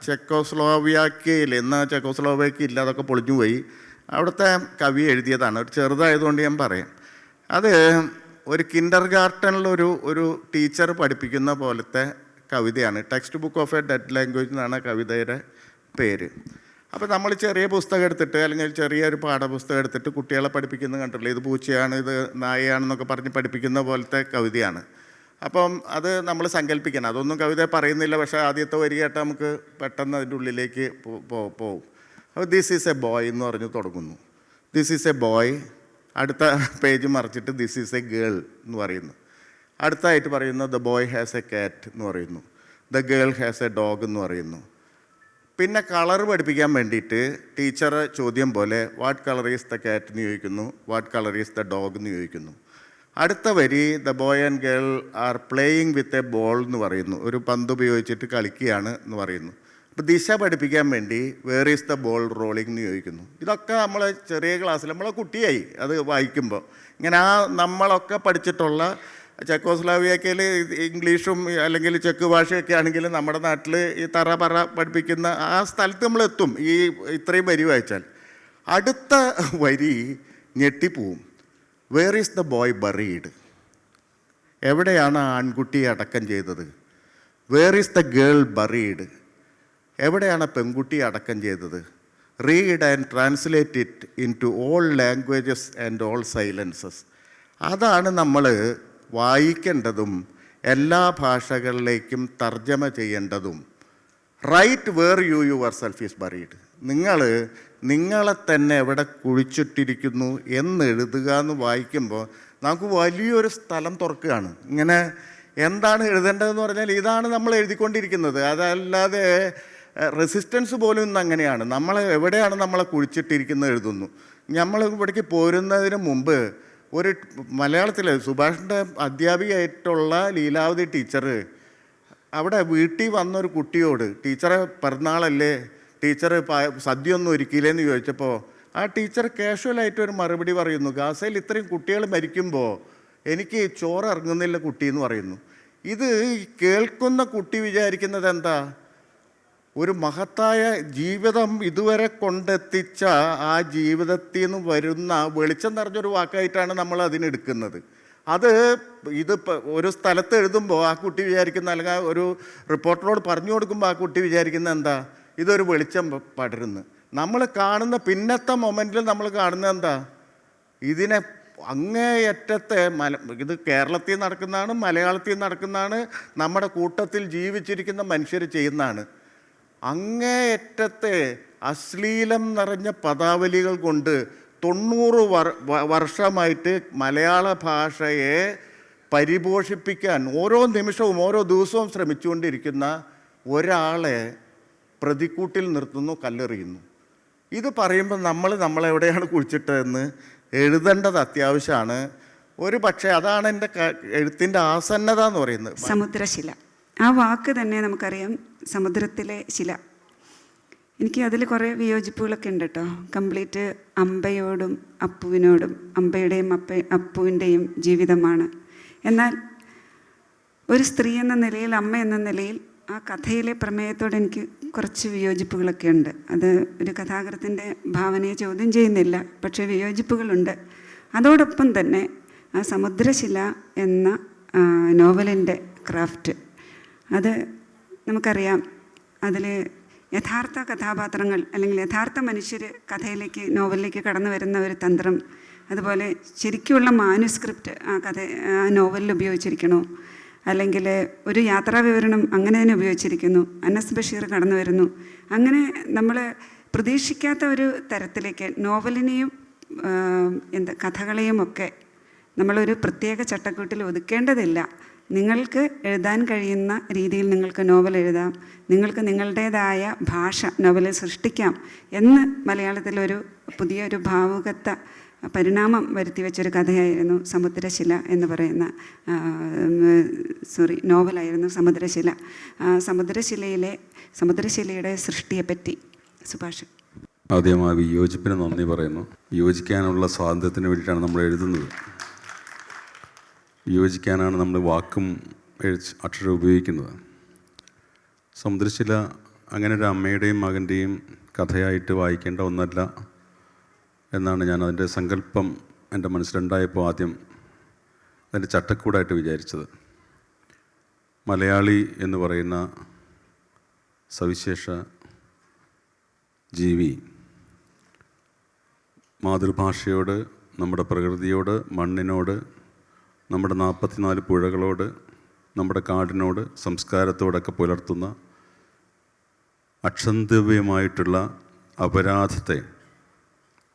[SPEAKER 2] ചെക്കോസ്ലോവാക്യയിൽ, എന്നാൽ ചെക്കോസ്ലോവാക്യ ഇല്ല, അതൊക്കെ പൊളിഞ്ഞു പോയി, അവിടുത്തെ കവി എഴുതിയതാണ്. ഒരു ചെറുതായതുകൊണ്ട് ഞാൻ പറയാം. അത് ഒരു കിൻഡർ ഗാർട്ടനിലൊരു ടീച്ചർ പഠിപ്പിക്കുന്ന പോലത്തെ കവിതയാണ്. Text book of A dead language എന്നാണ് കവിതയുടെ പേര്. അപ്പോൾ നമ്മൾ ചെറിയ പുസ്തകം എടുത്തിട്ട്, അല്ലെങ്കിൽ ചെറിയൊരു പാഠപുസ്തകം എടുത്തിട്ട് കുട്ടികളെ പഠിപ്പിക്കുന്നത് കണ്ടിട്ടില്ല. ഇത് പൂച്ചയാണ്, ഇത് നായയാണെന്നൊക്കെ പറഞ്ഞ് പഠിപ്പിക്കുന്ന പോലത്തെ കവിതയാണ്. അപ്പം അത് നമ്മൾ സങ്കല്പിക്കണം. അതൊന്നും കവിത പറയുന്നില്ല, പക്ഷേ ആദ്യത്തെ വരികയായിട്ട് നമുക്ക് പെട്ടെന്ന് അതിൻ്റെ ഉള്ളിലേക്ക് പോവും. അപ്പോൾ ദിസ് ഈസ് എ ബോയ് എന്ന് പറഞ്ഞ് തുടങ്ങുന്നു. This is A boy. അടുത്ത പേജ് മറിച്ചിട്ട് ദിസ് ഈസ് എ ഗേൾ എന്ന് പറയുന്നു. അടുത്തായിട്ട് പറയുന്നു ദ ബോയ് ഹാസ് എ കാറ്റ് എന്ന് പറയുന്നു. The girl has A dog എന്ന് പറയുന്നു. പിന്നെ കളർ പഠിപ്പിക്കാൻ വേണ്ടിയിട്ട് ടീച്ചർ ചോദ്യം പോലെ what colour is the cat എന്ന് ചോദിക്കുന്നു, what colour is the dog എന്ന് ചോദിക്കുന്നു. അടുത്ത വരി the boy and girl are playing with a ball എന്ന് പറയുന്നു. ഒരു പന്ത് ഉപയോഗിച്ചിട്ട് കളിക്കുകയാണ് എന്ന് പറയുന്നു. അപ്പോൾ ദിശ പഠിപ്പിക്കാൻ വേണ്ടി where is the ball rolling എന്ന് ചോദിക്കുന്നു. ഇതൊക്കെ നമ്മൾ ചെറിയ ക്ലാസ്സിൽ നമ്മളെ കുട്ടിയായി അത് വായിക്കുമ്പോൾ ഇങ്ങനെ നമ്മളൊക്കെ പഠിച്ചിട്ടുള്ള ചെക്കോസ്ലോവാക്യയിൽ ഇംഗ്ലീഷും അല്ലെങ്കിൽ ചെക്ക് ഭാഷയൊക്കെ ആണെങ്കിൽ നമ്മുടെ നാട്ടിൽ ഈ തറ പറ പഠിപ്പിക്കുന്ന ആ സ്ഥലത്ത് നമ്മളെത്തും ഈ ഇത്രയും വരി വായിച്ചാൽ. അടുത്ത വരി ഞെട്ടിപ്പോവും. Where is the boy buried? എവിടെയാണ് ആ ആൺകുട്ടിയെ അടക്കം ചെയ്തത്? Where is the girl buried? എവിടെയാണ് പെൺകുട്ടിയെ അടക്കം ചെയ്തത്? Read and translate it into all languages and all silences. അതാണ് നമ്മൾ വായിക്കേണ്ടതും എല്ലാ ഭാഷകളിലേക്കും തർജ്ജമ ചെയ്യേണ്ടതും. Write where yourself is buried. നിങ്ങളെ തന്നെ എവിടെ കുഴിച്ചിട്ടിരിക്കുന്നു എന്നെഴുതുക എന്ന് വായിക്കുമ്പോൾ നമുക്ക് വലിയൊരു സ്ഥലം തുറക്കുകയാണ്. ഇങ്ങനെ എന്താണ് എഴുതേണ്ടതെന്ന് പറഞ്ഞാൽ ഇതാണ് നമ്മൾ എഴുതിക്കൊണ്ടിരിക്കുന്നത്. അതല്ലാതെ റെസിസ്റ്റൻസ് പോലും ഇന്ന് അങ്ങനെയാണ്. എവിടെയാണ് നമ്മളെ കുഴിച്ചിട്ടിരിക്കുന്നത് എഴുതുന്നു. നമ്മൾ ഇവിടേക്ക് പോരുന്നതിന് മുമ്പ് ഒരു മലയാളത്തിൽ സുഭാഷിൻ്റെ അധ്യാപികയായിട്ടുള്ള ലീലാവതി ടീച്ചർ അവിടെ വീട്ടിൽ വന്നൊരു കുട്ടിയോട് ടീച്ചറെ പിറന്നാളല്ലേ, ടീച്ചർ സദ്യ ഒന്നും ഒരുക്കിയില്ലേന്ന് ചോദിച്ചപ്പോൾ ആ ടീച്ചർ കാഷ്വലായിട്ടൊരു മറുപടി പറയുന്നു, ഗാസയിൽ ഇത്രയും കുട്ടികൾ മരിക്കുമ്പോൾ എനിക്ക് ചോറ് ഇറങ്ങുന്നില്ല കുട്ടി എന്ന് പറയുന്നു. ഇത് കേൾക്കുന്ന കുട്ടി വിചാരിക്കുന്നത് എന്താ? ഒരു മഹത്തായ ജീവിതം ഇതുവരെ കൊണ്ടെത്തിച്ച ആ ജീവിതത്തിൽ നിന്ന് വരുന്ന വെളിച്ചം നിറഞ്ഞൊരു വാക്കായിട്ടാണ് നമ്മൾ അതിനെടുക്കുന്നത്. ഇത് ഒരു സ്ഥലത്ത് എഴുതുമ്പോൾ ആ കുട്ടി വിചാരിക്കുന്ന, അല്ലെങ്കിൽ ഒരു റിപ്പോർട്ടറോട് പറഞ്ഞു കൊടുക്കുമ്പോൾ ആ കുട്ടി വിചാരിക്കുന്ന എന്താ? ഇതൊരു വെളിച്ചം പടരുന്നു. നമ്മൾ കാണുന്ന പിന്നത്തെ മൊമെൻറ്റിൽ നമ്മൾ കാണുന്നത് എന്താ? ഇതിനെ അങ്ങേയറ്റത്തെ ഇത് കേരളത്തിൽ നടക്കുന്നതാണ്, മലയാളത്തിൽ നടക്കുന്നതാണ്, നമ്മുടെ കൂട്ടത്തിൽ ജീവിച്ചിരിക്കുന്ന മനുഷ്യർ ചെയ്യുന്നതാണ്. അങ്ങേയറ്റത്തെ അശ്ലീലം നിറഞ്ഞ പദാവലികൾ കൊണ്ട് 90 വർഷമായിട്ട് മലയാള ഭാഷയെ പരിപോഷിപ്പിക്കാൻ ഓരോ നിമിഷവും ഓരോ ദിവസവും ശ്രമിച്ചുകൊണ്ടിരിക്കുന്ന ഒരാളെ പ്രതിക്കൂട്ടിൽ നിർത്തുന്നു, കല്ലെറിയുന്നു. ഇത് പറയുമ്പോൾ നമ്മളെവിടെയാണ് കുഴിച്ചിട്ടതെന്ന് എഴുതേണ്ടത് അത്യാവശ്യമാണ്. ഒരു പക്ഷേ അതാണ് എൻ്റെ എഴുത്തിൻ്റെ ആസന്നത എന്ന് പറയുന്നത്.
[SPEAKER 3] സമുദ്രശില, ആ വാക്ക് തന്നെ നമുക്കറിയാം, സമുദ്രത്തിലെ ശില. എനിക്ക് അതിൽ കുറേ വിയോജിപ്പുകളൊക്കെ ഉണ്ട് കേട്ടോ. കംപ്ലീറ്റ് അമ്പയോടും അപ്പുവിനോടും, അമ്പയുടെയും അപ്പുവിൻ്റെയും ജീവിതമാണ്. എന്നാൽ ഒരു സ്ത്രീ എന്ന നിലയിൽ, അമ്മ എന്ന നിലയിൽ ആ കഥയിലെ പ്രമേയത്തോട് എനിക്ക് കുറച്ച് വിയോജിപ്പുകളൊക്കെ ഉണ്ട്. അത് ഒരു കഥാകൃത്തിൻ്റെ ഭാവനയെ ചോദ്യം ചെയ്യുന്നില്ല, പക്ഷേ വിയോജിപ്പുകളുണ്ട്. അതോടൊപ്പം തന്നെ ആ സമുദ്രശില എന്ന നോവലിൻ്റെ ക്രാഫ്റ്റ്, അത് നമുക്കറിയാം. അതിൽ യഥാർത്ഥ കഥാപാത്രങ്ങൾ അല്ലെങ്കിൽ യഥാർത്ഥ മനുഷ്യർ കഥയിലേക്ക്, നോവലിലേക്ക് കടന്നു വരുന്ന ഒരു തന്ത്രം, അതുപോലെ ശരിക്കുള്ള മാനുസ്ക്രിപ്റ്റ് ആ നോവലിൽ ഉപയോഗിച്ചിരിക്കണോ, അല്ലെങ്കിൽ ഒരു യാത്രാ വിവരണം അങ്ങനെ തന്നെ ഉപയോഗിച്ചിരിക്കുന്നു. അനസ് ബഷീർ കടന്നു വരുന്നു. അങ്ങനെ നമ്മൾ പ്രതീക്ഷിക്കാത്ത ഒരു തരത്തിലേക്ക് നോവലിനെയും കഥകളെയും ഒക്കെ നമ്മളൊരു പ്രത്യേക ചട്ടക്കൂട്ടിൽ ഒതുക്കേണ്ടതില്ല. നിങ്ങൾക്ക് എഴുതാൻ കഴിയുന്ന രീതിയിൽ നിങ്ങൾക്ക് നോവൽ എഴുതാം, നിങ്ങൾക്ക് നിങ്ങളുടേതായ ഭാഷ നോവലിൽ സൃഷ്ടിക്കാം എന്ന് മലയാളത്തിലൊരു പുതിയൊരു ഭാവുകത്വ പരിണാമം വരുത്തി വെച്ചൊരു കഥയായിരുന്നു സമുദ്രശില എന്ന് പറയുന്ന നോവലായിരുന്നു സമുദ്രശില. സമുദ്രശിലയുടെ സൃഷ്ടിയെപ്പറ്റി സുഭാഷ്.
[SPEAKER 1] ആദ്യം ആ വിയോജിപ്പിന് നന്ദി പറയുന്നു. വിയോജിക്കാനുള്ള സ്വാതന്ത്ര്യത്തിന് വേണ്ടിയിട്ടാണ് നമ്മൾ എഴുതുന്നത്. വിയോജിക്കാനാണ് നമ്മൾ വാക്കും അക്ഷരം ഉപയോഗിക്കുന്നത്. സമുദ്രശില അങ്ങനെ ഒരു അമ്മയുടെയും മകൻ്റെയും കഥയായിട്ട് വായിക്കേണ്ട ഒന്നല്ല എന്നാണ് ഞാൻ അതിൻ്റെ സങ്കല്പം എൻ്റെ മനസ്സിലുണ്ടായപ്പോൾ ആദ്യം അതിൻ്റെ ചട്ടക്കൂടായിട്ട് വിചാരിച്ചത്. മലയാളി എന്ന് പറയുന്ന സവിശേഷ ജീവി മാതൃഭാഷയോട്, നമ്മുടെ പ്രകൃതിയോട്, മണ്ണിനോട്, നമ്മുടെ 44 പുഴകളോട്, നമ്മുടെ കാടിനോട്, സംസ്കാരത്തോടൊക്കെ പുലർത്തുന്ന അക്ഷന്തവ്യമായിട്ടുള്ള അപരാധത്തെ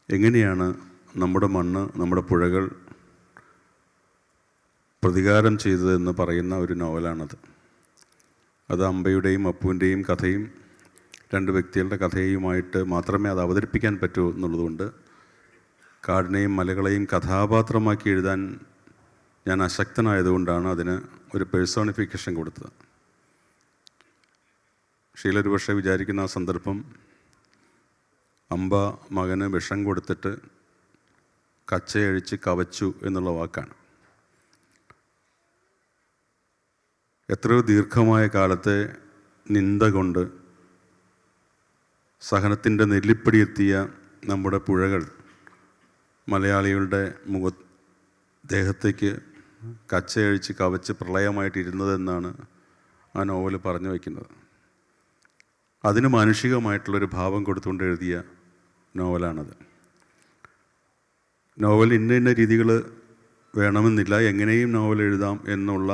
[SPEAKER 1] എങ്ങനെയാണ് നമ്മുടെ മണ്ണ്, നമ്മുടെ പുഴകൾ പ്രതികാരം ചെയ്തതെന്ന് പറയുന്ന ഒരു നോവലാണത്. അത് അമ്പയുടെയും അപ്പുവിൻ്റെയും കഥയും 2 വ്യക്തികളുടെ കഥയുമായിട്ട് മാത്രമേ അത് അവതരിപ്പിക്കാൻ പറ്റൂ എന്നുള്ളതുകൊണ്ട് കാടിനെയും മലകളെയും കഥാപാത്രമാക്കി എഴുതാൻ ഞാൻ അശക്തനായതുകൊണ്ടാണ് അതിന് ഒരു പേഴ്സോണിഫിക്കേഷൻ കൊടുത്തത്. ഷീല പക്ഷേ വിചാരിക്കുന്ന ആ സന്ദർഭം അമ്പ മകന് വിഷം കൊടുത്തിട്ട് കച്ചയഴിച്ച് കവച്ചു എന്നുള്ള വാക്കാണ്. എത്രയോ ദീർഘമായ കാലത്തെ നിന്ദ കൊണ്ട് സഹനത്തിൻ്റെ നെല്ലിപ്പടിയെത്തിയ നമ്മുടെ പുഴകൾ മലയാളികളുടെ ദേഹത്തേക്ക് കച്ചയഴിച്ച് കവച്ച് പ്രളയമായിട്ടിരുന്നതെന്നാണ് ആ നോവൽ പറഞ്ഞു വയ്ക്കുന്നത്. അതിന് മാനുഷികമായിട്ടുള്ളൊരു ഭാവം കൊടുത്തുകൊണ്ട് എഴുതിയ നോവലാണത്. നോവൽ ഇന്ന രീതികൾ വേണമെന്നില്ല, എങ്ങനെയും നോവൽ എഴുതാം എന്നുള്ള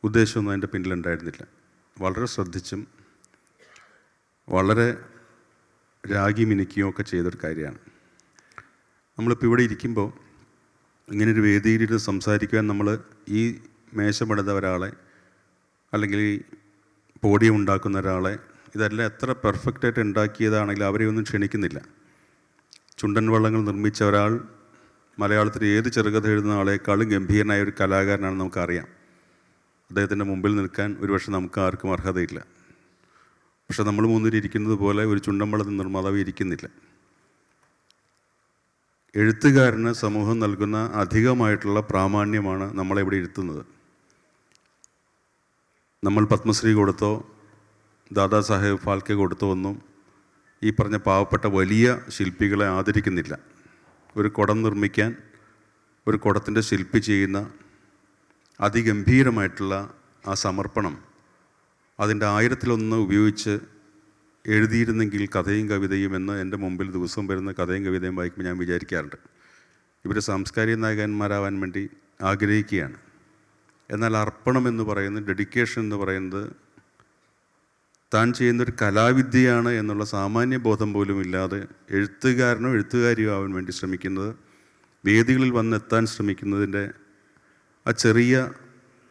[SPEAKER 1] ഉദ്ദേശമൊന്നും അതിൻ്റെ പിന്നിലുണ്ടായിരുന്നില്ല. വളരെ ശ്രദ്ധിച്ചും വളരെ രാഗി മിനിക്കുകയും ഒക്കെ ചെയ്തൊരു കാര്യമാണ്. നമ്മളിപ്പോൾ ഇവിടെ ഇരിക്കുമ്പോൾ ഇങ്ങനൊരു വേദിയിലിരുന്ന് സംസാരിക്കുവാൻ നമ്മൾ ഈ മേശ പണിത ഒരാളെ അല്ലെങ്കിൽ ഈ പോഡിയം ഉണ്ടാക്കുന്ന ഒരാളെ, ഇതെല്ലാം എത്ര പെർഫെക്റ്റായിട്ട് ഉണ്ടാക്കിയതാണെങ്കിലും അവരെയൊന്നും ക്ഷണിക്കുന്നില്ല. ചുണ്ടൻ വള്ളങ്ങൾ നിർമ്മിച്ച ഒരാൾ മലയാളത്തിൽ ഏത് ചെറുകഥ എഴുതുന്ന ആളെക്കാളും ഗംഭീരനായ ഒരു കലാകാരനാണെന്ന് നമുക്കറിയാം. അദ്ദേഹത്തിൻ്റെ മുമ്പിൽ നിൽക്കാൻ ഒരുപക്ഷെ നമുക്ക് ആർക്കും അർഹതയില്ല. പക്ഷെ നമ്മൾ മുന്നിൽ ഇരിക്കുന്നത് പോലെ ഒരു ചുണ്ടൻ വള്ളത്തിൻ്റെ നിർമ്മാതാവ് ഇരിക്കുന്നില്ല. എഴുത്തുകാരന് സമൂഹം നൽകുന്ന അധികമായിട്ടുള്ള പ്രാമാണ്യമാണ് നമ്മളെവിടെ ഇരുത്തുന്നത്. നമ്മൾ പത്മശ്രീ കൊടുത്തോ ദാദാ സാഹേബ് ഫാൽക്കെ കൊടുത്തോ ഒന്നും ഈ പറഞ്ഞ പാവപ്പെട്ട വലിയ ശില്പികളെ ആദരിക്കുന്നില്ല. ഒരു കുടം നിർമ്മിക്കാൻ ഒരു കുടത്തിൻ്റെ ശില്പി ചെയ്യുന്ന അതിഗംഭീരമായിട്ടുള്ള ആ സമർപ്പണം അതിൻ്റെ 1000-1 ഉപയോഗിച്ച് എഴുതിയിരുന്നെങ്കിൽ കഥയും കവിതയും എന്ന് എൻ്റെ മുമ്പിൽ ദിവസവും വരുന്ന കഥയും കവിതയും വായിക്കുമ്പോൾ ഞാൻ വിചാരിക്കാറുണ്ട്. ഇവർ സാംസ്കാരിക നായകന്മാരാവാൻ വേണ്ടി ആഗ്രഹിക്കുകയാണ്. എന്നാൽ അർപ്പണം എന്ന് പറയുന്നത്, ഡെഡിക്കേഷൻ എന്ന് പറയുന്നത് താൻ ചെയ്യുന്നൊരു കലാവിദ്യയാണ് എന്നുള്ള സാമാന്യ ബോധം പോലും ഇല്ലാതെ എഴുത്തുകാരനോ എഴുത്തുകാരിയോ ആവാൻ വേണ്ടി ശ്രമിക്കുന്നത്, വേദികളിൽ വന്നെത്താൻ ശ്രമിക്കുന്നതിൻ്റെ ആ ചെറിയ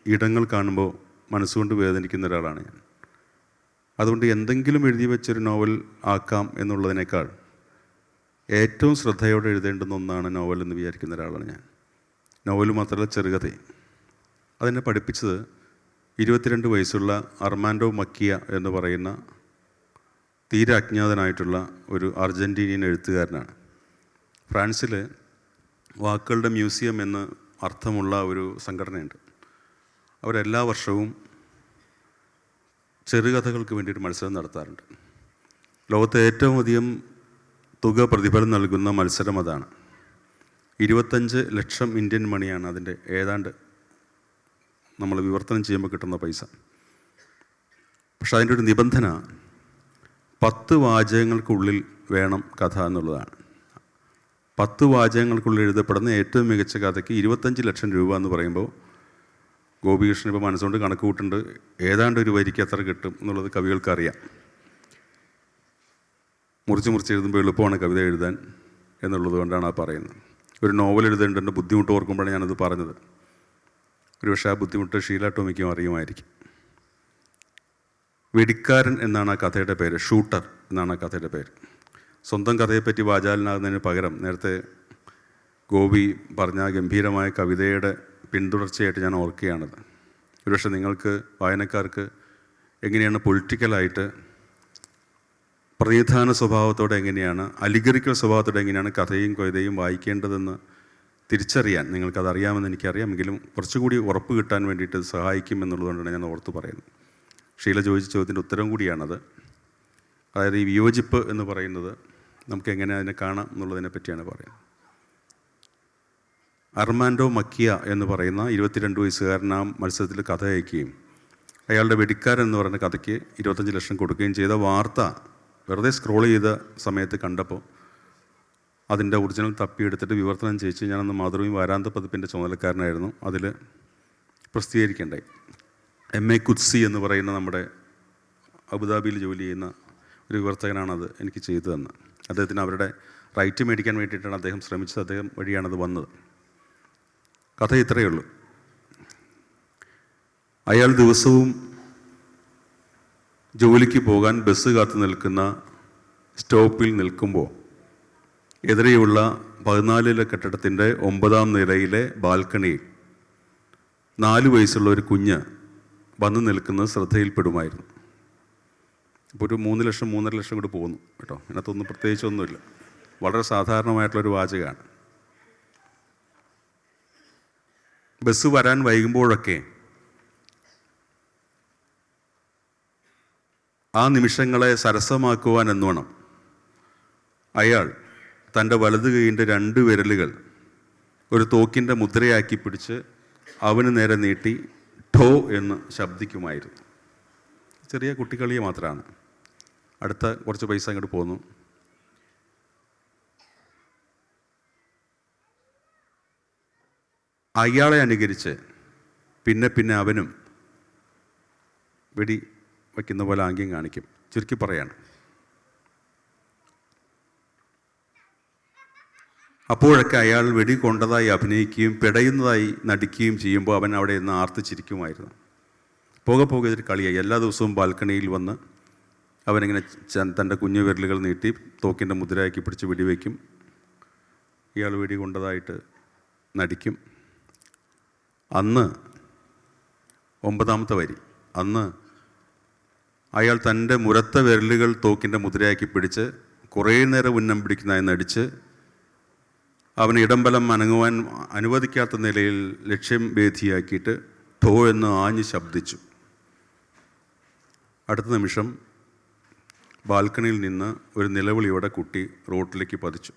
[SPEAKER 1] ഇടങ്ങൾ കാണുമ്പോൾ മനസ്സുകൊണ്ട് വേദനിക്കുന്ന ഒരാളാണ് ഞാൻ. അതുകൊണ്ട് എന്തെങ്കിലും എഴുതി വെച്ചൊരു നോവൽ ആക്കാം എന്നുള്ളതിനേക്കാൾ ഏറ്റവും ശ്രദ്ധയോടെ എഴുതേണ്ടുന്ന ഒന്നാണ് നോവൽ എന്ന് വിചാരിക്കുന്ന ഒരാളാണ് ഞാൻ. നോവൽ മാത്രമല്ല, ചെറുകഥയും. അതെന്നെ പഠിപ്പിച്ചത് 22 വയസ്സുള്ള അർമാൻഡോ മക്കിയ എന്ന് പറയുന്ന തീരെ അജ്ഞാതനായിട്ടുള്ള ഒരു അർജൻറ്റീനിയൻ എഴുത്തുകാരനാണ്. ഫ്രാൻസിൽ വാക്കുകളുടെ മ്യൂസിയം എന്ന് അർത്ഥമുള്ള ഒരു സംഘടനയുണ്ട്. അവരെല്ലാ വർഷവും ചെറുകഥകൾക്ക് വേണ്ടിയിട്ട് മത്സരം നടത്താറുണ്ട്. ലോകത്തെ ഏറ്റവും അധികം തുക പ്രതിഫലം നൽകുന്ന മത്സരം അതാണ്. 25 ലക്ഷം ഇന്ത്യൻ മണിയാണ് അതിൻ്റെ ഏതാണ്ട് നമ്മൾ വിവർത്തനം ചെയ്യുമ്പോൾ കിട്ടുന്ന പൈസ. പക്ഷെ അതിൻ്റെ ഒരു നിബന്ധന 10 വാചകങ്ങൾക്കുള്ളിൽ വേണം കഥ എന്നുള്ളതാണ്. 10 വാചകങ്ങൾക്കുള്ളിൽ എഴുതപ്പെടുന്ന ഏറ്റവും മികച്ച കഥയ്ക്ക് 25 ലക്ഷം രൂപ എന്ന് പറയുമ്പോൾ ഗോപികൃഷ്ണൻ ഇപ്പോൾ മനസ്സുകൊണ്ട് കണക്ക് കൂട്ടുണ്ട്, ഏതാണ്ട് ഒരു വരിക്ക് എത്ര കിട്ടും എന്നുള്ളത് കവികൾക്കറിയാം. മുറിച്ച് എഴുതുമ്പോൾ എളുപ്പമാണ് കവിത എഴുതാൻ എന്നുള്ളത് കൊണ്ടാണ് ആ പറയുന്നത്. ഒരു നോവൽ എഴുതേണ്ടതിൻ്റെ ബുദ്ധിമുട്ട് ഓർക്കുമ്പോഴാണ് ഞാനത് പറഞ്ഞത്. ഒരു പക്ഷേ ആ ബുദ്ധിമുട്ട് ഷീല ടോമിക്കും അറിയുമായിരിക്കും. വെടിക്കാരൻ എന്നാണ് ആ കഥയുടെ പേര്, ഷൂട്ടർ എന്നാണ് ആ കഥയുടെ പേര്. സ്വന്തം കഥയെപ്പറ്റി വാചാലനാകുന്നതിന് പകരം നേരത്തെ ഗോപി പറഞ്ഞ ഗംഭീരമായ കവിതയുടെ പിന്തുടർച്ചയായിട്ട് ഞാൻ ഓർക്കുകയാണത്. ഒരുപക്ഷെ നിങ്ങൾക്ക് വായനക്കാർക്ക് എങ്ങനെയാണ് പൊളിറ്റിക്കലായിട്ട്, പ്രതിനിധാന സ്വഭാവത്തോടെ എങ്ങനെയാണ്, അലിഗറിക്കൽ സ്വഭാവത്തോടെ എങ്ങനെയാണ് കഥയും കവിതയും വായിക്കേണ്ടതെന്ന് തിരിച്ചറിയാൻ നിങ്ങൾക്കതറിയാമെന്ന് എനിക്കറിയാം. എങ്കിലും കുറച്ചുകൂടി ഉറപ്പ് കിട്ടാൻ വേണ്ടിയിട്ട് സഹായിക്കും എന്നുള്ളതുകൊണ്ടാണ് ഞാൻ ഓർത്ത് പറയുന്നത്. ഷീല ചോദിച്ച ചോദ്യത്തിൻ്റെ ഉത്തരം കൂടിയാണത്. അതായത് ഈ വിയോജിപ്പ് എന്ന് പറയുന്നത് നമുക്ക് എങ്ങനെ അതിനെ കാണാം എന്നുള്ളതിനെ പറ്റിയാണ് പറയുന്നത്. അർമാൻഡോ മക്കിയ എന്ന് പറയുന്ന 22 വയസ്സുകാരൻ ആ മത്സരത്തിൽ കഥ അയക്കുകയും അയാളുടെ വെടിക്കാരൻ എന്ന് പറയുന്ന കഥയ്ക്ക് 25 ലക്ഷം കൊടുക്കുകയും ചെയ്ത വാർത്ത വെറുതെ സ്ക്രോൾ ചെയ്ത സമയത്ത് കണ്ടപ്പോൾ അതിൻ്റെ ഒറിജിനൽ തപ്പിയെടുത്തിട്ട് വിവർത്തനം ചെയ്യിച്ച് ഞാനന്ന് മാതൃഭൂമി വാരാന്ത പതിപ്പിൻ്റെ ചുമതലക്കാരനായിരുന്നു. അതിൽ പ്രസിദ്ധീകരിക്കേണ്ടായി. MA കുത്സി എന്ന് പറയുന്ന നമ്മുടെ അബുദാബിയിൽ ജോലി ചെയ്യുന്ന ഒരു വിവർത്തകനാണത് എനിക്ക് ചെയ്തു തന്നത്. അദ്ദേഹത്തിന് അവരുടെ റൈറ്റ് മേടിക്കാൻ വേണ്ടിയിട്ടാണ് അദ്ദേഹം ശ്രമിച്ചത്. അദ്ദേഹം വഴിയാണത് വന്നത്. കഥ ഇത്രയേ ഉള്ളൂ. അയാൾ ദിവസവും ജോലിക്ക് പോകാൻ ബസ് കാത്തു നിൽക്കുന്ന സ്റ്റോപ്പിൽ നിൽക്കുമ്പോൾ എതിരെയുള്ള 14 കെട്ടിടത്തിൻ്റെ 9ാം നിലയിലെ ബാൽക്കണിയിൽ 4 വയസ്സുള്ള ഒരു കുഞ്ഞ് വന്ന് നിൽക്കുന്നത് ശ്രദ്ധയിൽപ്പെടുമായിരുന്നു. ഇപ്പോൾ ഒരു 3 ലക്ഷം 3.5 ലക്ഷം കൂടി പോകുന്നു കേട്ടോ. അതിനകത്തൊന്നും പ്രത്യേകിച്ചൊന്നുമില്ല, വളരെ സാധാരണമായിട്ടുള്ളൊരു വാചകമാണ്. ബസ് വരാൻ വൈകുമ്പോഴൊക്കെ ആ നിമിഷങ്ങളെ സരസമാക്കുവാൻ എന്നോണം അയാൾ തൻ്റെ വലത് കൈയിൻ്റെ 2 വിരലുകൾ ഒരു തോക്കിൻ്റെ മുദ്രയാക്കി പിടിച്ച് അവന് നേരെ നീട്ടി ഠോ എന്ന് ശബ്ദിക്കുമായിരുന്നു. ചെറിയ കുട്ടിക്കളിയെ മാത്രമാണ്. അടുത്ത കുറച്ച് പൈസ അങ്ങോട്ട് പോന്നു. അയാളെ അനുകരിച്ച് പിന്നെ അവനും വെടി വയ്ക്കുന്ന പോലെ ആംഗ്യം കാണിക്കും. ചുരുക്കി പറയാണ്. അപ്പോഴൊക്കെ അയാൾ വെടി കൊണ്ടതായി അഭിനയിക്കുകയും പിടയുന്നതായി നടിക്കുകയും ചെയ്യുമ്പോൾ അവൻ അവിടെ നിന്ന് ആർത്തിച്ചിരിക്കുമായിരുന്നു. പോകെ ഇതൊരു കളിയായി. എല്ലാ ദിവസവും ബാൽക്കണിയിൽ വന്ന് അവനിങ്ങനെ തൻ്റെ കുഞ്ഞു വിരലുകൾ നീട്ടി തോക്കിൻ്റെ മുദ്രയാക്കി പിടിച്ച് വെടിവെക്കും. ഇയാൾ വെടി കൊണ്ടതായിട്ട് നടിക്കും. അന്ന് 9ാമത്തെ വരി, അന്ന് അയാൾ തൻ്റെ മുരത്ത വിരലുകൾ തോക്കിൻ്റെ മുദ്രയാക്കി പിടിച്ച് കുറേ നേരം ഉന്നം പിടിക്കുന്നതായി നടിച്ച് അവന് ഇടംബലം അനങ്ങുവാൻ അനുവദിക്കാത്ത നിലയിൽ ലക്ഷ്യം ഭേദിയാക്കിയിട്ട് ഠോ എന്ന് ആഞ്ഞ് ശബ്ദിച്ചു. അടുത്ത നിമിഷം ബാൽക്കണിയിൽ നിന്ന് ഒരു നിലവിളിയോടെ കുട്ടി റോട്ടിലേക്ക് പതിച്ചു.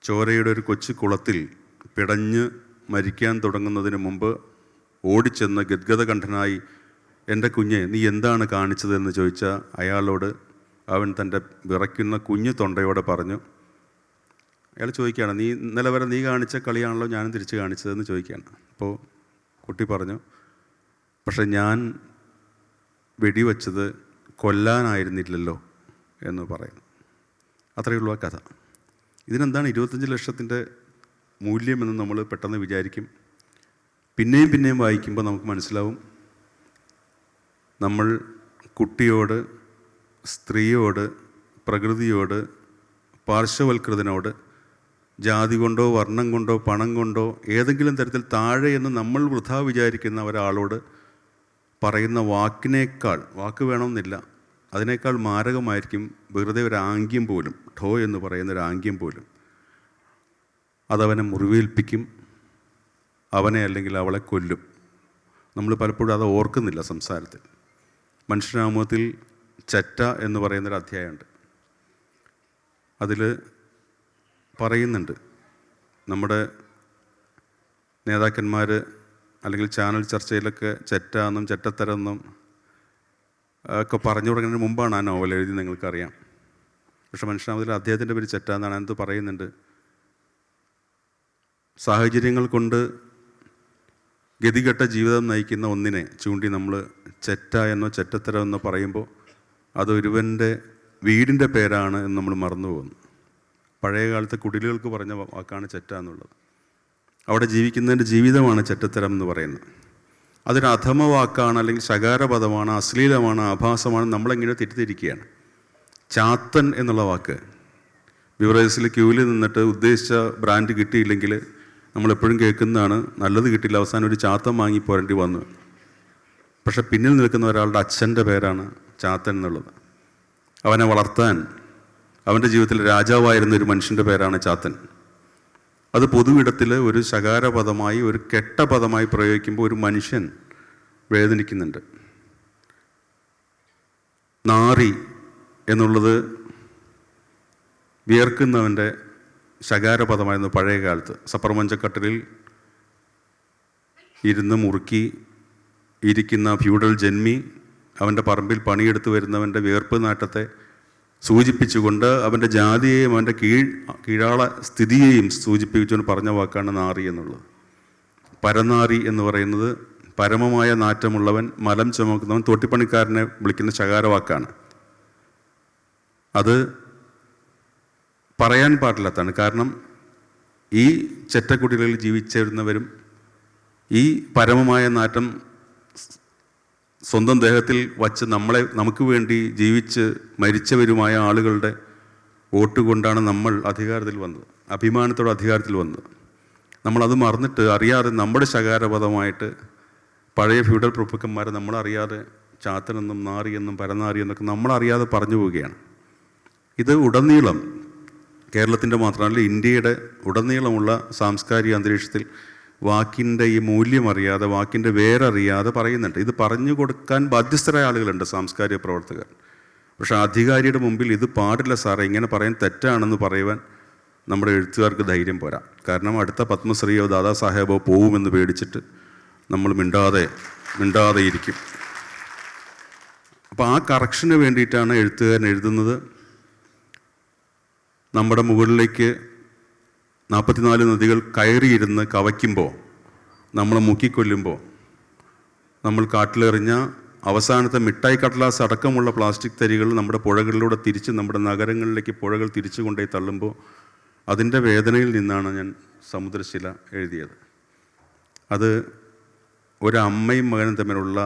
[SPEAKER 1] ചോരയുടെ ഒരു കൊച്ചു കുളത്തിൽ പിടഞ്ഞ് മരിക്കാൻ തുടങ്ങുന്നതിന് മുമ്പ് ഓടിച്ചെന്ന് ഗദ്ഗദകണ്ഠനായി എൻ്റെ കുഞ്ഞെ നീ എന്താണ് കാണിച്ചതെന്ന് ചോദിച്ച അയാളോട് അവൻ തൻ്റെ വിറയ്ക്കുന്ന കുഞ്ഞു തൊണ്ടയോടെ പറഞ്ഞു, അയാൾ ചോദിക്കുകയാണ്, നീ ഇന്നലെ വരെ നീ കാണിച്ച കളിയാണല്ലോ ഞാനും തിരിച്ച് കാണിച്ചതെന്ന് ചോദിക്കുകയാണ്. അപ്പോൾ കുട്ടി പറഞ്ഞു, പക്ഷെ ഞാൻ വെടിവെച്ചത് കൊല്ലാനായിരുന്നില്ലല്ലോ എന്ന് പറയുന്നു. അത്രയേ ഉള്ളൂ ആ കഥ. ഇതിനെന്താണ് 25 ലക്ഷത്തിൻ്റെ മൂല്യമെന്ന് നമ്മൾ പെട്ടെന്ന് വിചാരിക്കും. പിന്നെയും പിന്നെയും വായിക്കുമ്പോൾ നമുക്ക് മനസ്സിലാവും, നമ്മൾ കുട്ടിയോട്, സ്ത്രീയോട്, പ്രകൃതിയോട്, പാർശ്വവൽകൃതനോട് ജാതി കൊണ്ടോ വർണ്ണം കൊണ്ടോ പണം കൊണ്ടോ ഏതെങ്കിലും തരത്തിൽ താഴെ എന്ന് നമ്മൾ വൃഥാ വിചാരിക്കുന്ന ഒരാളോട് പറയുന്ന വാക്കിനേക്കാൾ, വാക്ക് വേണമെന്നില്ല, അതിനേക്കാൾ മാരകമായിരിക്കും വെറുതെ ഒരു ആംഗ്യം പോലും, ഠോ എന്ന് പറയുന്ന ഒരു ആംഗ്യം പോലും. അതവനെ മുറിവേൽപ്പിക്കും, അവനെ അല്ലെങ്കിൽ അവളെ കൊല്ലും. നമ്മൾ പലപ്പോഴും അത് ഓർക്കുന്നില്ല സംസാരത്തിൽ. മനുഷ്യനാമത്തിൽ ചെറ്റ എന്ന് പറയുന്നൊരു അധ്യായമുണ്ട്. അതിൽ പറയുന്നുണ്ട്, നമ്മുടെ നേതാക്കന്മാർ അല്ലെങ്കിൽ ചാനൽ ചർച്ചയിലൊക്കെ ചെറ്റ എന്നും ചെറ്റത്തരെന്നും ഒക്കെ പറഞ്ഞു തുടങ്ങുന്നതിന് മുമ്പാണ് ആ നോവൽ എഴുതി, നിങ്ങൾക്കറിയാം. പക്ഷെ മനുഷ്യനാമത്തിൽ അദ്ദേഹത്തിൻ്റെ പേര് ചെറ്റ എന്നാണ്. അതിനകത്ത് പറയുന്നുണ്ട്, സാഹചര്യങ്ങൾ കൊണ്ട് ഗതികെട്ട ജീവിതം നയിക്കുന്ന ഒന്നിനെ ചൂണ്ടി നമ്മൾ ചെറ്റ എന്നോ ചെറ്റത്തരം എന്നോ പറയുമ്പോൾ അതൊരുവൻ്റെ വീടിൻ്റെ പേരാണ് എന്ന് നമ്മൾ മറന്നു പോകുന്നു. പഴയ കാലത്തെ കുടിലുകൾക്ക് പറഞ്ഞ വാക്കാണ് ചെറ്റ എന്നുള്ളത്. അവിടെ ജീവിക്കുന്നതിൻ്റെ ജീവിതമാണ് ചെറ്റത്തരം എന്ന് പറയുന്നത്. അതൊരു അധമ വാക്കാണ്, അല്ലെങ്കിൽ ശകാരപദമാണ്, അശ്ലീലമാണ്, ആഭാസമാണ്, നമ്മളെങ്ങനെ തെറ്റിദ്ധരിക്കുകയാണ്. ചാത്തൻ എന്നുള്ള വാക്ക്, ബിവറേജസിൽ ക്യൂവിൽ നിന്നിട്ട് ഉദ്ദേശിച്ച ബ്രാൻഡ് കിട്ടിയില്ലെങ്കിൽ നമ്മളെപ്പോഴും കേൾക്കുന്നതാണ്, നല്ലത് കിട്ടിയില്ല, അവസാനം ഒരു ചാത്തൻ വാങ്ങി പോരേണ്ടി വന്നു. പക്ഷെ പിന്നിൽ നിൽക്കുന്ന ഒരാളുടെ അച്ഛൻ്റെ പേരാണ് ചാത്തൻ എന്നുള്ളത്. അവനെ വളർത്താൻ അവൻ്റെ ജീവിതത്തിൽ രാജാവായിരുന്ന ഒരു മനുഷ്യൻ്റെ പേരാണ് ചാത്തൻ. അത് പൊതുവിടത്തിൽ ഒരു ശകാരപദമായി, ഒരു കെട്ട പദമായി പ്രയോഗിക്കുമ്പോൾ ഒരു മനുഷ്യൻ വേദനിക്കുന്നുണ്ട്. നാറി എന്നുള്ളത് വിയർക്കുന്നവൻ്റെ ശകാരപദമായിരുന്നു പഴയ കാലത്ത്. സപ്പർമഞ്ചക്കട്ടിലിൽ ഇരുന്ന് മുറുക്കി ഇരിക്കുന്ന ഫ്യൂഡൽ ജന്മി അവൻ്റെ പറമ്പിൽ പണിയെടുത്ത് വരുന്നവൻ്റെ വിയർപ്പ് നാട്ടത്തെ സൂചിപ്പിച്ചുകൊണ്ട് അവൻ്റെ ജാതിയെയും അവൻ്റെ കീഴാള സ്ഥിതിയെയും സൂചിപ്പിച്ചുകൊണ്ട് പറഞ്ഞ വാക്കാണ് നാറി എന്നുള്ളത്. പരനാറി എന്ന് പറയുന്നത് പരമമായ നാറ്റമുള്ളവൻ, മലം ചുമക്കുന്നവൻ, തോട്ടിപ്പണിക്കാരനെ വിളിക്കുന്ന ശകാരവാക്കാണ്. അത് പറയാൻ പാടില്ലാത്തതാണ്. കാരണം ഈ ചെറ്റക്കുടികളിൽ ജീവിച്ചിരുന്നവരും ഈ പരമമായ നാറ്റം സ്വന്തം ദേഹത്തിൽ വച്ച് നമുക്ക് വേണ്ടി ജീവിച്ച് മരിച്ചവരുമായ ആളുകളുടെ വോട്ട് കൊണ്ടാണ് നമ്മൾ അധികാരത്തിൽ വന്നത്, അഭിമാനത്തോടെ അധികാരത്തിൽ വന്നത്. നമ്മളത് മറന്നിട്ട് അറിയാതെ നമ്മുടെ ശകാരപദമായിട്ട് പഴയ ഫ്യൂഡൽ പ്രഭുക്കന്മാരെ നമ്മളറിയാതെ ചാത്തനെന്നും നാറിയെന്നും പരനാറി എന്നൊക്കെ നമ്മളറിയാതെ പറഞ്ഞു പോവുകയാണ്. ഇത് ഉടനീളം കേരളത്തിൻ്റെ മാത്രമല്ല ഇന്ത്യയുടെ ഉടനീളമുള്ള സാംസ്കാരിക അന്തരീക്ഷത്തിൽ വാക്കിൻ്റെ ഈ മൂല്യം അറിയാതെ, വാക്കിൻ്റെ വേരറിയാതെ പറയുന്നുണ്ട്. ഇത് പറഞ്ഞു കൊടുക്കാൻ ബാധ്യസ്ഥരായ ആളുകളുണ്ട്, സാംസ്കാരിക പ്രവർത്തകർ. പക്ഷേ അധികാരിയുടെ മുമ്പിൽ ഇത് പാടില്ല സാറേ, ഇങ്ങനെ പറയാൻ തെറ്റാണെന്ന് പറയുവാൻ നമ്മുടെ എഴുത്തുകാർക്ക് ധൈര്യം പോരാ. കാരണം അടുത്ത പത്മശ്രീയോ ദാദാ സാഹേബോ പോവുമെന്ന് പേടിച്ചിട്ട് നമ്മൾ മിണ്ടാതെ ഇരിക്കും. അപ്പോൾ ആ കറക്ഷന് വേണ്ടിയിട്ടാണ് എഴുത്തുകാരൻ എഴുതുന്നത്. നമ്മുടെ മുകളിലേക്ക് 44 നദികൾ കയറിയിരുന്ന് കവയ്ക്കുമ്പോൾ, നമ്മളെ മുക്കിക്കൊല്ലുമ്പോൾ, നമ്മൾ കാട്ടിലെറിഞ്ഞ അവസാനത്തെ മിഠായി കടലാസ് അടക്കമുള്ള പ്ലാസ്റ്റിക് തരികൾ നമ്മുടെ പുഴകളിലൂടെ തിരിച്ച് നമ്മുടെ നഗരങ്ങളിലേക്ക് പുഴകൾ തിരിച്ചു കൊണ്ടുപോയി തള്ളുമ്പോൾ അതിൻ്റെ വേദനയിൽ നിന്നാണ് ഞാൻ സമുദ്രശില എഴുതിയത്. അത് ഒരമ്മയും മകനും തമ്മിലുള്ള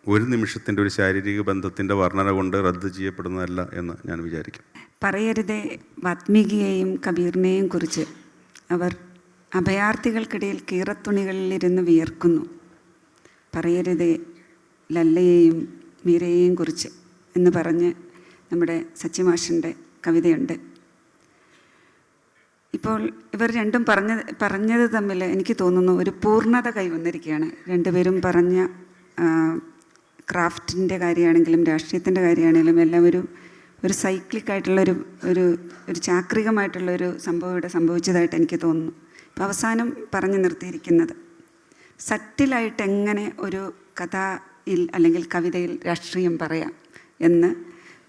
[SPEAKER 1] ഒരു നിമിഷത്തിൻ്റെ ഒരു ശാരീരിക ബന്ധത്തിൻ്റെ വർണ്ണന കൊണ്ട് റദ്ദ് ചെയ്യപ്പെടുന്നതല്ല എന്ന് ഞാൻ വിചാരിക്കും.
[SPEAKER 3] പറയരുതേ വാത്മീകിയെയും കബീറിനെയും കുറിച്ച് അവർ അഭയാർത്ഥികൾക്കിടയിൽ കീറത്തുണികളിലിരുന്ന് വിയർക്കുന്നു. പറയരുതേ ലല്ലയെയും മീരയെയും കുറിച്ച് എന്ന് പറഞ്ഞ് നമ്മുടെ സച്ചിമാഷിൻ്റെ കവിതയുണ്ട്. ഇപ്പോൾ ഇവർ രണ്ടും പറഞ്ഞത് തമ്മിൽ എനിക്ക് തോന്നുന്നു ഒരു പൂർണ്ണത കൈവന്നിരിക്കുകയാണ്. രണ്ടുപേരും പറഞ്ഞ ക്രാഫ്റ്റിൻ്റെ കാര്യമാണെങ്കിലും രാഷ്ട്രീയത്തിൻ്റെ കാര്യമാണെങ്കിലും എല്ലാം ഒരു സൈക്ലിക്കായിട്ടുള്ളൊരു ഒരു ചാക്രികമായിട്ടുള്ളൊരു സംഭവം ഇവിടെ സംഭവിച്ചതായിട്ട് എനിക്ക് തോന്നുന്നു. ഇപ്പോൾ അവസാനം പറഞ്ഞു നിർത്തിയിരിക്കുന്നത് സറ്റിലായിട്ട് എങ്ങനെ ഒരു കഥയിൽ അല്ലെങ്കിൽ കവിതയിൽ രാഷ്ട്രീയം പറയാം എന്ന്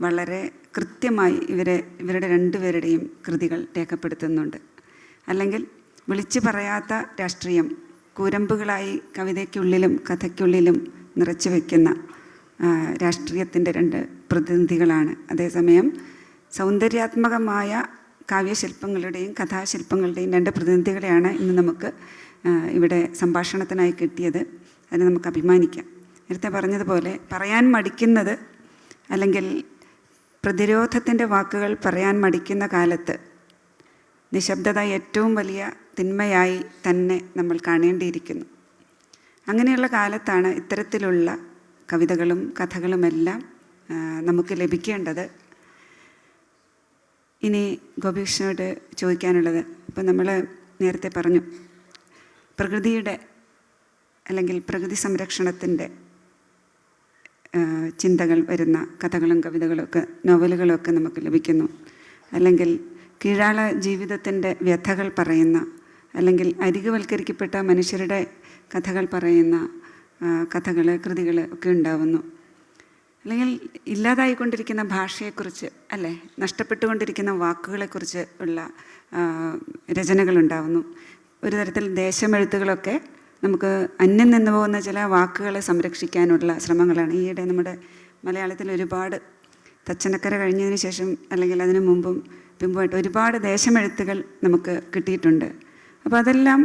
[SPEAKER 3] വളരെ കൃത്യമായി ഇവരുടെ രണ്ടുപേരുടെയും കൃതികൾ രേഖപ്പെടുത്തുന്നുണ്ട്. അല്ലെങ്കിൽ വിളിച്ചു പറയാത്ത രാഷ്ട്രീയം കൂരമ്പുകളായി കവിതയ്ക്കുള്ളിലും കഥയ്ക്കുള്ളിലും നിറച്ചു വയ്ക്കുന്ന രാഷ്ട്രീയത്തിൻ്റെ രണ്ട് പ്രതിനിധികളാണ്. അതേസമയം സൗന്ദര്യാത്മകമായ കാവ്യശില്പങ്ങളുടെയും കഥാശില്പങ്ങളുടെയും രണ്ട് പ്രതിനിധികളെയാണ് ഇന്ന് നമുക്ക് ഇവിടെ സംഭാഷണത്തിനായി കിട്ടിയത്. അതിന് നമുക്ക് അഭിമാനിക്കാം. നേരത്തെ പറഞ്ഞതുപോലെ പറയാൻ മടിക്കുന്നത് അല്ലെങ്കിൽ പ്രതിരോധത്തിൻ്റെ വാക്കുകൾ പറയാൻ മടിക്കുന്ന കാലത്ത് നിശബ്ദത ഏറ്റവും വലിയ തിന്മയായി തന്നെ നമ്മൾ കാണേണ്ടിയിരിക്കുന്നു. അങ്ങനെയുള്ള കാലത്താണ് ഇത്തരത്തിലുള്ള കവിതകളും കഥകളുമെല്ലാം നമുക്ക് ലഭിക്കേണ്ടത്. ഇനി ഗോപികൃഷ്ണനോട് ചോദിക്കാനുള്ളത്, ഇപ്പം നമ്മൾ നേരത്തെ പറഞ്ഞു പ്രകൃതിയുടെ അല്ലെങ്കിൽ പ്രകൃതി സംരക്ഷണത്തിൻ്റെ ചിന്തകൾ വരുന്ന കഥകളും കവിതകളൊക്കെ നോവലുകളൊക്കെ നമുക്ക് ലഭിക്കുന്നു. അല്ലെങ്കിൽ കീഴാള ജീവിതത്തിൻ്റെ വ്യഥകൾ പറയുന്ന അല്ലെങ്കിൽ അരികുവൽക്കരിക്കപ്പെട്ട മനുഷ്യരുടെ കഥകൾ പറയുന്ന കഥകൾ കൃതികൾ ഒക്കെ ഉണ്ടാവുന്നു. അല്ലെങ്കിൽ ഇല്ലാതായിക്കൊണ്ടിരിക്കുന്ന ഭാഷയെക്കുറിച്ച് അല്ലേ, നഷ്ടപ്പെട്ടുകൊണ്ടിരിക്കുന്ന വാക്കുകളെക്കുറിച്ച് ഉള്ള രചനകളുണ്ടാവുന്നു. ഒരു തരത്തിൽ ദേശമെഴുത്തുകളൊക്കെ നമുക്ക് അന്യം നിന്ന് പോകുന്ന ചില വാക്കുകളെ സംരക്ഷിക്കാനുള്ള ശ്രമങ്ങളാണ്. ഈയിടെ നമ്മുടെ മലയാളത്തിൽ ഒരുപാട് തച്ചനക്കര കഴിഞ്ഞതിന് ശേഷം അല്ലെങ്കിൽ അതിനു മുമ്പും പിമ്പുമായിട്ട് ഒരുപാട് ദേശമെഴുത്തുകൾ നമുക്ക് കിട്ടിയിട്ടുണ്ട്. അപ്പോൾ അതെല്ലാം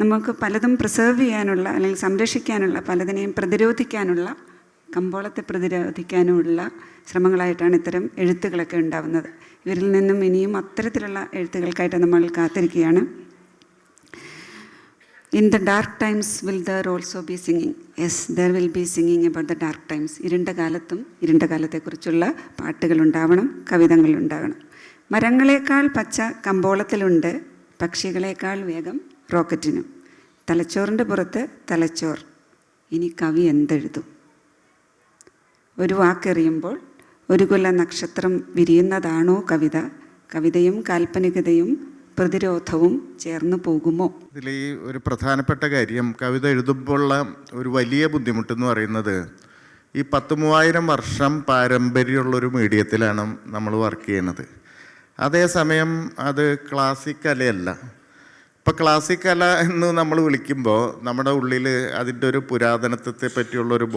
[SPEAKER 3] നമുക്ക് പലതും പ്രിസർവ് ചെയ്യാനുള്ള അല്ലെങ്കിൽ സംരക്ഷിക്കാനുള്ള, പലതിനെയും പ്രതിരോധിക്കാനുള്ള, കമ്പോളത്തെ പ്രതിരോധിക്കാനുമുള്ള ശ്രമങ്ങളായിട്ടാണ് ഇത്തരം എഴുത്തുകളൊക്കെ ഉണ്ടാവുന്നത്. ഇവരിൽ നിന്നും ഇനിയും അത്തരത്തിലുള്ള എഴുത്തുകൾക്കായിട്ട് നമ്മൾ കാത്തിരിക്കുകയാണ്. In the dark times will there also be singing? Yes, there will be singing about the dark times. ഇരുണ്ട കാലത്തും ഇരുണ്ട കാലത്തെക്കുറിച്ചുള്ള പാട്ടുകൾ ഉണ്ടാവണം, കവിതകൾ ഉണ്ടാകണം. മരങ്ങളെക്കാൾ പച്ച കമ്പോളത്തിലുണ്ട്, പക്ഷികളെക്കാൾ വേഗം റോക്കറ്റിനും. തലച്ചോറിൻ്റെ പുറത്ത് തലച്ചോർ, ഇനി കവി എന്തെഴുതും? ഒരു വാക്കെറിയുമ്പോൾ ഒരു കുല നക്ഷത്രം വിരിയുന്നതാണോ കവിത? കവിതയും കാൽപ്പനികതയും പ്രതിരോധവും ചേർന്ന് പോകുമോ?
[SPEAKER 2] ഇതിൽ ഈ ഒരു പ്രധാനപ്പെട്ട കാര്യം, കവിത എഴുതുമ്പോഴുള്ള ഒരു വലിയ ബുദ്ധിമുട്ടെന്ന് പറയുന്നത്, ഈ 10,000 വർഷം പാരമ്പര്യമുള്ളൊരു മീഡിയത്തിലാണ് നമ്മൾ വർക്ക് ചെയ്യുന്നത്. അതേസമയം അത് ക്ലാസിക് കലയല്ല. ഇപ്പോൾ ക്ലാസിക് കല എന്ന് നമ്മൾ വിളിക്കുമ്പോൾ നമ്മുടെ ഉള്ളിൽ അതിൻ്റെ ഒരു പുരാതനത്തെ പറ്റിയുള്ളൊരു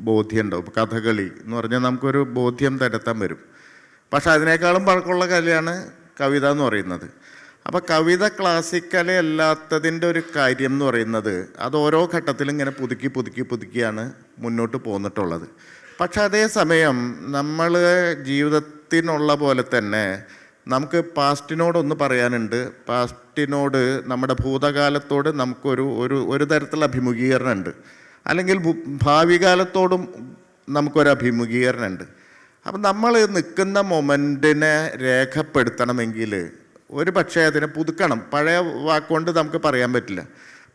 [SPEAKER 2] ബോധ്യം ഉണ്ടാവും. ഇപ്പോൾ കഥകളി എന്ന് പറഞ്ഞാൽ നമുക്കൊരു ബോധ്യം തരത്താൻ വരും. പക്ഷെ അതിനേക്കാളും പഴക്കമുള്ള കലയാണ് കവിത എന്ന് പറയുന്നത്. അപ്പോൾ കവിത ക്ലാസിക് കലയല്ലാത്തതിൻ്റെ ഒരു കാര്യം എന്ന് പറയുന്നത്, അത് ഓരോ ഘട്ടത്തിലും ഇങ്ങനെ പുതുക്കിയാണ് മുന്നോട്ട് പോന്നിട്ടുള്ളത്. പക്ഷെ അതേസമയം നമ്മൾ ജീവിതത്തിനുള്ള പോലെ തന്നെ നമുക്ക് പാസ്റ്റിനോടൊന്ന് പറയാനുണ്ട്. പാസ്റ്റിനോട്, നമ്മുടെ ഭൂതകാലത്തോട് നമുക്കൊരു ഒരു തരത്തിലുള്ള അഭിമുഖീകരണം ഉണ്ട്. അല്ലെങ്കിൽ ഭാവി കാലത്തോടും നമുക്കൊരു അഭിമുഖീകരണം ഉണ്ട്. അപ്പം നമ്മൾ നിൽക്കുന്ന മൊമെൻറ്റിനെ രേഖപ്പെടുത്തണമെങ്കിൽ ഒരു പക്ഷേ അതിനെ പുതുക്കണം. പഴയ വാക്കുകൊണ്ട് നമുക്ക് പറയാൻ പറ്റില്ല.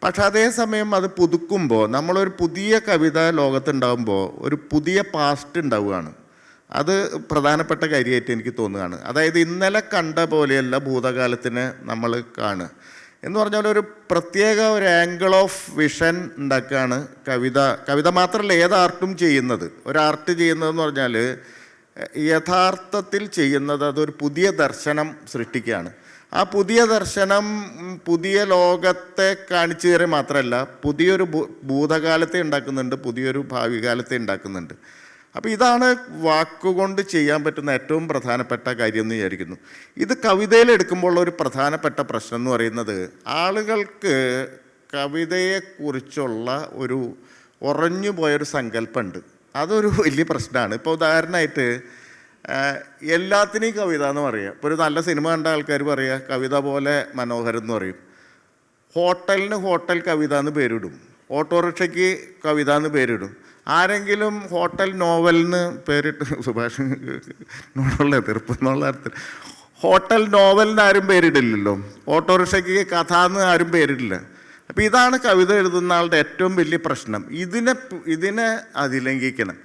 [SPEAKER 2] പക്ഷെ അതേസമയം അത് പുതുക്കുമ്പോൾ, നമ്മളൊരു പുതിയ കവിത ലോകത്തുണ്ടാകുമ്പോൾ ഒരു പുതിയ പാസ്റ്റ് ഉണ്ടാവുകയാണ്. അത് പ്രധാനപ്പെട്ട കാര്യമായിട്ട് എനിക്ക് തോന്നുകയാണ്. അതായത് ഇന്നലെ കണ്ട പോലെയല്ല ഭൂതകാലത്തിന് നമ്മൾ കാണുക എന്ന് പറഞ്ഞാൽ ഒരു പ്രത്യേക ഒരു ആംഗിൾ ഓഫ് വിഷൻ ഉണ്ടാക്കുകയാണ് കവിത മാത്രമല്ല ഏത് ആർട്ടും ചെയ്യുന്നത്. ഒരു ആർട്ട് ചെയ്യുന്നതെന്ന് പറഞ്ഞാൽ യഥാർത്ഥത്തിൽ ചെയ്യുന്നത് അതൊരു പുതിയ ദർശനം സൃഷ്ടിക്കുകയാണ്. ആ പുതിയ ദർശനം പുതിയ ലോകത്തെ കാണിച്ചു തരാൻ മാത്രമല്ല, പുതിയൊരു ഭൂതകാലത്തെ ഉണ്ടാക്കുന്നുണ്ട്, പുതിയൊരു ഭാവി കാലത്തെ ഉണ്ടാക്കുന്നുണ്ട്. അപ്പോൾ ഇതാണ് വാക്കുകൊണ്ട് ചെയ്യാൻ പറ്റുന്ന ഏറ്റവും പ്രധാനപ്പെട്ട കാര്യം എന്ന് വിചാരിക്കുന്നു. ഇത് കവിതയിൽ എടുക്കുമ്പോൾ ഒരു പ്രധാനപ്പെട്ട പ്രശ്നം എന്ന് പറയുന്നത്, ആളുകൾക്ക് കവിതയെക്കുറിച്ചുള്ള ഒരു ഉറഞ്ഞു പോയൊരു സങ്കല്പമുണ്ട്. അതൊരു വലിയ പ്രശ്നമാണ്. ഇപ്പോൾ ഉദാഹരണമായിട്ട് എല്ലാത്തിനെയും കവിത എന്ന് പറയുക. ഇപ്പോൾ ഒരു നല്ല സിനിമ കണ്ട ആൾക്കാർ പറയുക കവിത പോലെ മനോഹരം എന്ന് പറയും. ഹോട്ടലിന് ഹോട്ടൽ കവിത എന്ന് പേരിടും, ഓട്ടോറിക്ഷയ്ക്ക് കവിത എന്ന് പേരിടും. ആരെങ്കിലും ഹോട്ടൽ നോവലിന് പേരിട്ട്, സുഭാഷ് നോടുള്ള എതിർപ്പ് എന്നുള്ള അർത്ഥത്തിൽ ഹോട്ടൽ നോവലിന് ആരും പേരിടില്ലല്ലോ, ഓട്ടോറിക്ഷയ്ക്ക് കഥ എന്ന് ആരും പേരിടില്ല. അപ്പോൾ ഇതാണ് കവിത എഴുതുന്ന ആളുടെ ഏറ്റവും വലിയ പ്രശ്നം. ഇതിനെ അതിലംഘിക്കണം.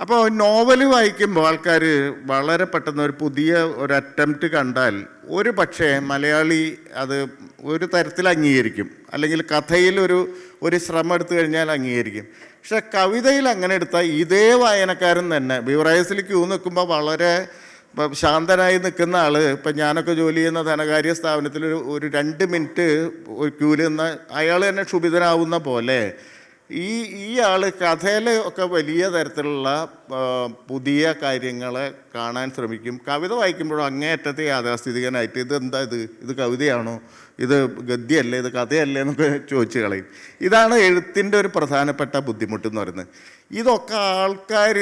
[SPEAKER 2] അപ്പോൾ നോവൽ വായിക്കുമ്പോൾ ആൾക്കാർ വളരെ പെട്ടെന്ന് ഒരു പുതിയ ഒരു അറ്റംപ്റ്റ് കണ്ടാൽ ഒരു പക്ഷേ മലയാളി അത് ഒരു തരത്തിൽ അംഗീകരിക്കും, അല്ലെങ്കിൽ കഥയിൽ ഒരു ശ്രമം എടുത്തു കഴിഞ്ഞാൽ അംഗീകരിക്കും. പക്ഷെ കവിതയിൽ അങ്ങനെ എടുത്താൽ ഇതേ വായനക്കാരൻ തന്നെ ബിവറേഴ്സിൽ ക്യൂ നിൽക്കുമ്പോൾ വളരെ ഇപ്പം ശാന്തനായി നിൽക്കുന്ന ആൾ, ഇപ്പം ഞാനൊക്കെ ജോലി ചെയ്യുന്ന ധനകാര്യ സ്ഥാപനത്തിൽ ഒരു 2 മിനിറ്റ് ഒരു ക്യൂല് നിന്ന് അയാൾ തന്നെ ക്ഷുഭിതനാവുന്ന പോലെ ഈ ആൾ കഥയിൽ ഒക്കെ വലിയ തരത്തിലുള്ള പുതിയ കാര്യങ്ങളെ കാണാൻ ശ്രമിക്കും. കവിത വായിക്കുമ്പോഴും അങ്ങേയറ്റത്തെ യാഥാസ്ഥിതികനായിട്ട് ഇത് കവിതയാണോ, ഇത് ഗദ്യമല്ലേ, ഇത് കഥയല്ലേ എന്നൊക്കെ ചോദിച്ച് കളയും. ഇതാണ് എഴുത്തിൻ്റെ ഒരു പ്രധാനപ്പെട്ട ബുദ്ധിമുട്ടെന്ന് പറയുന്നത്. ഇതൊക്കെ ആൾക്കാർ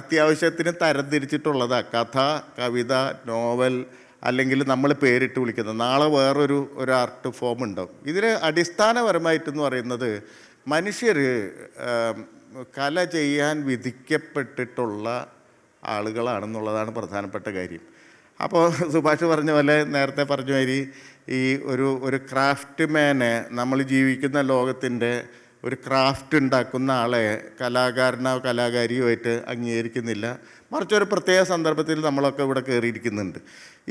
[SPEAKER 2] അത്യാവശ്യത്തിന് തരംതിരിച്ചിട്ടുള്ളതാണ്. കഥ, കവിത, നോവൽ, അല്ലെങ്കിൽ നമ്മൾ പേരിട്ട് വിളിക്കുന്നത്. നാളെ വേറൊരു ആർട്ട് ഫോം ഉണ്ടാവും. ഇതിൽ അടിസ്ഥാനപരമായിട്ടെന്ന് പറയുന്നത് മനുഷ്യർ കല ചെയ്യാൻ വിധിക്കപ്പെട്ടിട്ടുള്ള ആളുകളാണെന്നുള്ളതാണ് പ്രധാനപ്പെട്ട കാര്യം. അപ്പോൾ സുഭാഷ് പറഞ്ഞ പോലെ, നേരത്തെ പറഞ്ഞ മാതിരി, ഈ ഒരു ക്രാഫ്റ്റ് മാനെ, നമ്മൾ ജീവിക്കുന്ന ലോകത്തിൻ്റെ ഒരു ക്രാഫ്റ്റ് ഉണ്ടാക്കുന്ന ആളെ കലാകാരനോ കലാകാരിയോ ആയിട്ട് അംഗീകരിക്കുന്നില്ല. മറിച്ച് ഒരു പ്രത്യേക സന്ദർഭത്തിൽ നമ്മളൊക്കെ ഇവിടെ കയറിയിരിക്കുന്നുണ്ട്.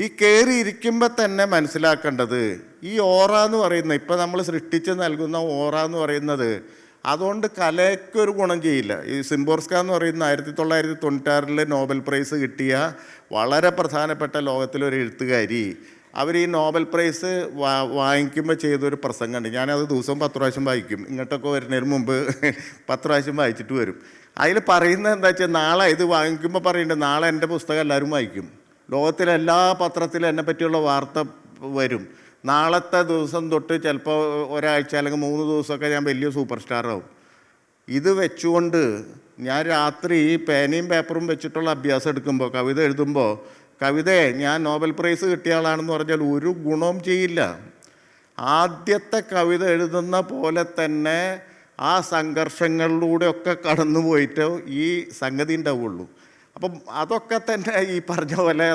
[SPEAKER 2] ഈ കയറിയിരിക്കുമ്പോൾ തന്നെ മനസ്സിലാക്കേണ്ടത് ഈ ഓറ എന്ന് പറയുന്നത്, ഇപ്പം നമ്മൾ സൃഷ്ടിച്ച് നൽകുന്ന ഓറ എന്ന് പറയുന്നത്, അതുകൊണ്ട് കലയ്ക്കൊരു ഗുണം ചെയ്യില്ല. ഈ സിംബോർസ്ക എന്ന് പറയുന്ന 1996 നോബൽ പ്രൈസ് കിട്ടിയ വളരെ പ്രധാനപ്പെട്ട ലോകത്തിലൊരു എഴുത്തുകാരി, അവർ ഈ നോബൽ പ്രൈസ് വാങ്ങിക്കുമ്പോൾ ചെയ്തൊരു പ്രസംഗമുണ്ട്. ഞാനത് ദിവസവും 10 പ്രാവശ്യം വായിക്കും. ഇങ്ങോട്ടൊക്കെ വരുന്നതിന് മുമ്പ് 10 പ്രാവശ്യം വായിച്ചിട്ട് വരും. അതിൽ പറയുന്നത് എന്താ വെച്ചാൽ, നാളെ ഇത് വാങ്ങിക്കുമ്പോൾ പറയുന്നുണ്ട്, നാളെ എൻ്റെ പുസ്തകം എല്ലാവരും വായിക്കും, ലോകത്തിലെ എല്ലാ പത്രത്തിലും എന്നെ പറ്റിയുള്ള വാർത്ത വരും, നാളത്തെ ദിവസം തൊട്ട് ചിലപ്പോൾ ഒരാഴ്ച അല്ലെങ്കിൽ 3 ദിവസമൊക്കെ ഞാൻ വലിയ സൂപ്പർ സ്റ്റാറാവും. ഇത് വെച്ചുകൊണ്ട് ഞാൻ രാത്രി പേനയും പേപ്പറും വെച്ചിട്ടുള്ള അഭ്യാസം എടുക്കുമ്പോൾ, കവിത എഴുതുമ്പോൾ, കവിതയെ ഞാൻ നോബൽ പ്രൈസ് കിട്ടിയ ആളാണെന്ന് പറഞ്ഞാൽ ഒരു ഗുണവും ചെയ്യില്ല. ആദ്യത്തെ കവിത എഴുതുന്ന പോലെ തന്നെ ആ സംഘർഷങ്ങളിലൂടെയൊക്കെ കടന്നു പോയിട്ട് ഈ സംഗതി ഉണ്ടാവുള്ളൂ. അപ്പം അതൊക്കെ തന്നെ ഈ പറഞ്ഞ പോലെ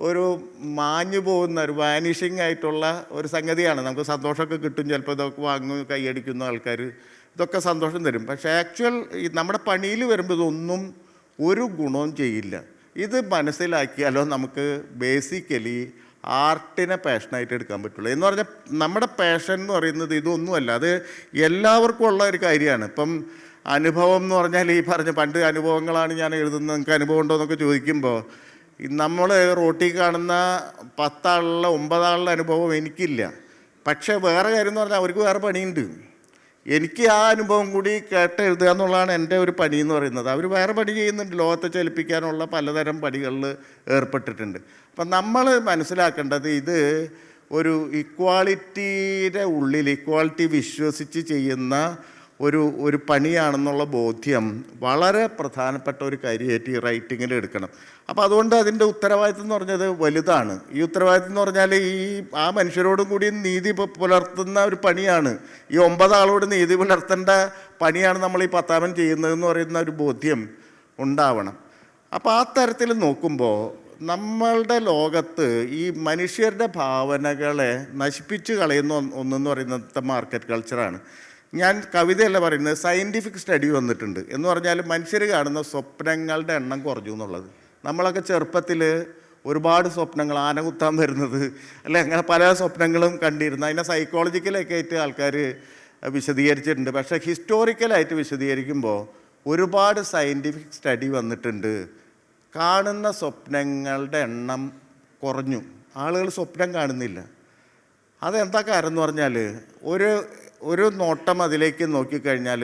[SPEAKER 2] ഒരു മാഞ്ഞു പോകുന്ന ഒരു വാനിഷിങ് ആയിട്ടുള്ള ഒരു സംഗതിയാണ്. നമുക്ക് സന്തോഷമൊക്കെ കിട്ടും, ചിലപ്പോൾ ഇതൊക്കെ വാങ്ങും, കൈയടിക്കുന്ന ആൾക്കാർ, ഇതൊക്കെ സന്തോഷം തരും. പക്ഷേ ആക്ച്വൽ നമ്മുടെ പണിയിൽ വരുമ്പോൾ ഇതൊന്നും ഒരു ഗുണവും ചെയ്യില്ല. ഇത് മനസ്സിലാക്കിയാലോ നമുക്ക് ബേസിക്കലി ആർട്ടിനെ പാഷനായിട്ട് എടുക്കാൻ പറ്റുള്ളൂ. എന്ന് പറഞ്ഞാൽ നമ്മുടെ പാഷൻ എന്ന് പറയുന്നത് ഇതൊന്നുമല്ല, അത് എല്ലാവർക്കും ഉള്ള ഒരു കാര്യമാണ്. ഇപ്പം അനുഭവം എന്ന് പറഞ്ഞാൽ ഈ പറഞ്ഞ പണ്ട് അനുഭവങ്ങളാണ് ഞാൻ എഴുതുന്നത്, നിങ്ങൾക്ക് അനുഭവം ഉണ്ടോ എന്നൊക്കെ ചോദിക്കുമ്പോൾ, നമ്മൾ റോട്ടിൽ കാണുന്ന 10 ആളുള്ള 9 ആളുടെ അനുഭവം എനിക്കില്ല. പക്ഷേ വേറെ കാര്യം എന്ന് പറഞ്ഞാൽ അവർക്ക് വേറെ പണിയുണ്ട്. എനിക്ക് ആ അനുഭവം കൂടി കേട്ട് എഴുതുക എന്നുള്ളതാണ് എൻ്റെ ഒരു പണി എന്ന് പറയുന്നത്. അവർ വേറെ പണി ചെയ്യുന്നുണ്ട്, ലോകത്തെ ചലിപ്പിക്കാനുള്ള പലതരം പണികളിൽ ഏർപ്പെട്ടിട്ടുണ്ട്. അപ്പം നമ്മൾ മനസ്സിലാക്കേണ്ടത് ഇത് ഒരു ഇക്വാളിറ്റിയുടെ ഉള്ളിൽ, ഇക്വാളിറ്റി വിശ്വസിച്ച് ചെയ്യുന്ന ഒരു പണിയാണെന്നുള്ള ബോധ്യം വളരെ പ്രധാനപ്പെട്ട ഒരു കാര്യമായിട്ട് ഈ റൈറ്റിങ്ങിൽ എടുക്കണം. അപ്പോൾ അതുകൊണ്ട് അതിൻ്റെ ഉത്തരവാദിത്വം എന്ന് പറഞ്ഞത് വലുതാണ്. ഈ ഉത്തരവാദിത്വം എന്ന് പറഞ്ഞാൽ ആ മനുഷ്യരോടും കൂടി നീതി പുലർത്തുന്ന ഒരു പണിയാണ്. ഈ 9 ആളോട് നീതി പുലർത്തേണ്ട പണിയാണ് നമ്മൾ ഈ 10ാമൻ ചെയ്യുന്നതെന്ന് പറയുന്ന ഒരു ബോധ്യം ഉണ്ടാവണം. അപ്പോൾ ആ തരത്തിൽ നോക്കുമ്പോൾ നമ്മളുടെ ലോകത്ത് ഈ മനുഷ്യരുടെ ഭാവനകളെ നശിപ്പിച്ച് കളയുന്ന ഒന്നെന്ന് പറയുന്നത് മാർക്കറ്റ് കൾച്ചറാണ്. ഞാൻ കവിതയല്ല പറയുന്നത്, സയൻറ്റിഫിക് സ്റ്റഡി വന്നിട്ടുണ്ട്. എന്ന് പറഞ്ഞാൽ മനുഷ്യർ കാണുന്ന സ്വപ്നങ്ങളുടെ എണ്ണം കുറഞ്ഞു എന്നുള്ളത്. നമ്മളൊക്കെ ചെറുപ്പത്തിൽ ഒരുപാട് സ്വപ്നങ്ങൾ, ആന കുത്താൻ വരുന്നത് അല്ലെ, അങ്ങനെ പല സ്വപ്നങ്ങളും കണ്ടിരുന്നു. അതിനെ സൈക്കോളജിക്കലൊക്കെ ആയിട്ട് ആൾക്കാർ വിശദീകരിച്ചിട്ടുണ്ട്. പക്ഷേ ഹിസ്റ്റോറിക്കലായിട്ട് വിശദീകരിക്കുമ്പോൾ ഒരുപാട് സയൻറ്റിഫിക് സ്റ്റഡി വന്നിട്ടുണ്ട്. കാണുന്ന സ്വപ്നങ്ങളുടെ എണ്ണം കുറഞ്ഞു, ആളുകൾ സ്വപ്നം കാണുന്നില്ല. അതെന്താ കാരണം എന്ന് പറഞ്ഞാൽ, ഒരു നോട്ടം അതിലേക്ക് നോക്കിക്കഴിഞ്ഞാൽ,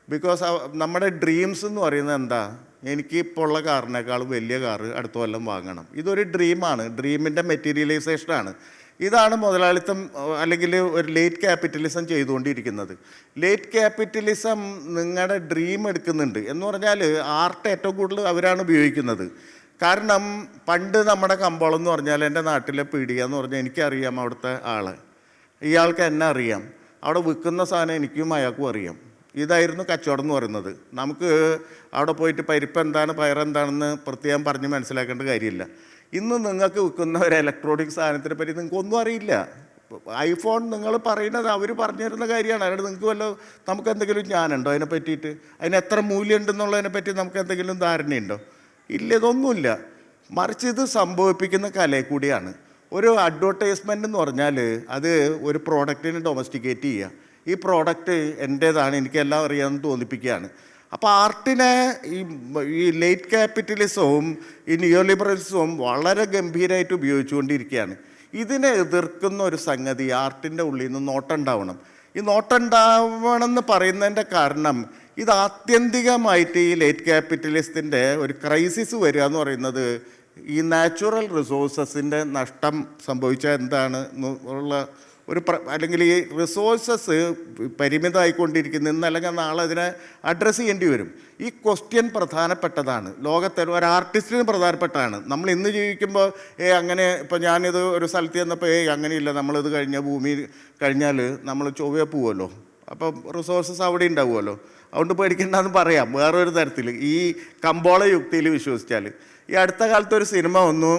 [SPEAKER 2] ബിക്കോസ് നമ്മുടെ ഡ്രീംസ് എന്ന് പറയുന്നത് എന്താ, എനിക്കിപ്പോൾ ഉള്ള കാറിനേക്കാൾ വലിയ കാറ് അടുത്ത കൊല്ലം വാങ്ങണം. ഇതൊരു ഡ്രീമാണ്, ഡ്രീമിൻ്റെ മെറ്റീരിയലൈസേഷനാണ്. ഇതാണ് മുതലാളിത്തം അല്ലെങ്കിൽ ഒരു ലേറ്റ് ക്യാപിറ്റലിസം ചെയ്തുകൊണ്ടിരിക്കുന്നത്. ലേറ്റ് ക്യാപിറ്റലിസം നിങ്ങളുടെ ഡ്രീം എടുക്കുന്നുണ്ട് എന്ന് പറഞ്ഞാൽ ആർട്ട് ഏറ്റവും കൂടുതൽ അവരാണ് ഉപയോഗിക്കുന്നത്. കാരണം പണ്ട് നമ്മുടെ കമ്പോളം എന്ന് പറഞ്ഞാൽ, എൻ്റെ നാട്ടിലെ പീടിക എന്ന് പറഞ്ഞാൽ എനിക്കറിയാം അവിടുത്തെ ആളെ, ഇയാൾക്ക് എന്നെ അറിയാം, അവിടെ വിൽക്കുന്ന സാധനം എനിക്കും അയാൾക്കും അറിയാം. ഇതായിരുന്നു കച്ചവടം എന്ന് പറയുന്നത്. നമുക്ക് അവിടെ പോയിട്ട് പരിപ്പ് എന്താണ് പയറെന്താണെന്ന് പ്രത്യേകം പറഞ്ഞ് മനസ്സിലാക്കേണ്ട കാര്യമില്ല. ഇന്ന് നിങ്ങൾക്ക് വിൽക്കുന്ന ഒരു ഇലക്ട്രോണിക് സാധനത്തിനെ പറ്റി നിങ്ങൾക്ക് ഒന്നും അറിയില്ല. ഐഫോൺ നിങ്ങൾ പറയുന്നത് അവർ പറഞ്ഞു തരുന്ന കാര്യമാണ്. അല്ലാണ്ട് നിങ്ങൾക്ക് നമുക്ക് എന്തെങ്കിലും ജ്ഞാനമുണ്ടോ അതിനെ പറ്റിയിട്ട്, അതിന് എത്ര മൂല്യം ഉണ്ടെന്നുള്ളതിനെ പറ്റി നമുക്ക് എന്തെങ്കിലും ധാരണയുണ്ടോ? ഇല്ല, ഇതൊന്നുമില്ല. മറിച്ച് ഇത് സംഭവിപ്പിക്കുന്ന കലയെ കൂടിയാണ്. ഒരു അഡ്വർടൈസ്മെൻ്റ് എന്ന് പറഞ്ഞാൽ അത് ഒരു പ്രോഡക്റ്റിനെ ഡൊമസ്റ്റിക്കേറ്റ് ചെയ്യുക. ഈ പ്രോഡക്റ്റ് എൻ്റേതാണ്, എനിക്കെല്ലാം അറിയാമെന്ന് തോന്നിപ്പിക്കുകയാണ്. അപ്പോൾ ആർട്ടിനെ ഈ ലേറ്റ് ക്യാപിറ്റലിസവും ഈ നിയോലിബറലിസവും വളരെ ഗംഭീരമായിട്ട് ഉപയോഗിച്ചുകൊണ്ടിരിക്കുകയാണ്. ഇതിനെ എതിർക്കുന്ന ഒരു സംഗതി ആർട്ടിൻ്റെ ഉള്ളിൽ നിന്ന് നോട്ടുണ്ടാവണം. ഈ നോട്ടുണ്ടാവണം എന്ന് പറയുന്നതിൻ്റെ കാരണം ഇത് ആത്യന്തികമായിട്ട് ഈ ലേറ്റ് ക്യാപിറ്റലിസത്തിൻ്റെ ഒരു ക്രൈസിസ് വരിക എന്ന് പറയുന്നത് ഈ നാച്ചുറൽ റിസോഴ്സസിൻ്റെ നഷ്ടം സംഭവിച്ചാൽ എന്താണ് ഉള്ള ഒരു അല്ലെങ്കിൽ ഈ റിസോഴ്സസ് പരിമിതമായിക്കൊണ്ടിരിക്കുന്ന ഇന്നല്ലെങ്കിൽ നാളെ അതിനെ അഡ്രസ്സ് ചെയ്യേണ്ടി വരും. ഈ ക്വസ്റ്റ്യൻ പ്രധാനപ്പെട്ടതാണ്, ലോകത്തിൽ ഒരു ആർട്ടിസ്റ്റിന് പ്രധാനപ്പെട്ടതാണ്. നമ്മൾ ഇന്ന് ജീവിക്കുമ്പോൾ അങ്ങനെ ഇപ്പോൾ ഞാനിത് ഒരു സ്ഥലത്ത് ചെന്നപ്പോൾ അങ്ങനെയില്ല, നമ്മളിത് ഭൂമി കഴിഞ്ഞാൽ നമ്മൾ ചൊവ്വയെ പോവുമല്ലോ, അപ്പം റിസോഴ്സസ് അവിടെ ഉണ്ടാവുമല്ലോ, അതുകൊണ്ട് പേടിക്കണ്ടെന്ന് പറയാം വേറൊരു തരത്തിൽ ഈ കമ്പോള യുക്തിയിൽ വിശ്വസിച്ചാൽ. ഈ അടുത്ത കാലത്ത് ഒരു സിനിമ വന്നു,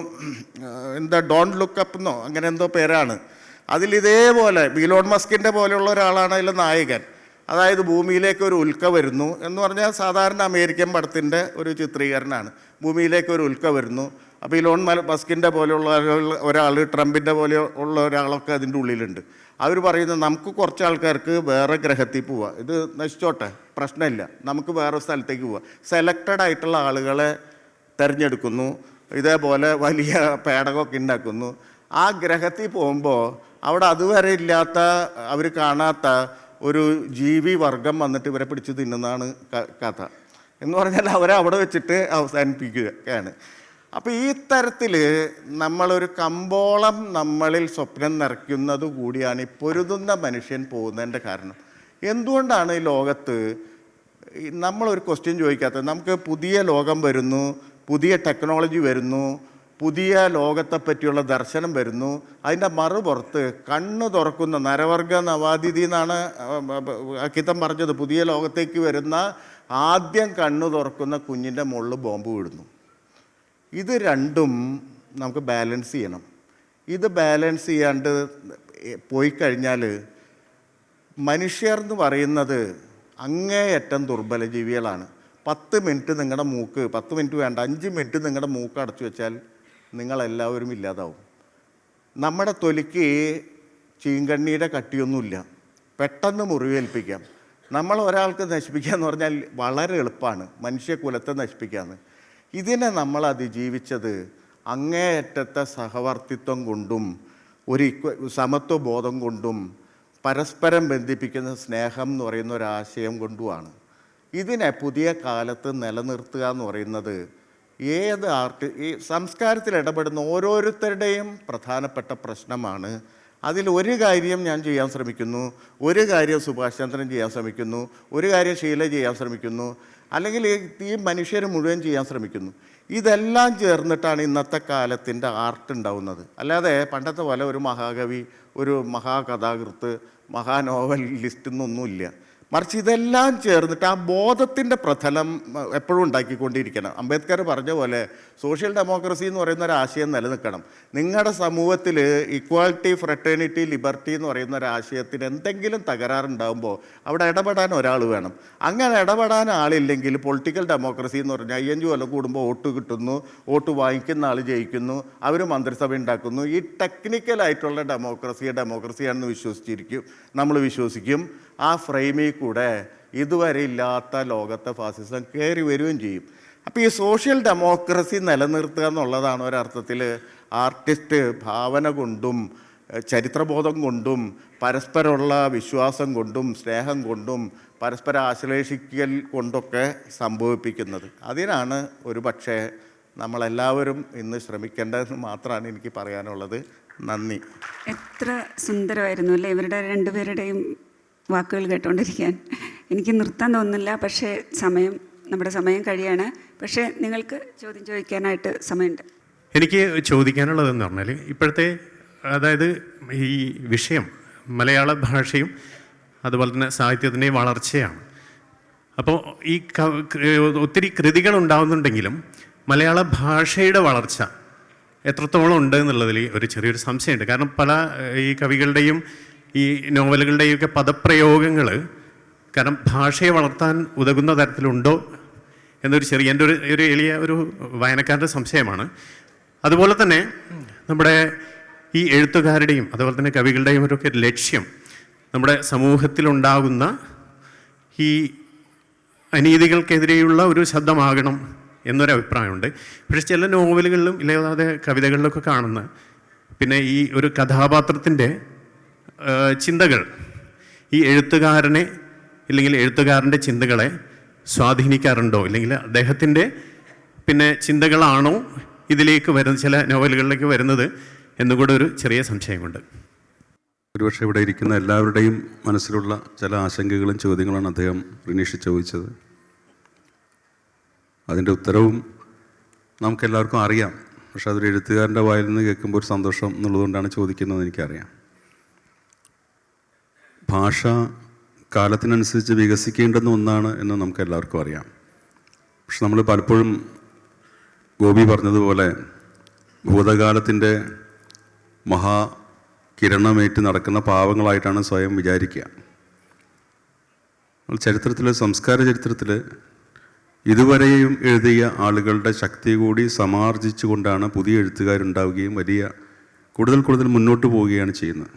[SPEAKER 2] എന്താ ഡോണ്ട് ലുക്ക് അപ്പ് എന്നോ അങ്ങനെ എന്തോ പേരാണ്. അതിലിതേപോലെ ഇലോൺ മസ്കിൻ്റെ പോലെയുള്ള ഒരാളാണ് അതിൽ നായകൻ. അതായത് ഭൂമിയിലേക്ക് ഒരു ഉൽക്ക വരുന്നു എന്ന് പറഞ്ഞാൽ സാധാരണ അമേരിക്കൻ പടത്തിൻ്റെ ഒരു ചിത്രീകരണമാണ്. ഭൂമിയിലേക്ക് ഒരു ഉൽക്ക വരുന്നു. അപ്പോൾ ഇലോൺ മസ്കിൻ്റെ പോലെയുള്ള ഒരാൾ, ട്രംപിൻ്റെ പോലെ ഉള്ള ഒരാളൊക്കെ അതിൻ്റെ ഉള്ളിലുണ്ട്. അവർ പറയുന്നത് നമുക്ക് കുറച്ച് ആൾക്കാർക്ക് വേറെ ഗ്രഹത്തിൽ പോവാം, ഇത് നശിച്ചോട്ടെ പ്രശ്നമില്ല, നമുക്ക് വേറെ സ്ഥലത്തേക്ക് പോവാം. സെലക്റ്റഡ് ആയിട്ടുള്ള ആളുകളെ തിരഞ്ഞെടുക്കുന്നു, ഇതേപോലെ വലിയ പേടകമൊക്കെ ഉണ്ടാക്കുന്നു. ആ ഗ്രഹത്തിൽ പോകുമ്പോൾ അവിടെ അതുവരെ ഇല്ലാത്ത അവർ കാണാത്ത ഒരു ജീവി വർഗം വന്നിട്ട് ഇവരെ പിടിച്ച് തിന്നുന്നതാണ് കഥ. എന്ന് പറഞ്ഞാൽ അവരെ അവിടെ വെച്ചിട്ട് അവസാനിപ്പിക്കുകയാണ്. അപ്പോൾ ഈ തരത്തിൽ നമ്മളൊരു കമ്പോളം നമ്മളിൽ സ്വപ്നം നിറയ്ക്കുന്നത് കൂടിയാണ് ഈ പൊരുതുന്ന മനുഷ്യൻ പോകുന്നതിൻ്റെ കാരണം. എന്തുകൊണ്ടാണ് ഈ ലോകത്ത് നമ്മളൊരു ക്വസ്റ്റ്യൻ ചോദിക്കാത്തത്? നമുക്ക് പുതിയ ലോകം വരുന്നു, പുതിയ ടെക്നോളജി വരുന്നു, പുതിയ ലോകത്തെ പറ്റിയുള്ള ദർശനം വരുന്നു. അതിൻ്റെ മറുപുറത്ത് കണ്ണ് തുറക്കുന്ന നരവർഗ നവാതിഥി എന്നാണ് അക്കിത്തം പറഞ്ഞത്. പുതിയ ലോകത്തേക്ക് വരുന്ന ആദ്യം കണ്ണ് തുറക്കുന്ന കുഞ്ഞിൻ്റെ മുകളിൽ ബോംബ് വിടുന്നു. ഇത് രണ്ടും നമുക്ക് ബാലൻസ് ചെയ്യണം. ഇത് ബാലൻസ് ചെയ്യാണ്ട് പോയി കഴിഞ്ഞാൽ മനുഷ്യർ എന്ന് പറയുന്നത് അങ്ങേയറ്റം ദുർബല ജീവികളാണ്. 10 മിനിറ്റ് നിങ്ങളുടെ മൂക്ക്, 10 മിനിറ്റ് വേണ്ട, 5 മിനിറ്റ് നിങ്ങളുടെ മൂക്ക് അടച്ചു വെച്ചാൽ നിങ്ങളെല്ലാവരും ഇല്ലാതാവും. നമ്മുടെ തൊലിക്ക് ചീങ്കണ്ണിയുടെ കട്ടിയൊന്നുമില്ല, പെട്ടെന്ന് മുറിവേൽപ്പിക്കാം. നമ്മൾ ഒരാൾക്ക് നശിപ്പിക്കുക എന്ന് പറഞ്ഞാൽ വളരെ എളുപ്പമാണ്, മനുഷ്യകുലത്തെ നശിപ്പിക്കാമെന്ന്. ഇതിനെ നമ്മൾ അതിജീവിച്ചത് അങ്ങേയറ്റത്തെ സഹവർത്തിത്വം കൊണ്ടും ഒരു സമത്വ ബോധം കൊണ്ടും പരസ്പരം ബന്ധിപ്പിക്കുന്ന സ്നേഹം എന്ന് പറയുന്ന ഒരാശയം കൊണ്ടുമാണ്. ഇതിനെ പുതിയ കാലത്ത് നിലനിർത്തുക എന്ന് പറയുന്നത് ഏത് ഈ സംസ്കാരത്തിൽ ഇടപെടുന്ന ഓരോരുത്തരുടെയും പ്രധാനപ്പെട്ട പ്രശ്നമാണ്. അതിൽ ഒരു കാര്യം ഞാൻ ചെയ്യാൻ ശ്രമിക്കുന്നു, ഒരു കാര്യം സുഭാഷ് ചന്ദ്രൻ ചെയ്യാൻ ശ്രമിക്കുന്നു, ഒരു കാര്യം ഷീല ചെയ്യാൻ ശ്രമിക്കുന്നു, അല്ലെങ്കിൽ ഈ മനുഷ്യർ മുഴുവൻ ചെയ്യാൻ ശ്രമിക്കുന്നു. ഇതെല്ലാം ചേർന്നിട്ടാണ് ഇന്നത്തെ കാലത്തിൻ്റെ ആർട്ട് ഉണ്ടാവുന്നത്. അല്ലാതെ പണ്ടത്തെ പോലെ ഒരു മഹാകവി, ഒരു മഹാകഥാകൃത്ത്, മഹാനോവലിസ്റ്റ് എന്നൊന്നുമില്ല. മറിച്ച് ഇതെല്ലാം ചേർന്നിട്ട് ആ ബോധത്തിൻ്റെ പ്രതലം എപ്പോഴും ഉണ്ടാക്കിക്കൊണ്ടിരിക്കണം. അംബേദ്കർ പറഞ്ഞ പോലെ സോഷ്യൽ ഡെമോക്രസി എന്ന് പറയുന്ന ഒരു ആശയം നിലനിൽക്കണം. നിങ്ങളുടെ സമൂഹത്തിൽ ഇക്വാലിറ്റി, ഫ്രട്ടേണിറ്റി, ലിബർട്ടി എന്ന് പറയുന്ന ഒരു ആശയത്തിന് എന്തെങ്കിലും തകരാറുണ്ടാകുമ്പോൾ അവിടെ ഇടപെടാൻ ഒരാൾ വേണം. അങ്ങനെ ഇടപെടാൻ ആളില്ലെങ്കിൽ പൊളിറ്റിക്കൽ ഡെമോക്രസി എന്ന് പറഞ്ഞാൽ 5 കൊല്ലം കൂടുമ്പോൾ വോട്ട് കിട്ടുന്നു, വോട്ട് വാങ്ങിക്കുന്ന ആൾ ജയിക്കുന്നു, അവർ മന്ത്രിസഭ ഉണ്ടാക്കുന്നു. ഈ ടെക്നിക്കലായിട്ടുള്ള ഡെമോക്രസിയാണെന്ന് നമ്മൾ വിശ്വസിക്കും. ആ ഫ്രെയിമിൽ കൂടെ ഇതുവരെ ഇല്ലാത്ത ലോകത്തെ ഫാസിസം കയറി വരികയും ചെയ്യും. അപ്പോൾ ഈ സോഷ്യൽ ഡെമോക്രസി നിലനിർത്തുക എന്നുള്ളതാണ് ഒരർത്ഥത്തിൽ ആർട്ടിസ്റ്റ് ഭാവന കൊണ്ടും ചരിത്രബോധം കൊണ്ടും പരസ്പരമുള്ള വിശ്വാസം കൊണ്ടും സ്നേഹം കൊണ്ടും പരസ്പര ആശ്ലേഷിക്കൽ കൊണ്ടൊക്കെ സംഭവിപ്പിക്കുന്നത്. അതിനാണ് ഒരു പക്ഷേ നമ്മളെല്ലാവരും ഇന്ന് ശ്രമിക്കേണ്ടതെന്ന് മാത്രമാണ് എനിക്ക് പറയാനുള്ളത്. നന്ദി.
[SPEAKER 3] എത്ര സുന്ദരമായിരുന്നു അല്ലേ ഇവരുടെ രണ്ടുപേരുടെയും വാക്കുകൾ കേട്ടുകൊണ്ടിരിക്കാൻ. എനിക്ക് നിർത്താൻ തോന്നുന്നില്ല, പക്ഷേ നമ്മുടെ സമയം കഴിയാണ്. പക്ഷേ നിങ്ങൾക്ക് ചോദ്യം ചോദിക്കാനായിട്ട് സമയമുണ്ട്.
[SPEAKER 4] എനിക്ക് ചോദിക്കാനുള്ളതെന്ന് പറഞ്ഞാൽ ഇപ്പോഴത്തെ അതായത് ഈ വിഷയം മലയാള ഭാഷയും അതുപോലെ തന്നെ സാഹിത്യത്തിൻ്റെയും വളർച്ചയാണ്. അപ്പോൾ ഈ ഒത്തിരി കൃതികൾ ഉണ്ടാകുന്നുണ്ടെങ്കിലും മലയാള ഭാഷയുടെ വളർച്ച എത്രത്തോളം ഉണ്ട് എന്നുള്ളതിൽ ഒരു ചെറിയൊരു സംശയമുണ്ട്. കാരണം പല ഈ കവികളുടെയും ഈ നോവലുകളുടെയും ഒക്കെ പദപ്രയോഗങ്ങൾ കാരണം ഭാഷയെ വളർത്താൻ ഉതകുന്ന തരത്തിലുണ്ടോ എന്നൊരു എൻ്റെ ഒരു എളിയ ഒരു വായനക്കാരൻ്റെ സംശയമാണ്. അതുപോലെ തന്നെ നമ്മുടെ ഈ എഴുത്തുകാരുടെയും അതുപോലെ തന്നെ കവികളുടെയും ഒക്കെ ലക്ഷ്യം നമ്മുടെ സമൂഹത്തിലുണ്ടാകുന്ന ഈ അനീതികൾക്കെതിരെയുള്ള ഒരു ശബ്ദമാകണം എന്നൊരഭിപ്രായമുണ്ട്. പക്ഷേ ചില നോവലുകളിലും ഇല്ലാതെ കവിതകളിലൊക്കെ കാണുന്ന പിന്നെ ഈ ഒരു കഥാപാത്രത്തിൻ്റെ ചിന്തകൾ ഈ എഴുത്തുകാരനെ ഇല്ലെങ്കിൽ എഴുത്തുകാരൻ്റെ ചിന്തകളെ സ്വാധീനിക്കാറുണ്ടോ, ഇല്ലെങ്കിൽ അദ്ദേഹത്തിൻ്റെ പിന്നെ ചിന്തകളാണോ ഇതിലേക്ക് വരുന്നത്, ചില നോവലുകളിലേക്ക് വരുന്നത് എന്നുകൂടെ ഒരു ചെറിയ സംശയമുണ്ട്.
[SPEAKER 1] ഒരുപക്ഷെ ഇവിടെ ഇരിക്കുന്ന എല്ലാവരുടെയും മനസ്സിലുള്ള ചില ആശങ്കകളും ചോദ്യങ്ങളാണ് അദ്ദേഹം റിനീഷ് ചോദിച്ചത്. അതിൻ്റെ ഉത്തരവും നമുക്കെല്ലാവർക്കും അറിയാം. പക്ഷെ അതൊരു എഴുത്തുകാരൻ്റെ വായിൽ നിന്ന് കേൾക്കുമ്പോൾ ഒരു സന്തോഷം എന്നുള്ളതുകൊണ്ടാണ് ചോദിക്കുന്നത് എനിക്കറിയാം. ഭാഷ കാലത്തിനനുസരിച്ച് വികസിക്കേണ്ടുന്ന ഒന്നാണ് എന്ന് നമുക്ക് എല്ലാവർക്കും അറിയാം. പക്ഷെ നമ്മൾ പലപ്പോഴും ഗോപി പറഞ്ഞതുപോലെ ഭൂതകാലത്തിൻ്റെ കിരണമേറ്റ് നടക്കുന്ന പാവങ്ങളായിട്ടാണ് സ്വയം വിചാരിക്കുക. ചരിത്രത്തിൽ, സംസ്കാര ചരിത്രത്തിൽ ഇതുവരെയും എഴുതിയ ആളുകളുടെ ശക്തി കൂടി സമാർജിച്ചുകൊണ്ടാണ് പുതിയ എഴുത്തുകാരുണ്ടാവുകയും കൂടുതൽ മുന്നോട്ട് പോവുകയാണ് ചെയ്യുന്നത്.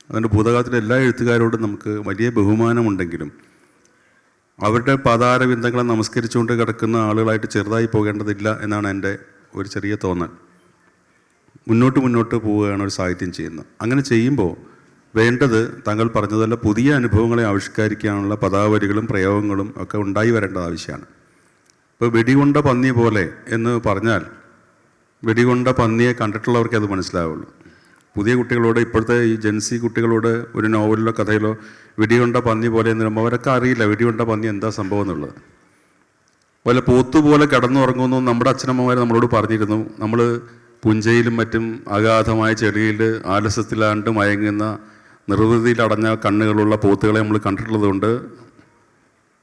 [SPEAKER 1] അതുകൊണ്ട് ഭൂതകാലത്തിലെ എല്ലാ എഴുത്തുകാരോടും നമുക്ക് വലിയ ബഹുമാനമുണ്ടെങ്കിലും അവരുടെ പാതാരബിന്ദങ്ങളെ നമസ്കരിച്ചുകൊണ്ട് കിടക്കുന്ന ആളുകളായിട്ട് ചെറുതായി പോകേണ്ടതില്ല എന്നാണ് എൻ്റെ ഒരു ചെറിയ തോന്നൽ. മുന്നോട്ട് പോവുകയാണ് ഒരു സാഹിത്യം ചെയ്യുന്നത്. അങ്ങനെ ചെയ്യുമ്പോൾ വേണ്ടത് താങ്കൾ പറഞ്ഞതല്ല, പുതിയ അനുഭവങ്ങളെ ആവിഷ്കരിക്കാനുള്ള പദാവലികളും പ്രയോഗങ്ങളും ഒക്കെ ഉണ്ടായി വരേണ്ടത് ആവശ്യമാണ്. ഇപ്പോൾ വെടികൊണ്ട പന്നി പോലെ എന്ന് പറഞ്ഞാൽ വെടികൊണ്ട പന്നിയെ കണ്ടിട്ടുള്ളവർക്കേ അത് മനസ്സിലാവുള്ളൂ. പുതിയ കുട്ടികളോട്, ഇപ്പോഴത്തെ ഈ ജെൻസി കുട്ടികളോട് ഒരു നോവലിലോ കഥയിലോ വെടികൊണ്ട പന്നി പോലെ എന്ന് പറയുമ്പോൾ അവരൊക്കെ അറിയില്ല വെടികൊണ്ട പന്നി എന്താ സംഭവം എന്നുള്ളത്. വല്ല പോത്തുപോലെ കിടന്നുറങ്ങുന്നു നമ്മുടെ അച്ഛനമ്മമാർ നമ്മളോട് പറഞ്ഞിരുന്നു. നമ്മൾ പുഞ്ചയിലും മറ്റും അഗാധമായ ചെടിയിൽ ആലസ്യത്തിലാണ്ട് മയങ്ങുന്ന നിർവൃതിയിലടഞ്ഞ കണ്ണുകളുള്ള പോത്തുകളെ നമ്മൾ കണ്ടിട്ടുള്ളതുകൊണ്ട്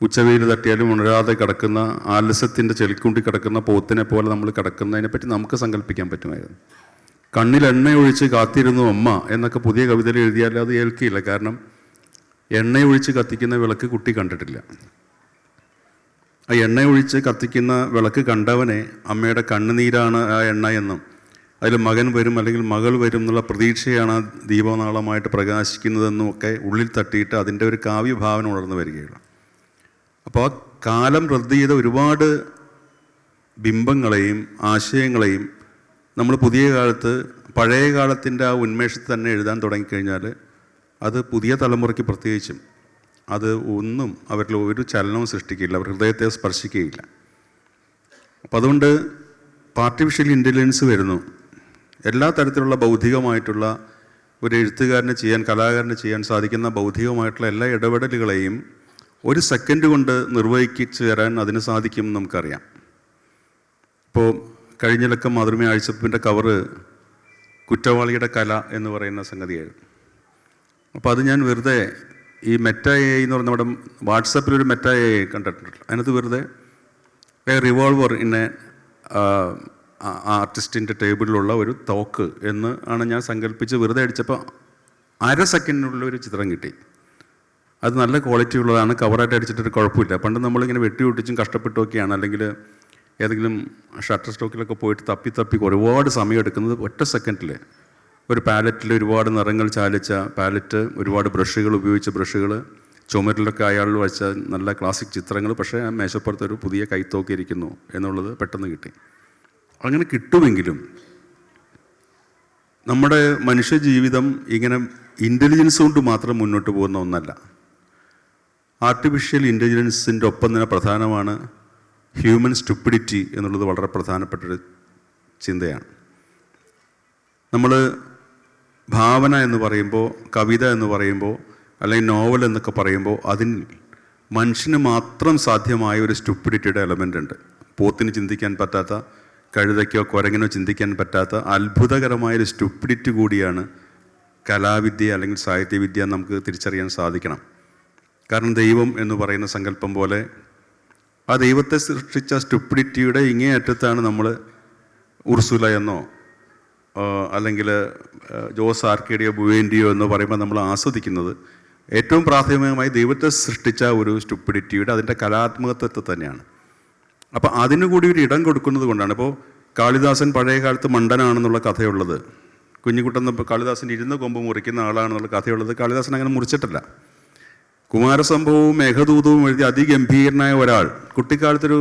[SPEAKER 1] ഉച്ചവെയിൽ തട്ടിയാലും ഉണരാതെ കിടക്കുന്ന ആലസ്യത്തിൻ്റെ ചെളിക്കുണ്ടി കിടക്കുന്ന പോത്തിനെ പോലെ നമ്മൾ കിടക്കുന്നതിനെപ്പറ്റി നമുക്ക് സങ്കല്പിക്കാൻ പറ്റുമായിരുന്നു. കണ്ണിൽ എണ്ണയൊഴിച്ച് കാത്തിരുന്നു അമ്മ എന്നൊക്കെ പുതിയ കവിതയിൽ എഴുതിയാൽ അത് ഏൽക്കില്ല. കാരണം എണ്ണയൊഴിച്ച് കത്തിക്കുന്ന വിളക്ക് കുട്ടി കണ്ടിട്ടില്ല. ആ എണ്ണയൊഴിച്ച് കത്തിക്കുന്ന വിളക്ക് കണ്ടവനെ അമ്മയുടെ കണ്ണുനീരാണ് ആ എണ്ണ എന്നും അതിൽ മകൻ വരും അല്ലെങ്കിൽ മകൾ വരും എന്നുള്ള പ്രതീക്ഷയാണ് ആ ദീപനാളമായിട്ട് പ്രകാശിക്കുന്നതെന്നും ഒക്കെ ഉള്ളിൽ തട്ടിയിട്ട് അതിൻ്റെ ഒരു കാവ്യഭാവന ഉണർന്നു വരികയാണ്. അപ്പോൾ ആ കാലം റദ്ദ് ചെയ്ത ഒരുപാട് ബിംബങ്ങളെയും ആശയങ്ങളെയും നമ്മൾ പുതിയ കാലത്ത് പഴയ കാലത്തിൻ്റെ ആ ഉന്മേഷത്തിൽ തന്നെ എഴുതാൻ തുടങ്ങിക്കഴിഞ്ഞാൽ അത് പുതിയ തലമുറയ്ക്ക് പ്രത്യേകിച്ചും അത് ഒന്നും അവരിൽ ഒരു ചലനവും സൃഷ്ടിക്കില്ല, അവർ ഹൃദയത്തെ സ്പർശിക്കുകയില്ല. അപ്പം അതുകൊണ്ട് ആർട്ടിഫിഷ്യൽ ഇൻ്റലിജൻസ് വരുന്നു. എല്ലാ തരത്തിലുള്ള ബൗദ്ധികമായിട്ടുള്ള ഒരു എഴുത്തുകാരന് ചെയ്യാൻ, കലാകാരന് ചെയ്യാൻ സാധിക്കുന്ന ബൗദ്ധികമായിട്ടുള്ള എല്ലാ ഇടപെടലുകളെയും ഒരു സെക്കൻഡ് കൊണ്ട് നിർവഹിച്ചു തരാൻ അതിന് സാധിക്കും നമുക്കറിയാം. ഇപ്പോൾ കഴിഞ്ഞ ലക്കം മാതൃമ ആഴ്ചപ്പിൻ്റെ കവറ് കുറ്റവാളിയുടെ കല എന്ന് പറയുന്ന സംഗതിയായിരുന്നു. അപ്പോൾ അത് ഞാൻ വെറുതെ ഈ മെറ്റ എ എന്ന് പറഞ്ഞ നമ്മുടെ വാട്സപ്പിലൊരു മെറ്റ എ കണ്ടിട്ടുണ്ട്. അതിനകത്ത് വെറുതെ റിവോൾവർ ഇന്നെ ആർട്ടിസ്റ്റിൻ്റെ ടേബിളിലുള്ള ഒരു തോക്ക് എന്ന് ആണ് ഞാൻ സങ്കല്പിച്ച് വെറുതെ അടിച്ചപ്പോൾ അര സെക്കൻഡിനുള്ള ഒരു ചിത്രം കിട്ടി. അത് നല്ല ക്വാളിറ്റി ഉള്ളതാണ്, കവറായിട്ട് അടിച്ചിട്ടൊരു കുഴപ്പമില്ല. പണ്ട് നമ്മളിങ്ങനെ വെട്ടി ഒട്ടിച്ചും കഷ്ടപ്പെട്ടൊക്കെയാണ്, അല്ലെങ്കിൽ ഏതെങ്കിലും ഷട്ടർ സ്റ്റോക്കിലൊക്കെ പോയിട്ട് തപ്പി ഒരുപാട് സമയം എടുക്കുന്നത് ഒറ്റ സെക്കൻഡിൽ ഒരു പാലറ്റിൽ ഒരുപാട് നിറങ്ങൾ ചാലിച്ച പാലറ്റ്, ഒരുപാട് ബ്രഷുകൾ ഉപയോഗിച്ച ബ്രഷുകൾ, ചുമരിലൊക്കെ അയാൾ വച്ച നല്ല ക്ലാസിക് ചിത്രങ്ങൾ, പക്ഷേ ആ മേശപ്പുറത്തൊരു പുതിയ കൈത്തോക്കിയിരിക്കുന്നു എന്നുള്ളത് പെട്ടെന്ന് കിട്ടി. അങ്ങനെ കിട്ടുമെങ്കിലും നമ്മുടെ മനുഷ്യജീവിതം ഇങ്ങനെ ഇൻ്റലിജൻസ് കൊണ്ട് മാത്രം മുന്നോട്ട് പോകുന്ന ഒന്നല്ല. ആർട്ടിഫിഷ്യൽ ഇൻ്റലിജൻസിൻ്റെ ഒപ്പം തന്നെ പ്രധാനമാണ് ഹ്യൂമൻ സ്റ്റുപ്പിഡിറ്റി എന്നുള്ളത് വളരെ പ്രധാനപ്പെട്ടൊരു ചിന്തയാണ്. നമ്മൾ ഭാവന എന്ന് പറയുമ്പോൾ, കവിത എന്ന് പറയുമ്പോൾ, അല്ലെങ്കിൽ നോവൽ എന്നൊക്കെ പറയുമ്പോൾ അതിൽ മനുഷ്യന് മാത്രം സാധ്യമായ ഒരു സ്റ്റുപ്പിഡിറ്റിയുടെ എലമെൻ്റ് ഉണ്ട്. പോത്തിന് ചിന്തിക്കാൻ പറ്റാത്ത, കഴുതയ്ക്കോ കുരങ്ങിനോ ചിന്തിക്കാൻ പറ്റാത്ത അത്ഭുതകരമായൊരു സ്റ്റുപ്പിഡിറ്റി കൂടിയാണ് കലാവിദ്യ അല്ലെങ്കിൽ സാഹിത്യവിദ്യ നമുക്ക് തിരിച്ചറിയാൻ സാധിക്കണം. കാരണം ദൈവം എന്ന് പറയുന്ന സങ്കല്പം പോലെ ആ ദൈവത്തെ സൃഷ്ടിച്ച സ്റ്റുപ്പിഡിറ്റിയുടെ ഇങ്ങേയറ്റത്താണ് നമ്മൾ ഉർസുല എന്നോ അല്ലെങ്കിൽ ജോസ് ആർക്കേഡിയോ ബുവേൻഡിയോ എന്ന് പറയുമ്പോൾ നമ്മൾ ആസ്വദിക്കുന്നത് ഏറ്റവും പ്രാഥമികമായി ദൈവത്തെ സൃഷ്ടിച്ച ഒരു സ്റ്റുപ്പിഡിറ്റിയുടെ അതിൻ്റെ കലാത്മകത്വത്തെ തന്നെയാണ്. അപ്പോൾ അതിനു കൂടി ഒരു ഇടം കൊടുക്കുന്നത് കൊണ്ടാണ്. ഇപ്പോൾ കാളിദാസൻ പഴയ കാലത്ത് മണ്ടനാണെന്നുള്ള കഥയുള്ളത്, കുഞ്ഞിക്കുട്ടൻ കാളിദാസൻ ഇരുന്ന കൊമ്പ് മുറിക്കുന്ന ആളാണെന്നുള്ള കഥയുള്ളത്, കാളിദാസൻ അങ്ങനെ മുറിച്ചിട്ടില്ല. കുമാരസംഭവവും മേഘദൂതവും എഴുതി അതിഗംഭീരനായ ഒരാൾ കുട്ടിക്കാലത്തൊരു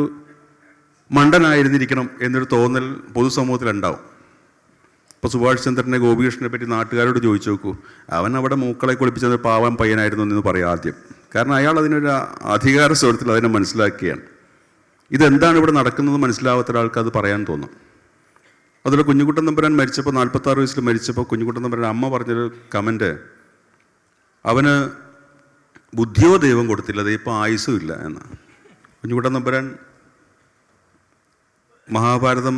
[SPEAKER 1] മണ്ടനായിരുന്നിരിക്കണം എന്നൊരു തോന്നൽ പൊതുസമൂഹത്തിലുണ്ടാവും. ഇപ്പോൾ സുഭാഷ് ചന്ദ്രനെ ഗോപികൃഷ്ണനെ പറ്റി നാട്ടുകാരോട് ചോദിച്ചു നോക്കൂ, അവൻ അവിടെ മൂക്കളെ കുളിപ്പിച്ചത് പാവം പയ്യനായിരുന്നു എന്ന് പറയാം ആദ്യം. കാരണം അയാൾ അതിനൊരു അധികാര സ്വരത്തിൽ അതിനെ മനസ്സിലാക്കിയാണ്. ഇതെന്താണ് ഇവിടെ നടക്കുന്നത് മനസ്സിലാവാത്ത ഒരാൾക്ക് അത് പറയാൻ തോന്നും. അതുപോലെ കുഞ്ഞുകുട്ടൻ തമ്പുരാൻ മരിച്ചപ്പോൾ 46 വയസ്സിൽ മരിച്ചപ്പോൾ കുഞ്ഞുകുട്ടൻ തമ്പുരാൻ അമ്മ പറഞ്ഞൊരു കമൻറ്റ്, അവന് ബുദ്ധിയോ ദൈവം കൊടുത്തില്ല, അത് ഇപ്പോൾ ആയുസ്സും ഇല്ല എന്ന്. കുഞ്ഞുകുട്ടൻ തമ്പുരാൻ മഹാഭാരതം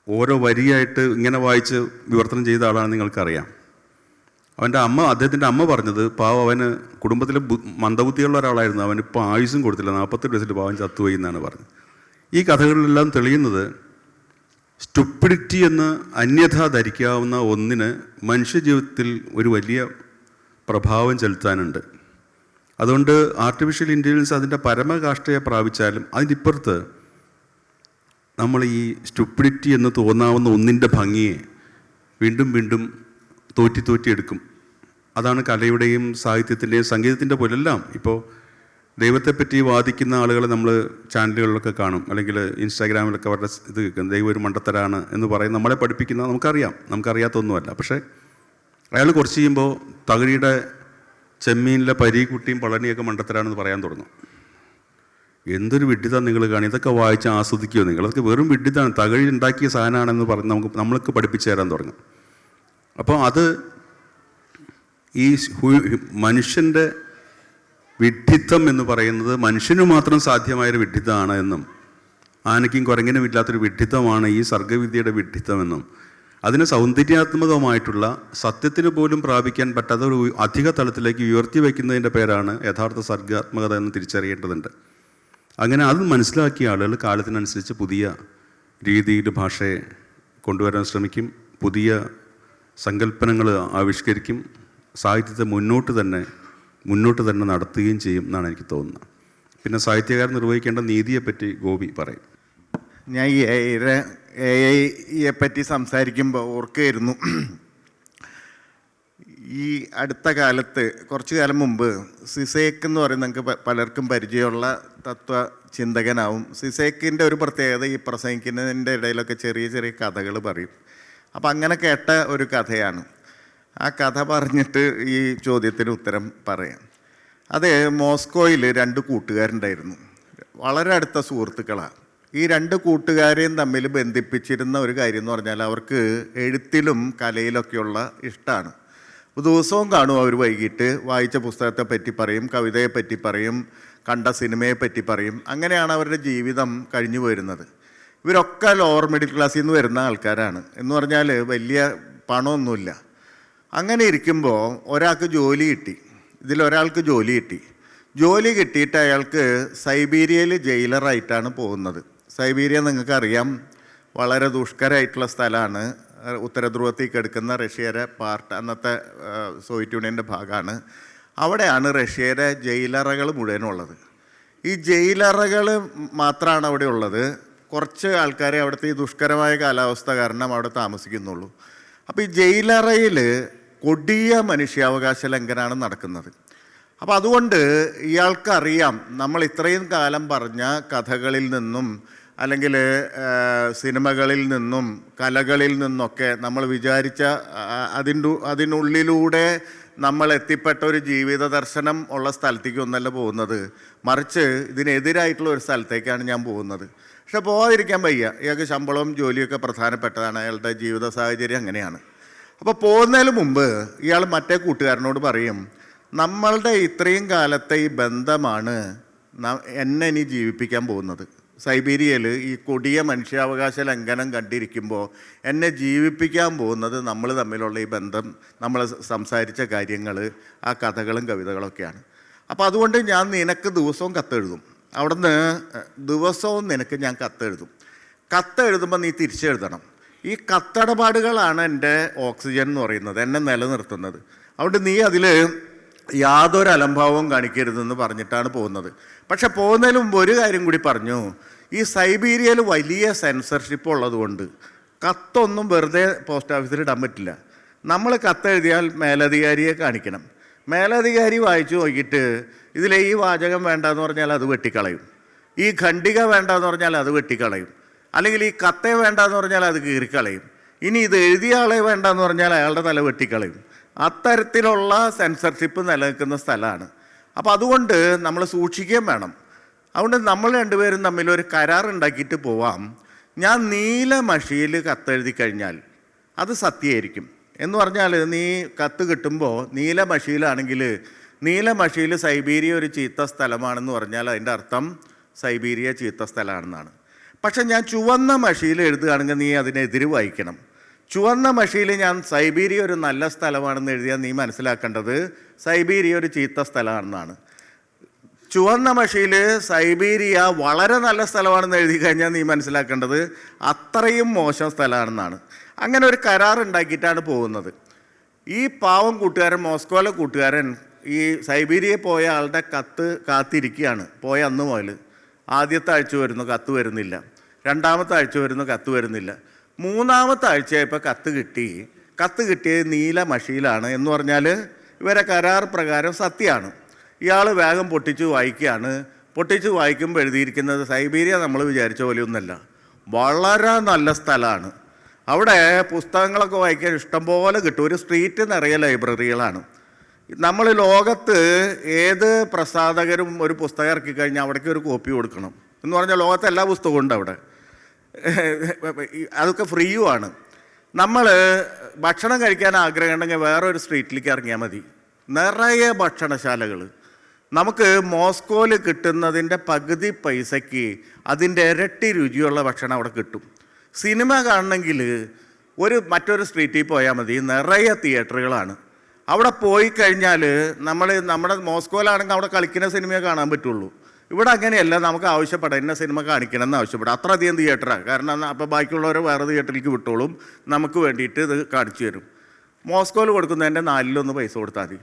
[SPEAKER 1] ഓരോ വരിയായിട്ട് ഇങ്ങനെ വായിച്ച് വിവർത്തനം ചെയ്ത ആളാണെന്ന് നിങ്ങൾക്കറിയാം. അദ്ദേഹത്തിൻ്റെ അമ്മ പറഞ്ഞത്, പാവം അവന് കുടുംബത്തിൽ മന്ദബുദ്ധിയുള്ള ഒരാളായിരുന്നു, അവനിപ്പോൾ ആയുസ്സും കൊടുത്തില്ല, 48 വയസ്സിൽ പാവം ചത്തുപോയി എന്നാണ് പറഞ്ഞത്. ഈ കഥകളിലെല്ലാം തെളിയുന്നത് സ്റ്റുപ്പിഡിറ്റി എന്ന് അന്യഥ ധരിക്കാവുന്ന ഒന്നിന് മനുഷ്യജീവിതത്തിൽ ഒരു വലിയ പ്രഭാവം ചെലുത്താനുണ്ട്. അതുകൊണ്ട് ആർട്ടിഫിഷ്യൽ ഇൻ്റലിജൻസ് അതിൻ്റെ പരമകാഷ്ഠയെ പ്രാപിച്ചാലും അതിൻ്റെ ഇപ്പുറത്ത് നമ്മൾ ഈ സ്റ്റുപ്പിഡിറ്റി എന്ന് തോന്നാവുന്ന ഒന്നിൻ്റെ ഭംഗിയെ വീണ്ടും വീണ്ടും തോറ്റി എടുക്കും. അതാണ് കലയുടെയും സാഹിത്യത്തിൻ്റെയും സംഗീതത്തിൻ്റെ പോലെല്ലാം. ഇപ്പോൾ ദൈവത്തെപ്പറ്റി വാദിക്കുന്ന ആളുകളെ നമ്മൾ ചാനലുകളിലൊക്കെ കാണും, അല്ലെങ്കിൽ ഇൻസ്റ്റാഗ്രാമിലൊക്കെ അവരുടെ ഇത് കേൾക്കും, ദൈവം ഒരു മണ്ടത്തരാണ് എന്ന് പറയും. നമ്മളെ പഠിപ്പിക്കുന്ന നമുക്കറിയാത്തൊന്നുമല്ല. പക്ഷേ അയാൾ കുറച്ച് ചെയ്യുമ്പോൾ തകഴിയുടെ ചെമ്മീനിലെ പരീക്കുട്ടിയും പളനിയൊക്കെ മണ്ടത്തരാണെന്ന് പറയാൻ തുടങ്ങും. എന്തൊരു വിഡ്ഢിതാണ് നിങ്ങൾ കാണി, ഇതൊക്കെ വായിച്ച് ആസ്വദിക്കുമോ നിങ്ങൾ? അതൊക്കെ വെറും വിഡ്ഢിതാണ്, തകഴി ഉണ്ടാക്കിയ സാധനമാണെന്ന് പറഞ്ഞ് നമ്മൾക്ക് പഠിപ്പിച്ചു തരാൻ തുടങ്ങും. അപ്പോൾ അത് ഈ മനുഷ്യൻ്റെ വിഡ്ഢിത്തം എന്ന് പറയുന്നത് മനുഷ്യന് മാത്രം സാധ്യമായൊരു വിഡ്ഢിത്തമാണ് എന്നും ആനയ്ക്കും കുരങ്ങിനും ഇല്ലാത്തൊരു വിഡ്ഢിത്തമാണ് ഈ സർഗവിദ്യയുടെ വിഡ്ഢിത്തമെന്നും അതിനെ സൗന്ദര്യാത്മകമായിട്ടുള്ള സത്യത്തിന് പോലും പ്രാപിക്കാൻ പറ്റാത്ത ഒരു അധിക തലത്തിലേക്ക് ഉയർത്തി വയ്ക്കുന്നതിൻ്റെ പേരാണ് യഥാർത്ഥ സർഗാത്മകത എന്ന് തിരിച്ചറിയേണ്ടതുണ്ട്. അങ്ങനെ അത് മനസ്സിലാക്കിയ ആളുകൾ കാലത്തിനനുസരിച്ച് പുതിയ രീതിയിൽ ഭാഷയെ കൊണ്ടുവരാൻ ശ്രമിക്കും, പുതിയ സങ്കല്പനങ്ങൾ ആവിഷ്കരിക്കും, സാഹിത്യത്തെ മുന്നോട്ട് തന്നെ നടത്തുകയും ചെയ്യും എന്നാണ് എനിക്ക് തോന്നുന്നത്. പിന്നെ സാഹിത്യകാരൻ നിർവഹിക്കേണ്ട നീതിയെപ്പറ്റി ഗോപി പറയും.
[SPEAKER 2] ഞാൻ ഈ AI പറ്റി സംസാരിക്കുമ്പോൾ ഓർക്കുകയായിരുന്നു, ഈ അടുത്ത കാലത്ത് കുറച്ചു കാലം മുമ്പ് സിസേക്ക് എന്ന് പറയുന്നത് നിങ്ങൾക്ക് പലർക്കും പരിചയമുള്ള തത്വചിന്തകനാവും. സിസേക്കിൻ്റെ ഒരു പ്രത്യേകത ഈ പ്രസംഗിക്കുന്നതിൻ്റെ ഇടയിലൊക്കെ ചെറിയ ചെറിയ കഥകൾ പറയും. അപ്പം അങ്ങനെ കേട്ട ഒരു കഥയാണ്. ആ കഥ പറഞ്ഞിട്ട് ഈ ചോദ്യത്തിന് ഉത്തരം പറയാം. അത് മോസ്കോയിൽ 2 കൂട്ടുകാരുണ്ടായിരുന്നു, വളരെ അടുത്ത സുഹൃത്തുക്കളാണ്. ഈ 2 കൂട്ടുകാരെയും തമ്മിൽ ബന്ധിപ്പിച്ചിരുന്ന ഒരു കാര്യം എന്ന് പറഞ്ഞാൽ അവർക്ക് എഴുത്തിലും കലയിലൊക്കെയുള്ള ഇഷ്ടമാണ്. ദിവസവും കാണും അവർ, വൈകിട്ട് വായിച്ച പുസ്തകത്തെ പറ്റി പറയും, കവിതയെ പറ്റി പറയും, കണ്ട സിനിമയെ പറ്റി പറയും. അങ്ങനെയാണ് അവരുടെ ജീവിതം കഴിഞ്ഞു വരുന്നത്. ഇവരൊക്കെ ലോവർ മിഡിൽ ക്ലാസ്സിൽ നിന്ന് വരുന്ന ആൾക്കാരാണ്. എന്ന് പറഞ്ഞാൽ വലിയ പണമൊന്നുമില്ല. അങ്ങനെ ഇരിക്കുമ്പോൾ ഒരാൾക്ക് ജോലി കിട്ടി. ഇതിലൊരാൾക്ക് ജോലി കിട്ടിയിട്ട് അയാൾക്ക് സൈബീരിയയിൽ ജയിലറായിട്ടാണ് പോകുന്നത്. സൈബീരിയ നിങ്ങൾക്കറിയാം, വളരെ ദുഷ്കരമായിട്ടുള്ള സ്ഥലമാണ്. ഉത്തരധ്രുവത്തിൽ കിടക്കുന്ന റഷ്യയുടെ പാർട്ട്, അന്നത്തെ സോവിയറ്റ് യൂണിയൻ്റെ ഭാഗമാണ്. അവിടെയാണ് റഷ്യയുടെ ജയിലറകൾ മുഴുവനുള്ളത്. ഈ ജയിലറകൾ മാത്രമാണ് അവിടെ ഉള്ളത്. കുറച്ച് ആൾക്കാരെ അവിടുത്തെ ഈ ദുഷ്കരമായ കാലാവസ്ഥ കാരണം അവിടെ താമസിക്കുന്നുള്ളൂ. അപ്പോൾ ഈ ജയിലറയിൽ കൊടിയ മനുഷ്യാവകാശ ലംഘനമാണ് നടക്കുന്നത്. അപ്പോൾ അതുകൊണ്ട് ഇയാൾക്കറിയാം, നമ്മൾ ഇത്രയും കാലം പറഞ്ഞ കഥകളിൽ നിന്നും അല്ലെങ്കിൽ സിനിമകളിൽ നിന്നും കലകളിൽ നിന്നൊക്കെ നമ്മൾ വിചാരിച്ച അതിനുള്ളിലൂടെ നമ്മൾ എത്തിപ്പെട്ട ഒരു ജീവിത ദർശനം ഉള്ള സ്ഥലത്തേക്കൊന്നല്ല പോകുന്നത്, മറിച്ച് ഇതിനെതിരായിട്ടുള്ള ഒരു സ്ഥലത്തേക്കാണ് ഞാൻ പോകുന്നത്. പക്ഷെ പോകാതിരിക്കാൻ വയ്യ. ഇയാൾക്ക് ശമ്പളവും ജോലിയൊക്കെ പ്രധാനപ്പെട്ടതാണ്, അയാളുടെ ജീവിത സാഹചര്യം അങ്ങനെയാണ്. അപ്പോൾ പോകുന്നതിന് മുമ്പ് ഇയാൾ മറ്റേ കൂട്ടുകാരനോട് പറയും, നമ്മളുടെ ഇത്രയും കാലത്തെ ഈ ബന്ധമാണ് എന്നെ ഇനി ജീവിപ്പിക്കാൻ പോകുന്നത്. സൈബീരിയയിൽ ഈ കൊടിയ മനുഷ്യാവകാശ ലംഘനം കണ്ടിരിക്കുമ്പോൾ എന്നെ ജീവിപ്പിക്കാൻ പോകുന്നത് നമ്മൾ തമ്മിലുള്ള ഈ ബന്ധം, നമ്മൾ സംസാരിച്ച കാര്യങ്ങൾ, ആ കഥകളും കവിതകളൊക്കെയാണ്. അപ്പോൾ അതുകൊണ്ട് ഞാൻ നിനക്ക് ദിവസവും കത്തെഴുതും. അവിടുന്ന് ദിവസവും നിനക്ക് ഞാൻ കത്തെഴുതുമ്പോൾ നീ തിരിച്ചെഴുതണം. ഈ കത്തിടപാടുകളാണ് എൻ്റെ ഓക്സിജൻ എന്ന് പറയുന്നത്, എന്നെ നിലനിർത്തുന്നത്. അതുകൊണ്ട് നീ അതിൽ യാതൊരു അലംഭാവവും കാണിക്കരുതെന്ന് പറഞ്ഞിട്ടാണ് പോകുന്നത്. പക്ഷെ പോകുന്നതിന് മുമ്പ് ഒരു കാര്യം കൂടി പറഞ്ഞു. ഈ സൈബീരിയയിൽ വലിയ സെൻസർഷിപ്പ് ഉള്ളതുകൊണ്ട് കത്തൊന്നും വെറുതെ പോസ്റ്റ് ഓഫീസിൽ ഇടാൻ പറ്റില്ല. നമ്മൾ കത്തെഴുതിയാൽ മേലധികാരിയെ കാണിക്കണം. മേലധികാരി വായിച്ചു നോക്കിയിട്ട് ഇതിലെ ഈ വാചകം വേണ്ടെന്ന് പറഞ്ഞാൽ അത് വെട്ടിക്കളയും, ഈ ഖണ്ഡിക വേണ്ടെന്ന് പറഞ്ഞാൽ അത് വെട്ടിക്കളയും, അല്ലെങ്കിൽ ഈ കത്തെ വേണ്ടെന്ന് പറഞ്ഞാൽ അത് കീറിക്കളയും, ഇനി ഇത് എഴുതിയ ആളെ വേണ്ടെന്ന് പറഞ്ഞാൽ അയാളുടെ തല വെട്ടിക്കളയും. അത്തരത്തിലുള്ള സെൻസർഷിപ്പ് നിലനിൽക്കുന്ന സ്ഥലമാണ്. അപ്പോൾ അതുകൊണ്ട് നമ്മൾ സൂക്ഷിക്കുകയും വേണം. അതുകൊണ്ട് നമ്മൾ രണ്ടുപേരും തമ്മിൽ ഒരു കരാർ ഉണ്ടാക്കിയിട്ട് പോവാം. ഞാൻ നീല മഷിയിൽ കത്തെഴുതി കഴിഞ്ഞാൽ അത് സത്യമായിരിക്കും എന്ന് പറഞ്ഞാൽ, നീ കത്ത് കിട്ടുമ്പോൾ നീല മഷിയിലാണെങ്കിൽ നീല മഷിയിൽ സൈബീരിയ ഒരു ചീത്ത സ്ഥലമാണെന്ന് പറഞ്ഞാൽ അതിൻ്റെ അർത്ഥം സൈബീരിയ ചീത്ത സ്ഥലമാണെന്നാണ്. പക്ഷെ ഞാൻ ചുവന്ന മഷിയിൽ എഴുതുകയാണെങ്കിൽ നീ അതിനെതിര് വായിക്കണം. ചുവന്ന മഷിയിൽ ഞാൻ സൈബീരിയ ഒരു നല്ല സ്ഥലമാണെന്ന് എഴുതിയാൽ നീ മനസ്സിലാക്കേണ്ടത് സൈബീരിയ ഒരു ചീത്ത സ്ഥലമാണെന്നാണ്. ചുവന്ന മഷിയിൽ സൈബീരിയ വളരെ നല്ല സ്ഥലമാണെന്ന് എഴുതി കഴിഞ്ഞാൽ നീ മനസ്സിലാക്കേണ്ടത് അത്രയും മോശം സ്ഥലമാണെന്നാണ്. അങ്ങനെ ഒരു കരാർ ഉണ്ടാക്കിയിട്ടാണ് പോകുന്നത്. ഈ പാവം കൂട്ടുകാരൻ, മോസ്കോയിലെ കൂട്ടുകാരൻ, ഈ സൈബീരിയയിൽ പോയ ആളുടെ കത്ത് കാത്തിരിക്കുകയാണ്. പോയ അന്ന് മുതൽ ആദ്യത്തെ ആഴ്ച വരുന്നു, കത്ത് വരുന്നില്ല. രണ്ടാമത്തെ ആഴ്ച വരുന്നു, കത്ത് വരുന്നില്ല. മൂന്നാമത്തെ ആഴ്ചയായപ്പോൾ കത്ത് കിട്ടിയത് നീല മഷിയിലാണ് എന്ന് പറഞ്ഞാൽ ഇവരെ കരാർ പ്രകാരം സത്യമാണ്. ഇയാൾ വേഗം പൊട്ടിച്ച് വായിക്കുകയാണ്. പൊട്ടിച്ച് വായിക്കുമ്പോൾ എഴുതിയിരിക്കുന്നത് സൈബീരിയ നമ്മൾ വിചാരിച്ച പോലെയൊന്നുമല്ല, വളരെ നല്ല സ്ഥലമാണ്. അവിടെ പുസ്തകങ്ങളൊക്കെ വായിക്കാൻ ഇഷ്ടംപോലെ കിട്ടും. ഒരു സ്ട്രീറ്റ് നിറയെ ലൈബ്രറികളാണ്. നമ്മൾ ലോകത്ത് ഏത് പ്രസാധകരും ഒരു പുസ്തകം ഇറക്കി കഴിഞ്ഞാൽ അവിടേക്ക് ഒരു കോപ്പി കൊടുക്കണം എന്ന് പറഞ്ഞാൽ ലോകത്തെ എല്ലാ പുസ്തകവും ഉണ്ട് അവിടെ. അതൊക്കെ ഫ്രീയുമാണ്. നമ്മൾ ഭക്ഷണം കഴിക്കാൻ ആഗ്രഹമുണ്ടെങ്കിൽ വേറൊരു സ്ട്രീറ്റിലേക്ക് ഇറങ്ങിയാൽ മതി, നിറയെ ഭക്ഷണശാലകൾ. നമുക്ക് മോസ്കോയിൽ കിട്ടുന്നതിൻ്റെ പകുതി പൈസയ്ക്ക് അതിൻ്റെ ഇരട്ടി രുചിയുള്ള ഭക്ഷണം അവിടെ കിട്ടും. സിനിമ കാണണമെങ്കിൽ മറ്റൊരു സ്ട്രീറ്റിൽ പോയാൽ മതി, നിറയെ തിയേറ്ററുകളാണ്. അവിടെ പോയി കഴിഞ്ഞാൽ നമ്മുടെ മോസ്കോയിലാണെങ്കിൽ അവിടെ കളിക്കുന്ന സിനിമയെ കാണാൻ പറ്റുള്ളൂ. ഇവിടെ അങ്ങനെയല്ല, നമുക്ക് ആവശ്യപ്പെടാം ഇന്ന സിനിമ കാണിക്കണം എന്ന് ആവശ്യപ്പെടാം. അത്രയധികം തിയേറ്ററാണ്. കാരണം അപ്പോൾ ബാക്കിയുള്ളവരെ വേറെ തിയേറ്ററിലേക്ക് വിട്ടോളും, നമുക്ക് വേണ്ടിയിട്ട് ഇത് കാണിച്ചു തരും. മോസ്കോയിൽ കൊടുക്കുന്നതിൻ്റെ 4 പൈസ കൊടുത്താൽ മതി.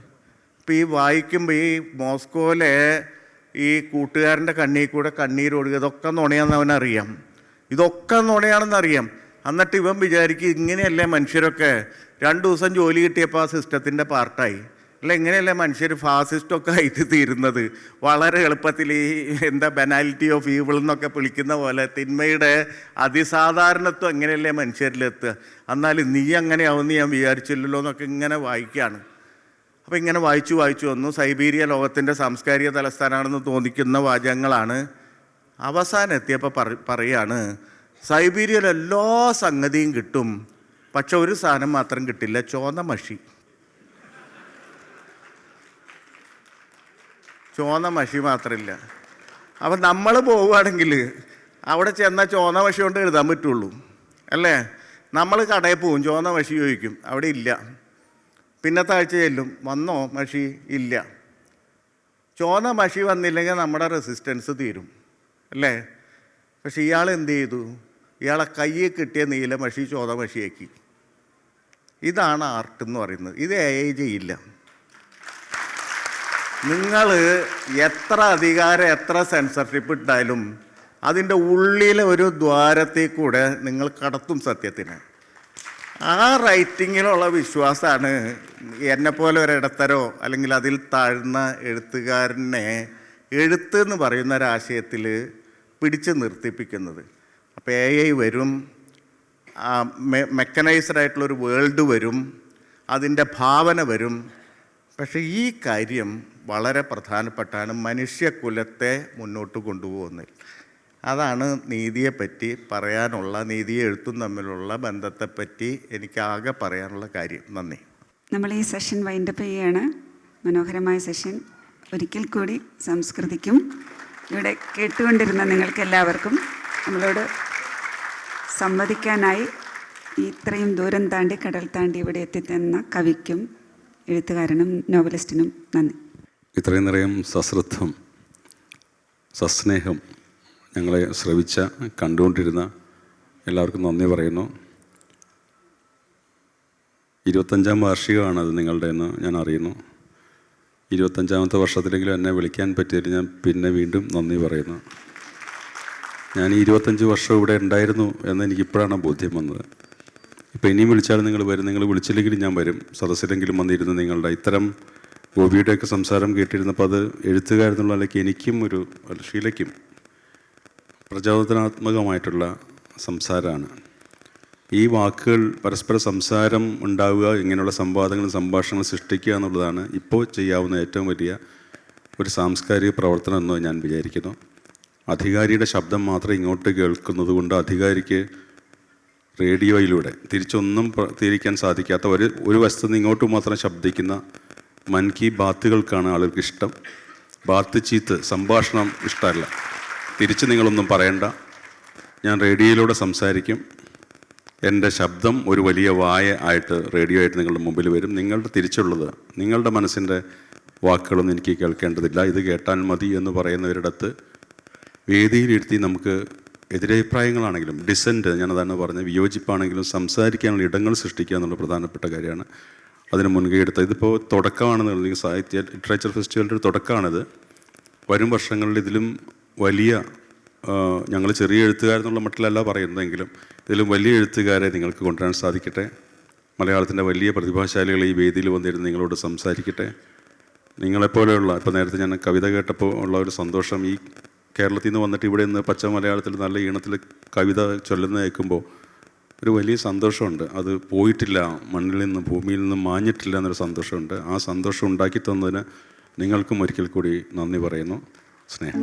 [SPEAKER 2] ഇപ്പോൾ ഈ വായിക്കുമ്പോൾ ഈ മോസ്കോയിലെ ഈ കൂട്ടുകാരൻ്റെ കണ്ണിൽ കൂടെ കണ്ണീരൊഴുകുക, ഇതൊക്കെ നുണയാണെന്ന് അവനറിയാം, ഇതൊക്കെ നുണയാണെന്നറിയാം. എന്നിട്ട് ഇവൻ വിചാരിക്കും ഇങ്ങനെയല്ലേ മനുഷ്യരൊക്കെ 2 ദിവസം ജോലി കിട്ടിയപ്പോൾ ആ സിസ്റ്റത്തിൻ്റെ പാർട്ടായി. അല്ല, ഇങ്ങനെയല്ലേ മനുഷ്യർ ഫാസിസ്റ്റൊക്കെ ആയിട്ട് തീരുന്നത്. വളരെ എളുപ്പത്തിൽ ഈ ബെനാലിറ്റി ഓഫ് ഈവിൾ എന്നൊക്കെ വിളിക്കുന്ന പോലെ തിന്മയുടെ അതിസാധാരണത്വം എങ്ങനെയല്ലേ മനുഷ്യരിലെത്തുക. എന്നാലും നീ അങ്ങനെയാവുമെന്ന് ഞാൻ വിചാരിച്ചില്ലല്ലോ എന്നൊക്കെ ഇങ്ങനെ വായിക്കുകയാണ്. അപ്പോൾ ഇങ്ങനെ വായിച്ചു വന്നു. സൈബീരിയ ലോകത്തിൻ്റെ സാംസ്കാരിക തലസ്ഥാനമാണെന്ന് തോന്നിക്കുന്ന വാചകങ്ങളാണ്. അവസാനം എത്തിയപ്പോൾ പറയാണ് സൈബീരിയയിൽ എല്ലാ സംഗതിയും കിട്ടും, പക്ഷെ ഒരു സാധനം മാത്രം കിട്ടില്ല, ചുവന്ന മഷി മാത്രമില്ല. അപ്പം നമ്മൾ പോവുകയാണെങ്കിൽ അവിടെ ചെന്നാൽ ചുവന്ന മഷി കൊണ്ട് എഴുതാൻ പറ്റുള്ളൂ അല്ലേ. നമ്മൾ കടയിൽ പോവും, ചുവന്ന മഷി ചോദിക്കും, അവിടെ ഇല്ല. പിന്നത്തെ ആഴ്ച ചെല്ലും, വന്നോ മഷി, ഇല്ല. ചുവന്ന മഷി വന്നില്ലെങ്കിൽ നമ്മുടെ റെസിസ്റ്റൻസ് തീരും അല്ലേ. പക്ഷെ ഇയാൾ എന്ത് ചെയ്തു? ഇയാളെ കയ്യിൽ കിട്ടിയ നീല മഷി ചുവന്ന മഷിയാക്കി. ഇതാണ് ആർട്ട് എന്ന് പറയുന്നത്. ഇത് AI ചെയ്യില്ല. നിങ്ങൾ എത്ര അധികാരം, എത്ര സെൻസർഷിപ്പ് ഇട്ടാലും അതിൻ്റെ ഉള്ളിലെ ഒരു ദ്വാരത്തിൽ കൂടെ നിങ്ങൾ കടത്തും സത്യത്തിന്. ആ റൈറ്റിങ്ങിലുള്ള വിശ്വാസമാണ് എന്നെപ്പോലെ ഒരിടത്തരോ അല്ലെങ്കിൽ അതിൽ താഴ്ന്ന എഴുത്തുകാരനെ എഴുത്ത് എന്ന് പറയുന്ന ഒരാശയത്തിൽ പിടിച്ച് നിർത്തിപ്പിക്കുന്നത്. അപ്പോൾ AI വരും, മെക്കനൈസ്ഡ് ആയിട്ടുള്ളൊരു വേൾഡ് വരും, അതിൻ്റെ ഭാവന വരും. പക്ഷേ ഈ കാര്യം വളരെ പ്രധാനപ്പെട്ടാണ് മനുഷ്യകുലത്തെ മുന്നോട്ട് കൊണ്ടുപോകുന്നത്. അതാണ് നീതിയെപ്പറ്റി പറയാനുള്ള, നീതിയെ എഴുത്തും തമ്മിലുള്ള ബന്ധത്തെപ്പറ്റി എനിക്കാകെ പറയാനുള്ള കാര്യം. നന്ദി.
[SPEAKER 3] നമ്മൾ ഈ സെഷൻ വൈൻഡപ്പ് ചെയ്യുകയാണ്. മനോഹരമായ സെഷൻ. ഒരിക്കൽ കൂടി സംസ്കൃതിക്കും ഇവിടെ കേട്ടുകൊണ്ടിരുന്ന നിങ്ങൾക്ക് എല്ലാവർക്കും നമ്മളോട് സംവദിക്കാനായി ഇത്രയും ദൂരം താണ്ടി കടൽ താണ്ടി ഇവിടെ എത്തിത്തന്ന കവിക്കും എഴുത്തുകാരനും നോവലിസ്റ്റിനും നന്ദി.
[SPEAKER 1] ഇത്രയും നിറയും സശ്രദ്ധം, സസ്നേഹം ഞങ്ങളെ ശ്രവിച്ച, കണ്ടുകൊണ്ടിരുന്ന എല്ലാവർക്കും നന്ദി പറയുന്നു. 25ാം വാർഷികമാണത് നിങ്ങളുടെ എന്ന് ഞാൻ അറിയുന്നു. 25ാമത്തെ വർഷത്തിലെങ്കിലും എന്നെ വിളിക്കാൻ പറ്റിയതിൽ ഞാൻ പിന്നെ വീണ്ടും നന്ദി പറയുന്നു. ഞാൻ 25 വർഷം ഇവിടെ ഉണ്ടായിരുന്നു എന്ന് എനിക്കിപ്പോഴാണ് ബോധ്യം വന്നത്. ഇപ്പോൾ ഇനിയും വിളിച്ചാലും നിങ്ങൾ വരും, നിങ്ങൾ വിളിച്ചില്ലെങ്കിലും ഞാൻ വരും. സദസ്സിലെങ്കിലും വന്നിരുന്ന് നിങ്ങളുടെ ഇത്തരം ഗോപിയുടെയൊക്കെ സംസാരം കേട്ടിരുന്നപ്പോൾ അത് എഴുത്തുകാരെന്നുള്ള നിലയ്ക്ക് എനിക്കും ഷീലയ്ക്കും പ്രചോദനാത്മകമായിട്ടുള്ള സംസാരമാണ്. ഈ വാക്കുകൾ പരസ്പര സംസാരം ഉണ്ടാവുക, ഇങ്ങനെയുള്ള സംവാദങ്ങളും സംഭാഷണങ്ങളും സൃഷ്ടിക്കുക എന്നുള്ളതാണ് ഇപ്പോൾ ചെയ്യാവുന്ന ഏറ്റവും വലിയ ഒരു സാംസ്കാരിക പ്രവർത്തനം എന്ന് ഞാൻ വിചാരിക്കുന്നു. അധികാരിയുടെ ശബ്ദം മാത്രം ഇങ്ങോട്ട് കേൾക്കുന്നത് കൊണ്ട് അധികാരിക്ക് റേഡിയോയിലൂടെ തിരിച്ചൊന്നും പ്രതികരിക്കാൻ സാധിക്കാത്ത ഒരു വശത്തു നിന്ന് ഇങ്ങോട്ട് മാത്രം ശബ്ദിക്കുന്ന മൻ കി ബാത്തുകൾക്കാണ് ആളുകൾക്ക് ഇഷ്ടം. ബാത്ത് ചീത്ത് സംഭാഷണം ഇഷ്ടമല്ല. തിരിച്ച് നിങ്ങളൊന്നും പറയണ്ട, ഞാൻ റേഡിയോയിലൂടെ സംസാരിക്കും, എൻ്റെ ശബ്ദം ഒരു വലിയ വായ ആയിട്ട് റേഡിയോ ആയിട്ട് നിങ്ങളുടെ മുമ്പിൽ വരും. നിങ്ങളുടെ തിരിച്ചുള്ളത്, നിങ്ങളുടെ മനസ്സിൻ്റെ വാക്കുകളൊന്നും എനിക്ക് കേൾക്കേണ്ടതില്ല, ഇത് കേട്ടാൽ മതി എന്ന് പറയുന്നവരിടത്ത് വേദിയിലിരുത്തി നമുക്ക് എതിരഭിപ്രായങ്ങളാണെങ്കിലും ഡിസെൻറ്റ്, ഞാനതാണ് പറഞ്ഞത്, വിയോജിപ്പാണെങ്കിലും സംസാരിക്കാനുള്ള ഇടങ്ങൾ സൃഷ്ടിക്കുക എന്നുള്ള പ്രധാനപ്പെട്ട കാര്യമാണ്. അതിന് മുൻകൈ എടുത്തത് ഇതിപ്പോൾ തുടക്കമാണെന്നുണ്ടെങ്കിൽ സാഹിത്യ ലിറ്ററേച്ചർ ഫെസ്റ്റിവലിൻ്റെ ഒരു തുടക്കമാണിത്. വരും വർഷങ്ങളിൽ ഇതിലും വലിയ, ഞങ്ങൾ ചെറിയ എഴുത്തുകാരെന്നുള്ള മട്ടിലല്ല പറയുന്നതെങ്കിലും ഇതിലും വലിയ എഴുത്തുകാരെ നിങ്ങൾക്ക് കൊണ്ടുവരാൻ സാധിക്കട്ടെ. മലയാളത്തിൻ്റെ വലിയ പ്രതിഭാശാലികൾ ഈ വേദിയിൽ വന്നിരുന്ന് നിങ്ങളോട് സംസാരിക്കട്ടെ. നിങ്ങളെപ്പോലെയുള്ള, ഇപ്പോൾ നേരത്തെ ഞാൻ കവിത കേട്ടപ്പോൾ ഉള്ള ഒരു സന്തോഷം, ഈ കേരളത്തിൽ നിന്ന് വന്നിട്ട് ഇവിടെ നിന്ന് പച്ച മലയാളത്തിൽ നല്ല ഈണത്തിൽ കവിത ചൊല്ലുന്ന കേൾക്കുമ്പോൾ ഒരു വലിയ സന്തോഷമുണ്ട്. അത് പോയിട്ടില്ല, മണ്ണിൽ നിന്നും ഭൂമിയിൽ നിന്നും മാഞ്ഞിട്ടില്ല എന്നൊരു സന്തോഷമുണ്ട്. ആ സന്തോഷം ഉണ്ടാക്കി തന്നതിന് നിങ്ങൾക്കും ഒരിക്കൽ കൂടി നന്ദി പറയുന്നു. സ്നേഹം.